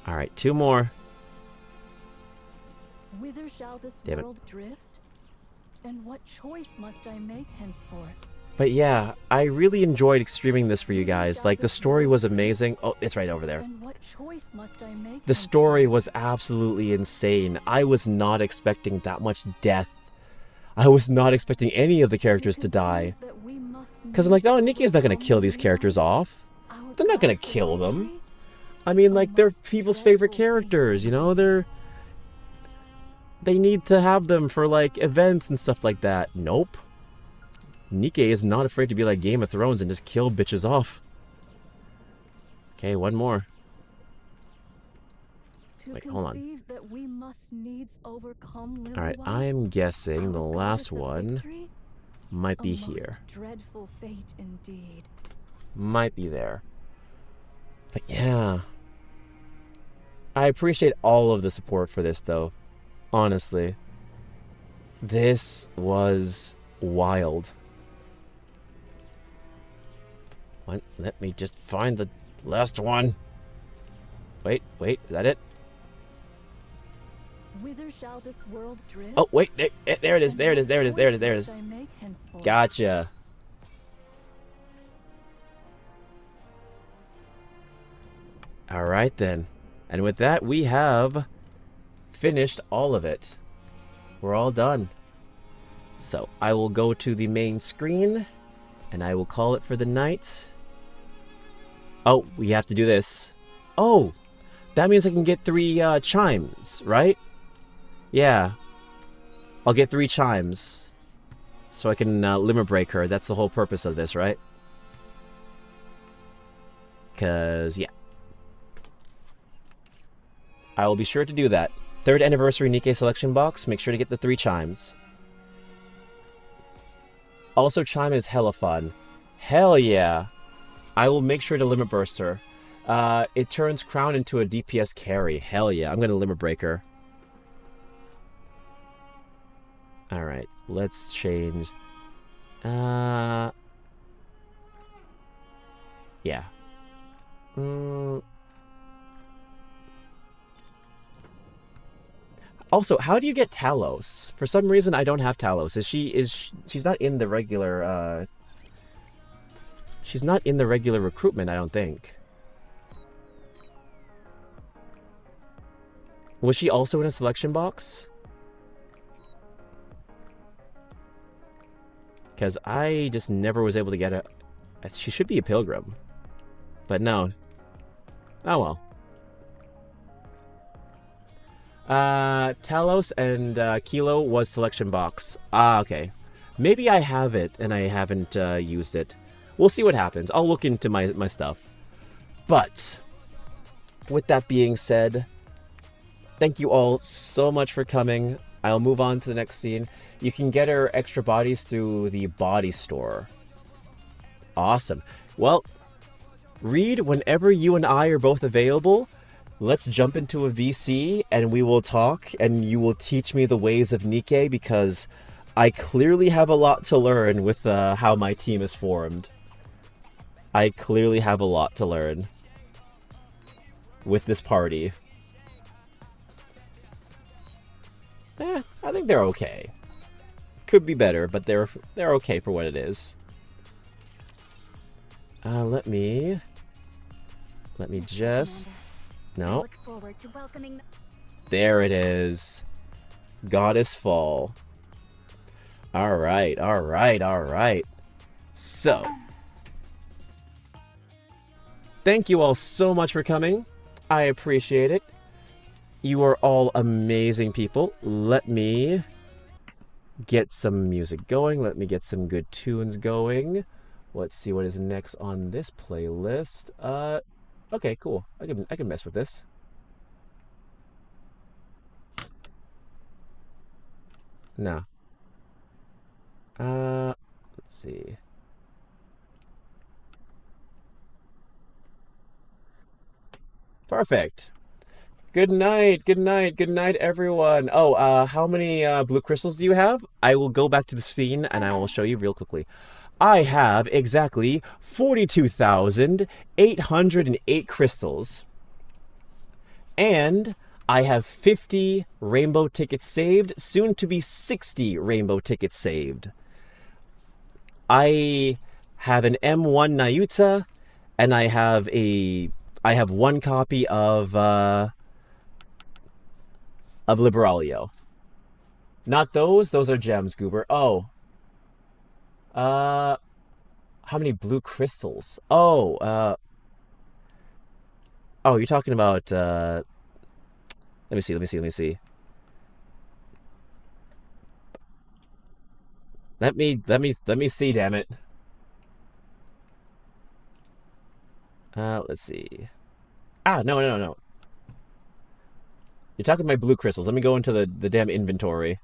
Alright, 2 more. Whither shall this Damn it. world drift? And what choice must I make henceforth? But yeah, I really enjoyed streaming this for you guys. Like, the story was amazing. Oh, it's right over there. And what choice must I make The story was absolutely insane. I was not expecting that much death. I was not expecting any of the characters to die. Because I'm like, oh, Nikki's not going to kill these characters off. They're not going to kill them. I mean, like, they're people's favorite characters, you know? They need to have them for, like, events and stuff like that. Nope. Nikke is not afraid to be like Game of Thrones and just kill bitches off. Okay, 1 more. Wait, hold on. Alright, I'm guessing the last one might be here. Dreadful fate indeed. Might be there. But yeah. I appreciate all of the support for this, though. Honestly. This was wild. Let me just find the last one. Wait, is that it? Whither shall this world drift? Oh, wait, there it is, there it is. Gotcha. Alright then. And with that, we have finished all of it. We're all done. So, I will go to the main screen, and I will call it for the night. Oh, we have to do this. Oh, that means I can get 3 chimes, right? Yeah. I'll get 3 chimes. So I can limit break her. That's the whole purpose of this, right? Because, yeah. I will be sure to do that. 3rd anniversary Nikke selection box. Make sure to get the 3 chimes. Also, chime is hella fun. Hell yeah. I will make sure to limit burst her. It turns Crown into a DPS carry. Hell yeah. I'm going to limit break her. Alright, let's change. Yeah. Also, how do you get Talos? For some reason, I don't have Talos. She's not in the regular, she's not in the regular recruitment, I don't think. Was she also in a selection box? Because I just never was able to get her. She should be a pilgrim. But no. Oh well. Talos and Kilo was selection box. Ah, okay. Maybe I have it and I haven't used it. We'll see what happens. I'll look into my stuff. But with that being said, thank you all so much for coming. I'll move on to the next scene. You can get her extra bodies through the body store. Awesome. Well, Reed, whenever you and I are both available, let's jump into a VC and we will talk and you will teach me the ways of Nikke, because I clearly have a lot to learn with how my team is formed. I clearly have a lot to learn with this party. I think they're okay. Could be better, but they're okay for what it is. Let me just... No. There it is. Goddess Fall. Alright, alright, alright. So. Thank you all so much for coming. I appreciate it. You are all amazing people. Let me get some music going. Let me get some good tunes going. Let's see what is next on this playlist. Okay, cool. I can mess with this. No. Let's see. Perfect. Good night, good night, good night, everyone. Oh, how many blue crystals do you have? I will go back to the scene and I will show you real quickly. I have exactly 42,808 crystals. And I have 50 rainbow tickets saved, soon to be 60 rainbow tickets saved. I have an M1 Nayuta, and I have one copy of Liberalio. Not those are gems, Goober. Oh. How many blue crystals? Oh, you're talking about, let me see. Let me see, damn it. Let's see. No. You're talking my blue crystals. Let me go into the damn inventory.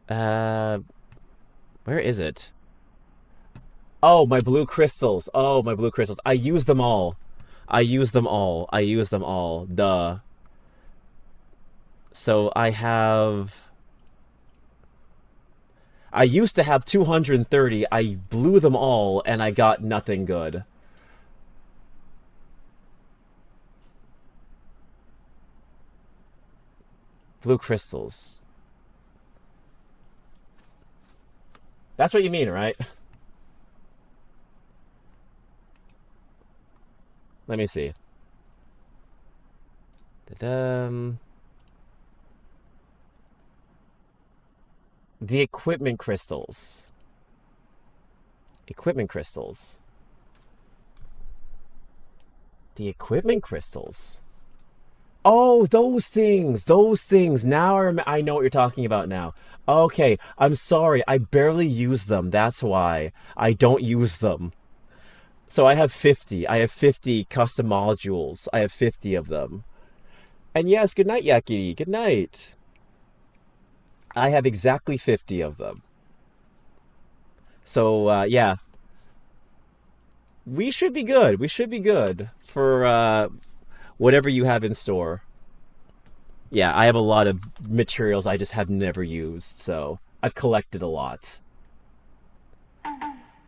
Where is it? Oh, my blue crystals. Oh, my blue crystals. I use them all. Duh. So I used to have 230. I blew them all and I got nothing good. Blue crystals. That's what you mean, right? Let me see. The equipment crystals. Equipment crystals. The equipment crystals. Oh, those things. Now I know what you're talking about now. Okay, I'm sorry. I barely use them. That's why I don't use them. So I have 50. I have 50 custom modules. I have 50 of them. And yes, good night, Yakiri. Good night. I have exactly 50 of them. So, yeah. We should be good. We should be good for whatever you have in store. Yeah, I have a lot of materials I just have never used, so I've collected a lot.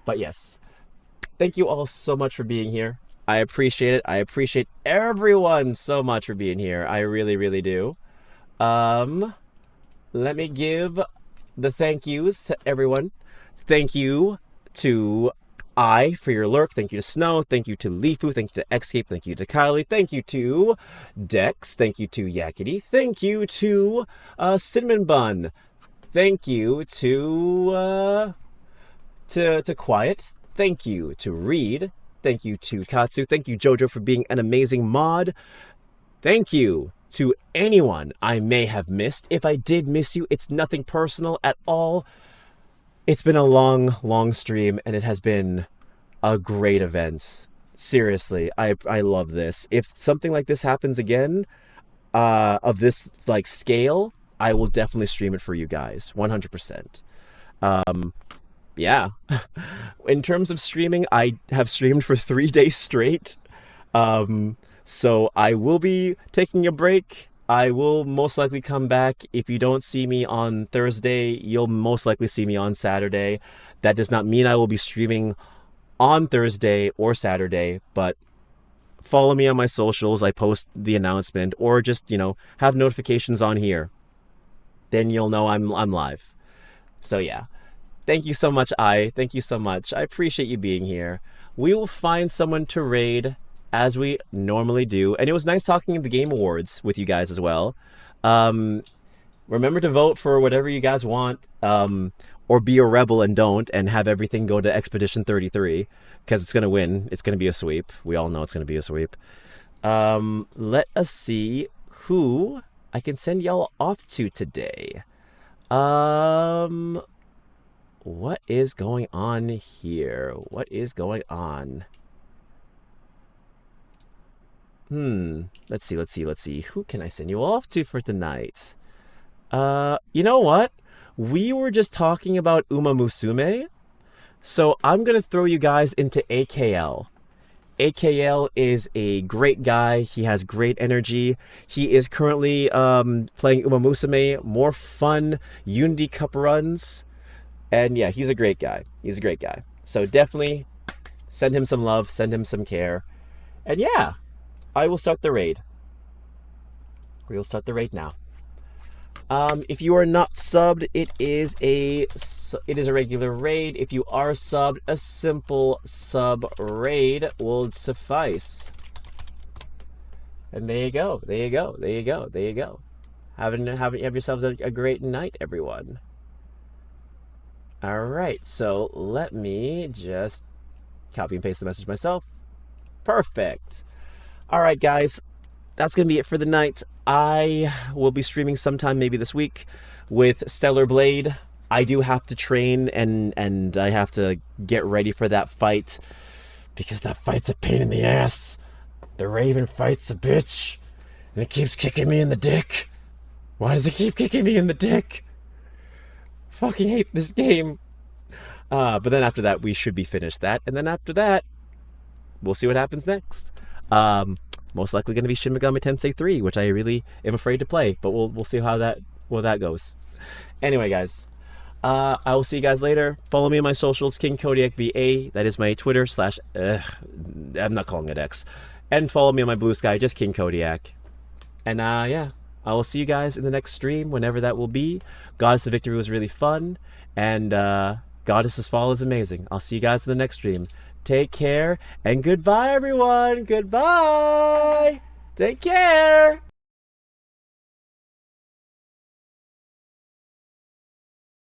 But yes, thank you all so much for being here. I appreciate it. I appreciate everyone so much for being here. I really, really do. Let me give the thank yous to everyone. Thank you to I for your lurk. Thank you to Snow. Thank you to Lifu. Thank you to Escape. Thank you to Kylie. Thank you to Dex. Thank you to Yakety. Thank you to Cinnamon Bun. Thank you to Quiet. Thank you to Reed. Thank you to Katsu. Thank you, Jojo, for being an amazing mod. Thank you to anyone I may have missed. If I did miss you, it's nothing personal at all. It's been a long, long stream, and it has been a great event. Seriously, I love this. If something like this happens again, of this like scale, I will definitely stream it for you guys, 100%. Yeah. In terms of streaming, I have streamed for 3 days straight. So I will be taking a break. I will most likely come back. If you don't see me on Thursday, you'll most likely see me on Saturday. That does not mean I will be streaming on Thursday or Saturday, but follow me on my socials. I post the announcement, or just, have notifications on here. Then you'll know I'm live. So yeah. Thank you so much, Thank you so much. I appreciate you being here. We will find someone to raid as we normally do. And it was nice talking at the Game Awards with you guys as well. Remember to vote for whatever you guys want, or be a rebel and don't, and have everything go to Expedition 33, because it's going to win. It's going to be a sweep. We all know it's going to be a sweep. Let us see who I can send y'all off to today. What is going on here? What is going on? Let's see. Who can I send you off to for tonight? You know what? We were just talking about Uma Musume, so I'm gonna throw you guys into AKL. AKL is a great guy. He has great energy. He is currently playing Uma Musume, more fun Unity Cup runs. And yeah, he's a great guy. He's a great guy. So definitely send him some love, send him some care. And yeah, I will start the raid. We'll start the raid now. If you are not subbed, it is a regular raid. If you are subbed, a simple sub raid will suffice. And there you go. Have yourselves a great night, everyone. All right, so let me just copy and paste the message myself. Perfect. All right, guys, that's going to be it for the night. I will be streaming sometime maybe this week with Stellar Blade. I do have to train and I have to get ready for that fight, because that fight's a pain in the ass. The Raven fight's a bitch, and it keeps kicking me in the dick. Why does it keep kicking me in the dick? Fucking hate this game. But then after that, we should be finished that. And then after that, we'll see what happens next. Most likely going to be Shin Megami Tensei 3, which I really am afraid to play. But we'll see how that goes. Anyway, guys. I will see you guys later. Follow me on my socials, King Kodiak VA. That is my Twitter / I'm not calling it X. And follow me on my Blue Sky, just King Kodiak. And yeah. I will see you guys in the next stream, whenever that will be. Goddess of Victory was really fun, and Goddess's Fall is amazing. I'll see you guys in the next stream. Take care, and goodbye, everyone. Goodbye. Take care.